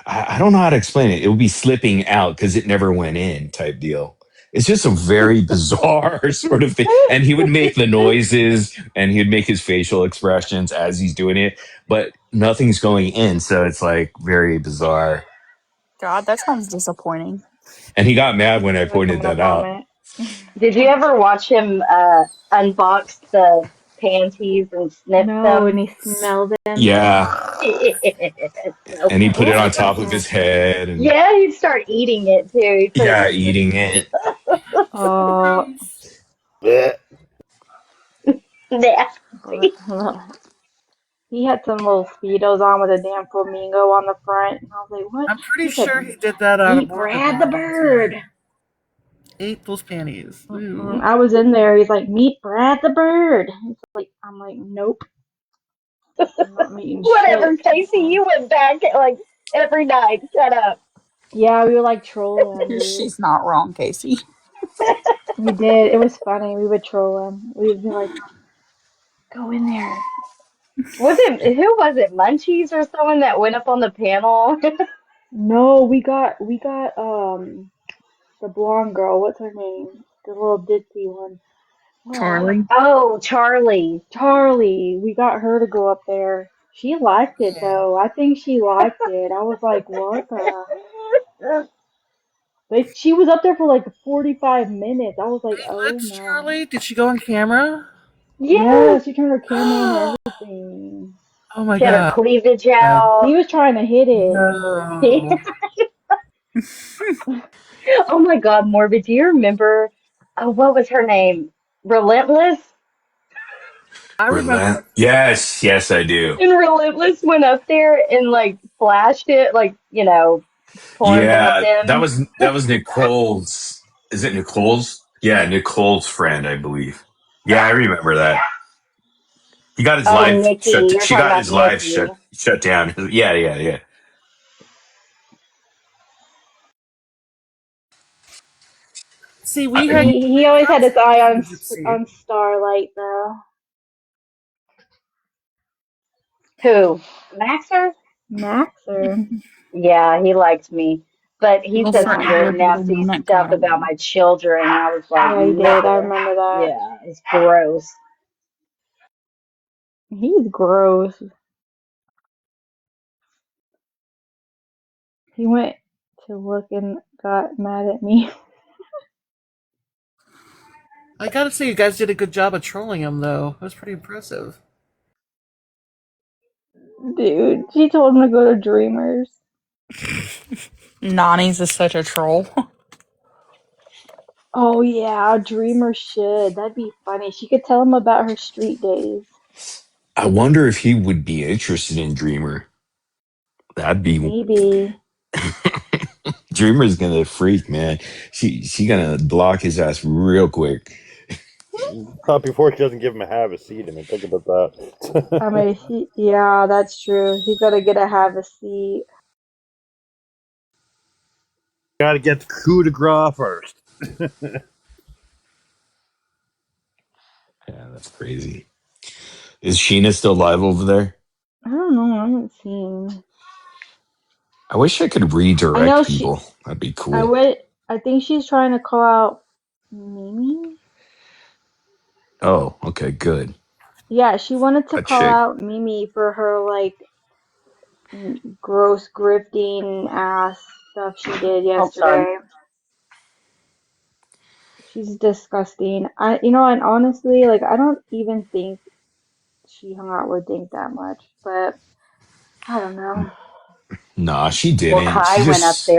I don't know how to explain it. It would be slipping out because it never went in type deal. It's just a very bizarre sort of thing. And he would make the noises and he'd make his facial expressions as he's doing it, but nothing's going in. So it's like very bizarre. God, that sounds disappointing. And he got mad when I Like I'm pointed gonna that out. vomit. Did you ever watch him unbox the panties and sniff No, and them? he smelled them. Yeah. It's so And he put it on top of funny. his head, and Yeah, he'd start eating it too. He'd put yeah, it. eating it. Oh, Blech. Nasty. he had some little speedos on with a damn flamingo on the front, and I was like, "What?" I'm pretty He said, sure he did that on a "Meet Morbid Brad the live one time. bird." Ate those panties. Ooh. Mm-mm. I was in there. He's like, "Meet Brad the bird." He's like, I'm like, "Nope, I'm not meeting Whatever, shit." Casey. You went back like every night. Shut up. Yeah, we would like troll him, dude. She's not wrong, Casey. We did. It was funny. We would troll him. We would be like, "Go in there." Was it who was it? Munchies or someone that went up on the panel? No, we got the blonde girl. What's her name? The little ditzy one. Oh, Charlie. Oh, Charlie. Charlie. We got her to go up there. She liked it though. I think she liked it. I was like, what the? Like she was up there for like 45 minutes. I was like, They oh let my. Charlie? Did she go on camera? Yeah, Yes. she turned her camera on and Oh everything. my She had her god. cleavage He out. was trying to hit it. No. Oh my God, Morbid. Do you remember? What was her name? Relentless? I remember. Relent. Yes, yes, I do. And Relentless went up there and like flashed it, like, pornhubbed Yeah, him. that was Nicole's. Is it Nicole's? Yeah, Nicole's friend, I believe. Yeah, I remember that. He got his Oh, live Nikki. shut. You're She talking got about his live Nikki. shut down. Yeah, yeah, yeah. See, we had I, He we always had got to his eye meet on the gypsy. Starlight though. Who? Maxer? Maxer. Yeah, he liked me. But he Little said some very forever Yeah. little nasty donut stuff about girl. my children. And I was like, Yeah, he did. I no. remember that. Yeah, it's gross. He's gross. He went to look and got mad at me. I gotta say, you guys did a good job of trolling him, though. That was pretty impressive. Dude, she told him to go to Dreamers. Nani's is such a troll. Oh yeah, Dreamer should. That'd be funny. She could tell him about her street days. I wonder if he would be interested in Dreamer. That'd be Maybe. Dreamer's gonna freak, man. She gonna block his ass real quick. Not before she doesn't give him a have a seat. I mean, think about I that. mean, yeah, that's true. He's got to get a have a seat. Got to get the coup de grace first. Yeah, that's crazy. Is Sheena still live over there? I don't know. I haven't seen. I wish I could I know redirect she. people. That'd be I cool. would. I think she's trying to call out Mimi. Oh, okay, good. Yeah, she wanted to That call chick. out Mimi for her like gross grifting ass stuff she did Hold on. yesterday. She's disgusting. And honestly, like I don't even think she hung out with Dink that much, but I don't know. Nah, she Well, didn't. She just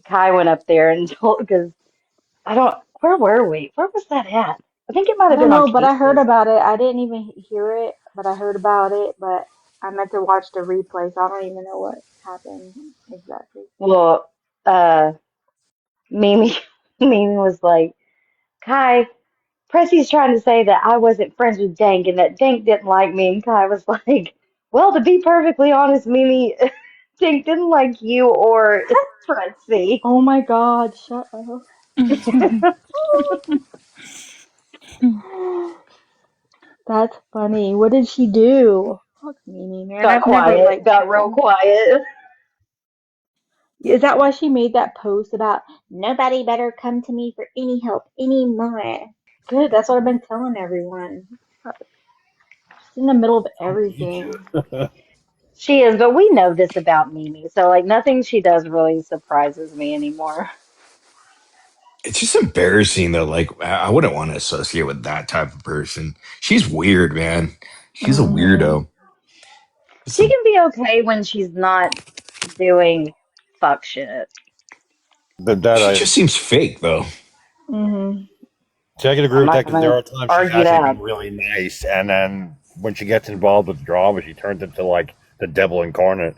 Kai went up there and told, because I don't, where were we? Where was that at? I think it might I have don't been on know, but I heard Cases. about it. I didn't even hear it, but I heard about it. But I meant to watch the replay, so I don't even know what happened exactly. Well, uh, Mimi, Mimi was like, Kai, Pressy's trying to say that I wasn't friends with Dank and that Dank didn't like me. And Kai was like, well, to be perfectly honest, Mimi, Dank didn't like you or Pressy. Oh my God, shut up. That's funny. What did she do? Fuck Mimi, man. Got I've never quiet, liked got real her. quiet. Is that why she made that post about nobody better come to me for any help anymore? Good, that's what I've been telling everyone. She's in the middle of everything. She is, but we know this about Mimi, so like nothing she does really surprises me anymore. it's just embarrassing that like I wouldn't want to associate with that type of person. She's weird, man. She's a Hmm. weirdo. She Some can be okay when she's not doing fuck shit. That she I just seems fake though. Hmm. see, I can agree I'm with not that because there gonna are times she's argue actually that. been really nice, and then when she gets involved with drama, she turns into like the devil incarnate.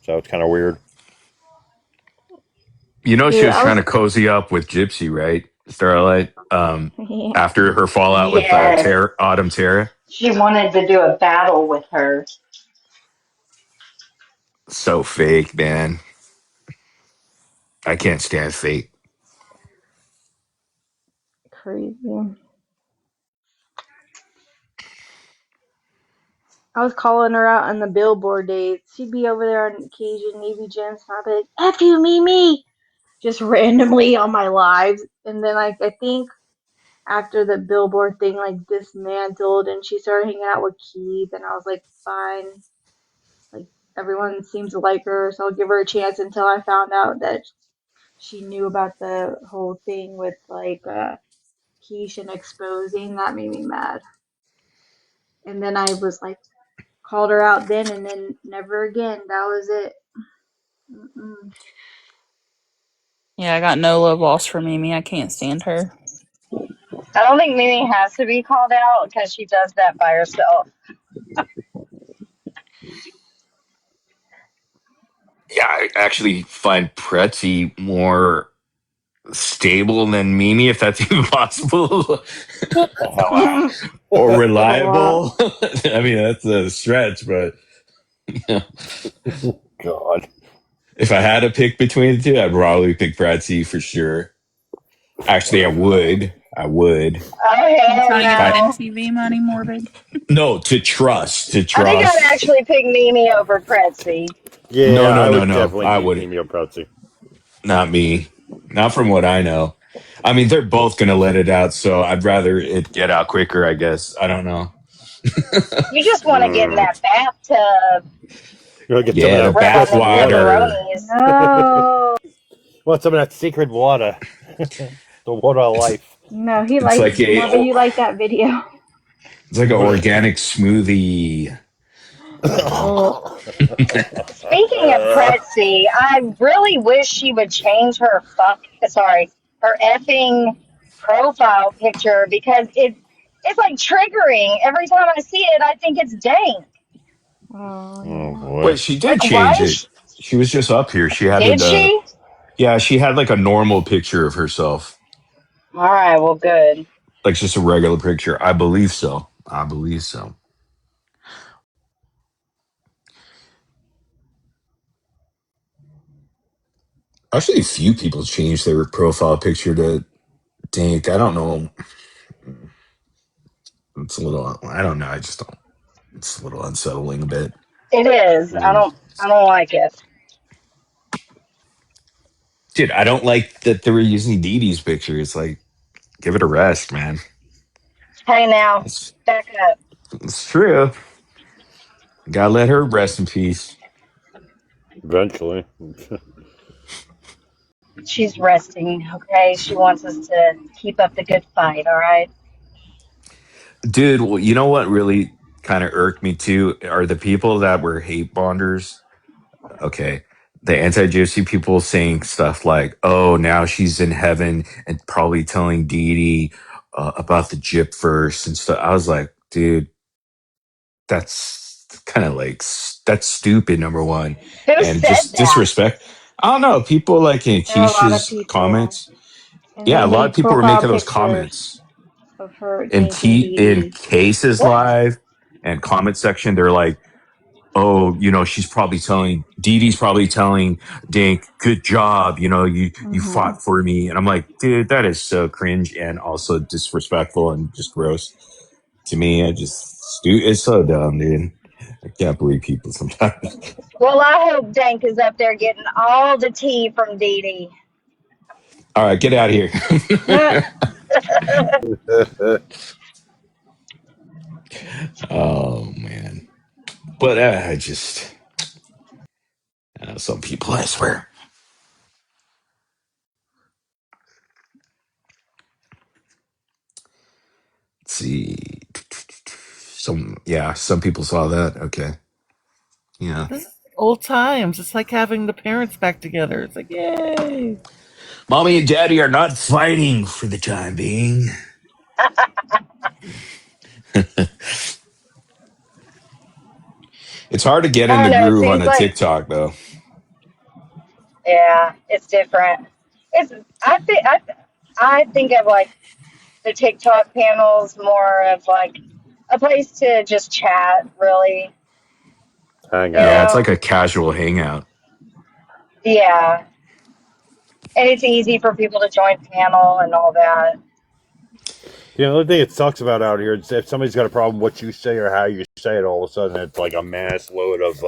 So it's kind of weird. You know, she Dude, was I trying was to cozy up with Gypsy, right? Starlight. yeah. After her fallout with Yes. Autumn Terra. She wanted to do a battle with her. So fake, man. I can't stand fake. Crazy. I was calling her out on the billboard days. She'd be over there on occasion, Navy Gems, and I'd be like, F you, Mimi! Just randomly on my lives. And then I think after the billboard thing like dismantled and she started hanging out with Keith and I was like, fine. Like everyone seems to like her, so I'll give her a chance until I found out that she knew about the whole thing with like Keish and exposing. That made me mad. And then I was like called her out then and then never again. That was it. Mm-mm. Yeah, I got no love lost for Mimi. I can't stand her. I don't think Mimi has to be called out because she does that by herself. Yeah, I actually find Pretzi more stable than Mimi, if that's even possible, Get the hell out. or A lot. reliable. I mean, that's a stretch, but yeah. God. If I had to pick between the two, I'd probably pick Pretzi for sure. Actually, I would. I would. Oh, You hell trying to get that no. MTV money, Morbid? No, to trust, to I think I'd trust. actually pick Mimi over Pretzi. No, Yeah, no, I no, would no. definitely I keep would Mimi Prezi. not me. Not from what I know. I mean, they're both gonna let it out, so I'd rather it get out quicker. I guess. I don't know. You just want to get in Mm. that bathtub You want to get some of Yeah, the that rubbing precious them water. bathwater. pepperonis. No. Want some of that secret water. The water of It's life. No, he it's like like a Marvin, you like that video. it's like an organic smoothie. Oh. Speaking of Pretzi, I really wish she would change her effing profile picture because it's like triggering. Every time I see it, I think it's dank. Oh Oh no. boy. Wait, she did Like, why change is it. She was just up here. She had did the she? yeah. She had like a normal picture of herself, All right, well, good. like just a regular picture. I believe so. I believe so. Actually, a few people changed their profile picture to Dink. I don't know. It's a little. I don't know. I just don't. It's a little unsettling a bit. It is. Mm. I don't like it. Dude, I don't like that they were using Dee Dee's picture. It's like, give it a rest, man. Hey, now, It's, back up. it's true. Gotta let her rest in peace. Eventually. She's resting, okay? She wants us to keep up the good fight, all right? Dude, well, you know what really kind of irked me too are the people that were hate bonders. Okay. The anti gypsy people saying stuff like, oh, now she's in heaven and probably telling Dee Dee about the gyp verse and stuff. I was like, dude, that's kind of like, that's stupid, number one. Who And said just that? disrespect. I don't know. People like in There are a lot of Keisha's people. comments. And Yeah, they a lot of made people were profile making those pictures comments of her Dink and Dee In Dee. Cases What? Live and comment section. They're like, oh, she's probably telling Dee Dee's probably telling Dink, good job, you Mm-hmm. fought for me. And I'm like, dude, that is so cringe and also disrespectful and just gross to me. It's so dumb, dude. I can't believe people sometimes. Well, I hope Dank is up there getting all the tea from Dee Dee. All right, get out of Huh. here. Oh man, but some people, I swear. Let's see. Some people saw that. Okay. Yeah. This is old times. It's like having the parents back together. It's like, yay. Mommy and daddy are not fighting for the time being. It's hard to get in I the don't know. It groove on seems a like, TikTok though. yeah, it's different. It's I think of like the TikTok panels more of like a place to just chat, really. Hang You Yeah, out. it's like know? a casual hangout. Yeah, and it's easy for people to join panel and all that. The only thing it sucks about out here is if somebody's got a problem with what you say or how you say it, all of a sudden it's like a mass load of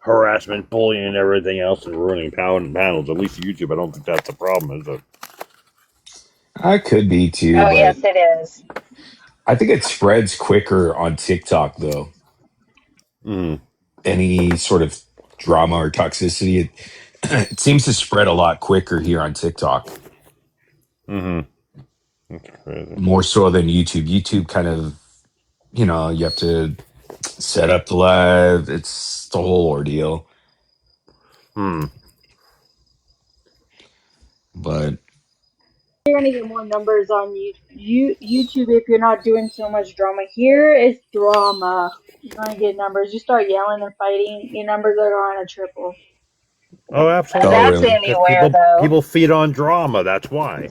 harassment, bullying, and everything else, and ruining panels. At least YouTube, I don't think that's a problem, is it? I could be too, Oh but yes, it is. I think it spreads quicker on TikTok though. Mm. Any sort of drama or toxicity, it seems to spread a lot quicker here on TikTok, Mm-hmm. That's crazy. more so than YouTube. YouTube kind of, you have to set up the live. It's the whole ordeal. Hmm. But You're gonna get more numbers on YouTube if you're not doing so much drama. Here it's drama. You're gonna get numbers. You start yelling and fighting, your numbers are gonna triple. Oh, oh, That's absolutely. really? Because anywhere though. people feed on drama. That's why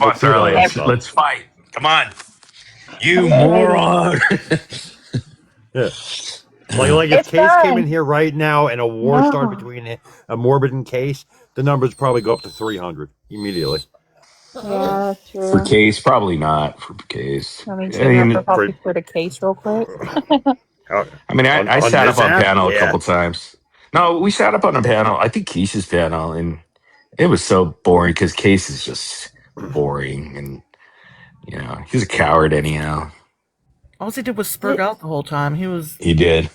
Come people on, feed on Starlight, that Ev- stuff. let's fight. Come on, you Alrighty. moron. Yeah. Like if It's Case came in fun. here right now and a war started No. between a Morbid and Case, the numbers probably go up to 300 immediately. Yeah, that's For true. Case, probably not for Case. Let me I team up mean, or help For you put a case real quick. I on sat up this on app, panel a yeah. couple times. No, we sat up on a panel. I think Keisha's panel, and it was so boring because Case is just boring, and he's a coward anyhow. All he did was spurg It, out the whole time. He was He did.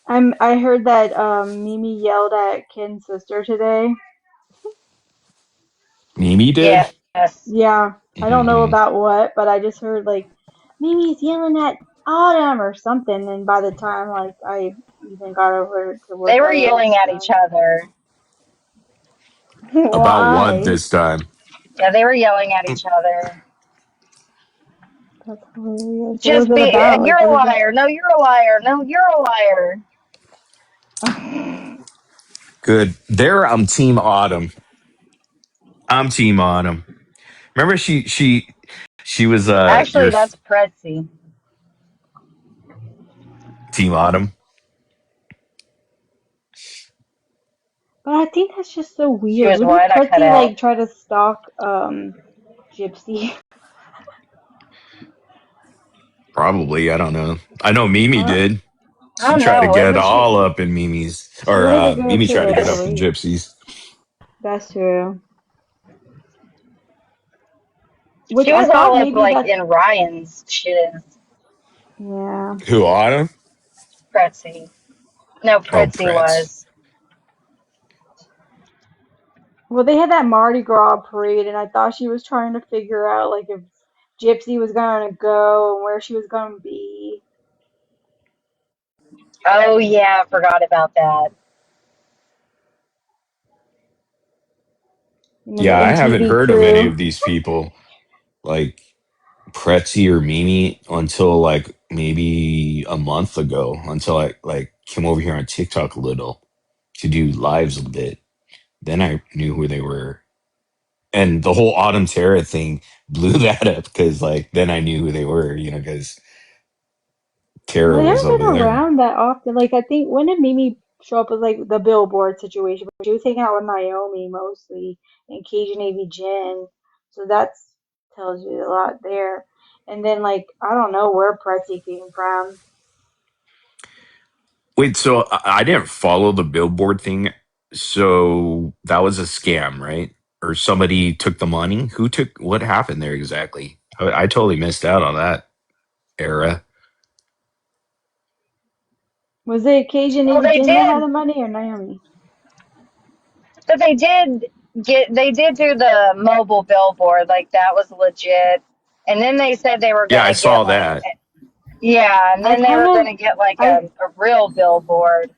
nuts. I heard that Mimi yelled at Ken's sister today. Mimi did. Yes. Yeah, I don't know Mm, about what, but I just heard like Mimi's yelling at Autumn or something, and by the time like I even got over to They work, were I yelling was at each done. other. about what Why? this time? Yeah, they were yelling at each other. That's hilarious. What was Just it be, about? Like, you're a what is it? liar. No, you're a liar. No, you're a liar. Good. There, I'm Team Autumn. I'm Team Autumn. Remember, she was Actually, your that's Pretzi. Team Autumn. But I think that's just so She weird. was Wouldn't what? I cut Pretzi out. like try to stalk Gypsy? Probably. I don't know. I know Mimi Uh, did. I She don't tried to know. get Wasn't she? all up in Mimi's, she or wanted to go Mimi to tried to the get up in parade. Gypsy's. That's true. Which She I was thought all up maybe like that's in Ryan's shiz. yeah. Who, Autumn? Pretzi. No, Oh, Pretzi Prince. was. Well, they had that Mardi Gras parade, and I thought she was trying to figure out like if Gypsy was gonna go and where she was gonna be. Oh yeah, I forgot about that. And then the Yeah, I haven't MTV heard of any of crew. these people like Pretzi or Mimi until like maybe a month ago. Until I like came over here on TikTok a little to do lives a bit. Then I knew who they were, and the whole Autumn Terra thing blew that up because like then I knew who they were. Because Well, Tara they was haven't over been there. around that often. Like I think when did Mimi show up with like the billboard situation? She was hanging out with Naomi mostly and Cajun Navy Jen. So that's tells you a lot there. And then like I don't know where Pretzi came from. Wait, so I didn't follow the billboard thing. So that was a scam, right? Or somebody took the money? Who took what happened there exactly? I totally missed out on that era. Was it Cajun Well, Navy they Jen that had did, the money or Naomi? but they did do the mobile billboard. Like that was legit. And then they said they were Yeah, I gonna get saw like, that. Yeah, and I then they kind were going of, to get like I a real billboard.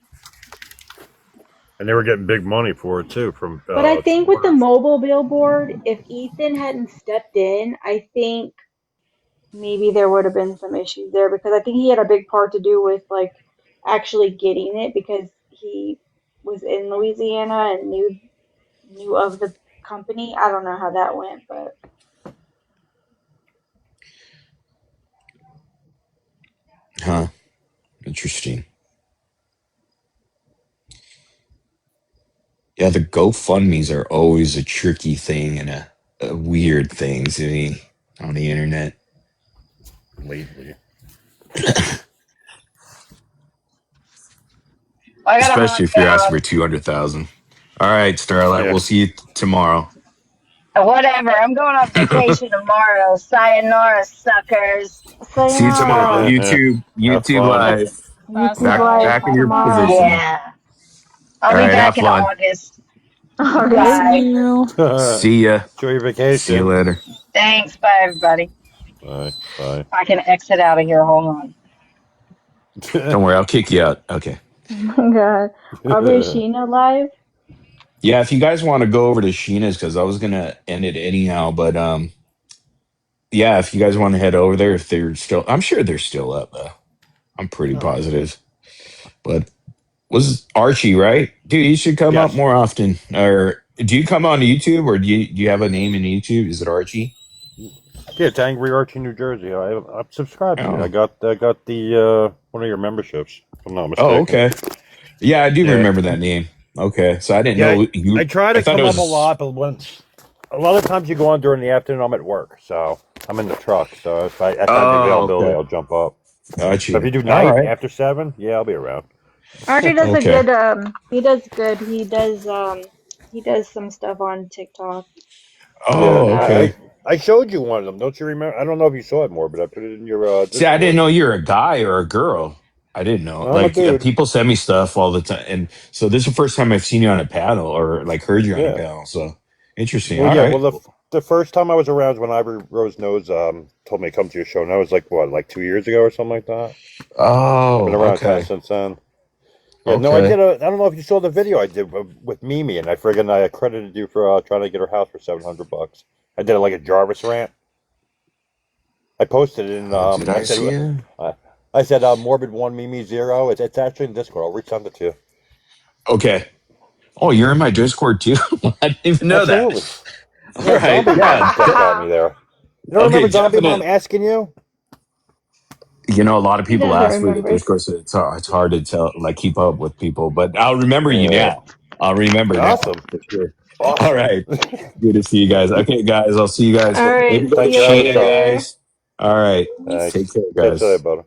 And they were getting big money for it too from But I think with the supporters. mobile billboard, if Ethan hadn't stepped in, I think maybe there would have been some issues there because I think he had a big part to do with like actually getting it because he was in Louisiana and knew of the company. I don't know how that went, but Huh. Interesting. Yeah, the GoFundMe's are always a tricky thing and a weird thing to me on the internet. Lately. I got to Especially hunt if you're asking for down 200,000. All right, Starlight, Yeah. we'll see you tomorrow. whatever. I'm going on vacation tomorrow. Sayonara, suckers. See you tomorrow. sayonara. YouTube, Have YouTube fun. live. Bye, YouTube Back live Starlight. back in your tomorrow. position. Yeah. I'll All be right, have back in fun. August. August. Miss Bye. you. See ya. Enjoy your See you vacation. later. Thanks. Bye, everybody. Bye. Bye. I can exit out of here. Hold on. Don't worry, I'll kick you out. Okay. Oh my god. Are Sheena live? Yeah, if you guys want to go over to Sheena's, because I was gonna end it anyhow, but yeah, if you guys want to head over there, if they're still, I'm sure they're still up. I'm pretty Oh, positive. But was Archie right, dude? You should come up yes. more often. Or do you come on YouTube, or do you have a name in YouTube? Is it Archie? Yeah, it's Angry Archie, New Jersey. I'm subscribed to you. Oh, I got the one of your memberships, if I'm not oh, mistaken. okay. Yeah, I do Yeah. remember that name. Okay, so I didn't Yeah, know I you. try I to thought it come up a was lot, but once a lot of times you go on during the afternoon, I'm at work, so I'm in the truck. So if I have the Oh, availability, okay. I'll jump up. Got But if you. you do All night right. after 7, yeah, I'll be around. Archie does a Okay. good he does good. He does some stuff on TikTok. Yeah, Oh, Um okay. I showed you one of them. Don't you remember? I don't know if you saw it more, but I put it in your See, I didn't Discord. know you're a guy or a girl. I didn't know. I'm a Like dude. people send me stuff all the time, and so this is the first time I've seen you on a panel or like heard you on a Yeah. panel. So interesting. Well, All yeah. right. Well, the first time I was around is when Ivory Rose Nose told me to come to your show, and that was like what, like 2 years ago or something like that. I've been Oh, around kind of okay. since then. Yeah, no, I Okay. did a. I don't know if you saw the video I did with Mimi, and I accredited you for trying to get her house for $700. I did like a Jarvis rant. I posted it, and Did I see it? uh, I said Morbid 1, Mimi 0. It's actually in Discord. I'll resend it to you. Okay. Oh, you're in my Discord too. I didn't even know that. Absolutely. All Yeah, right. Zombie Yeah. Mom just got me there. You don't Okay. remember Zombie Mom Definite. asking you? You know, a lot of he people doesn't ask for the remember. Discord, so it's hard to tell, like keep up with people. But I'll remember you Yeah. now. I'll remember now Awesome. for sure. All Awesome. right. Good to see you guys. Okay, guys, I'll see you guys. All right, Maybe go to see Thanks you for having me, Sheena, Charles. later. guys. All right. Thanks. Take care, Catch you later, guys. brother.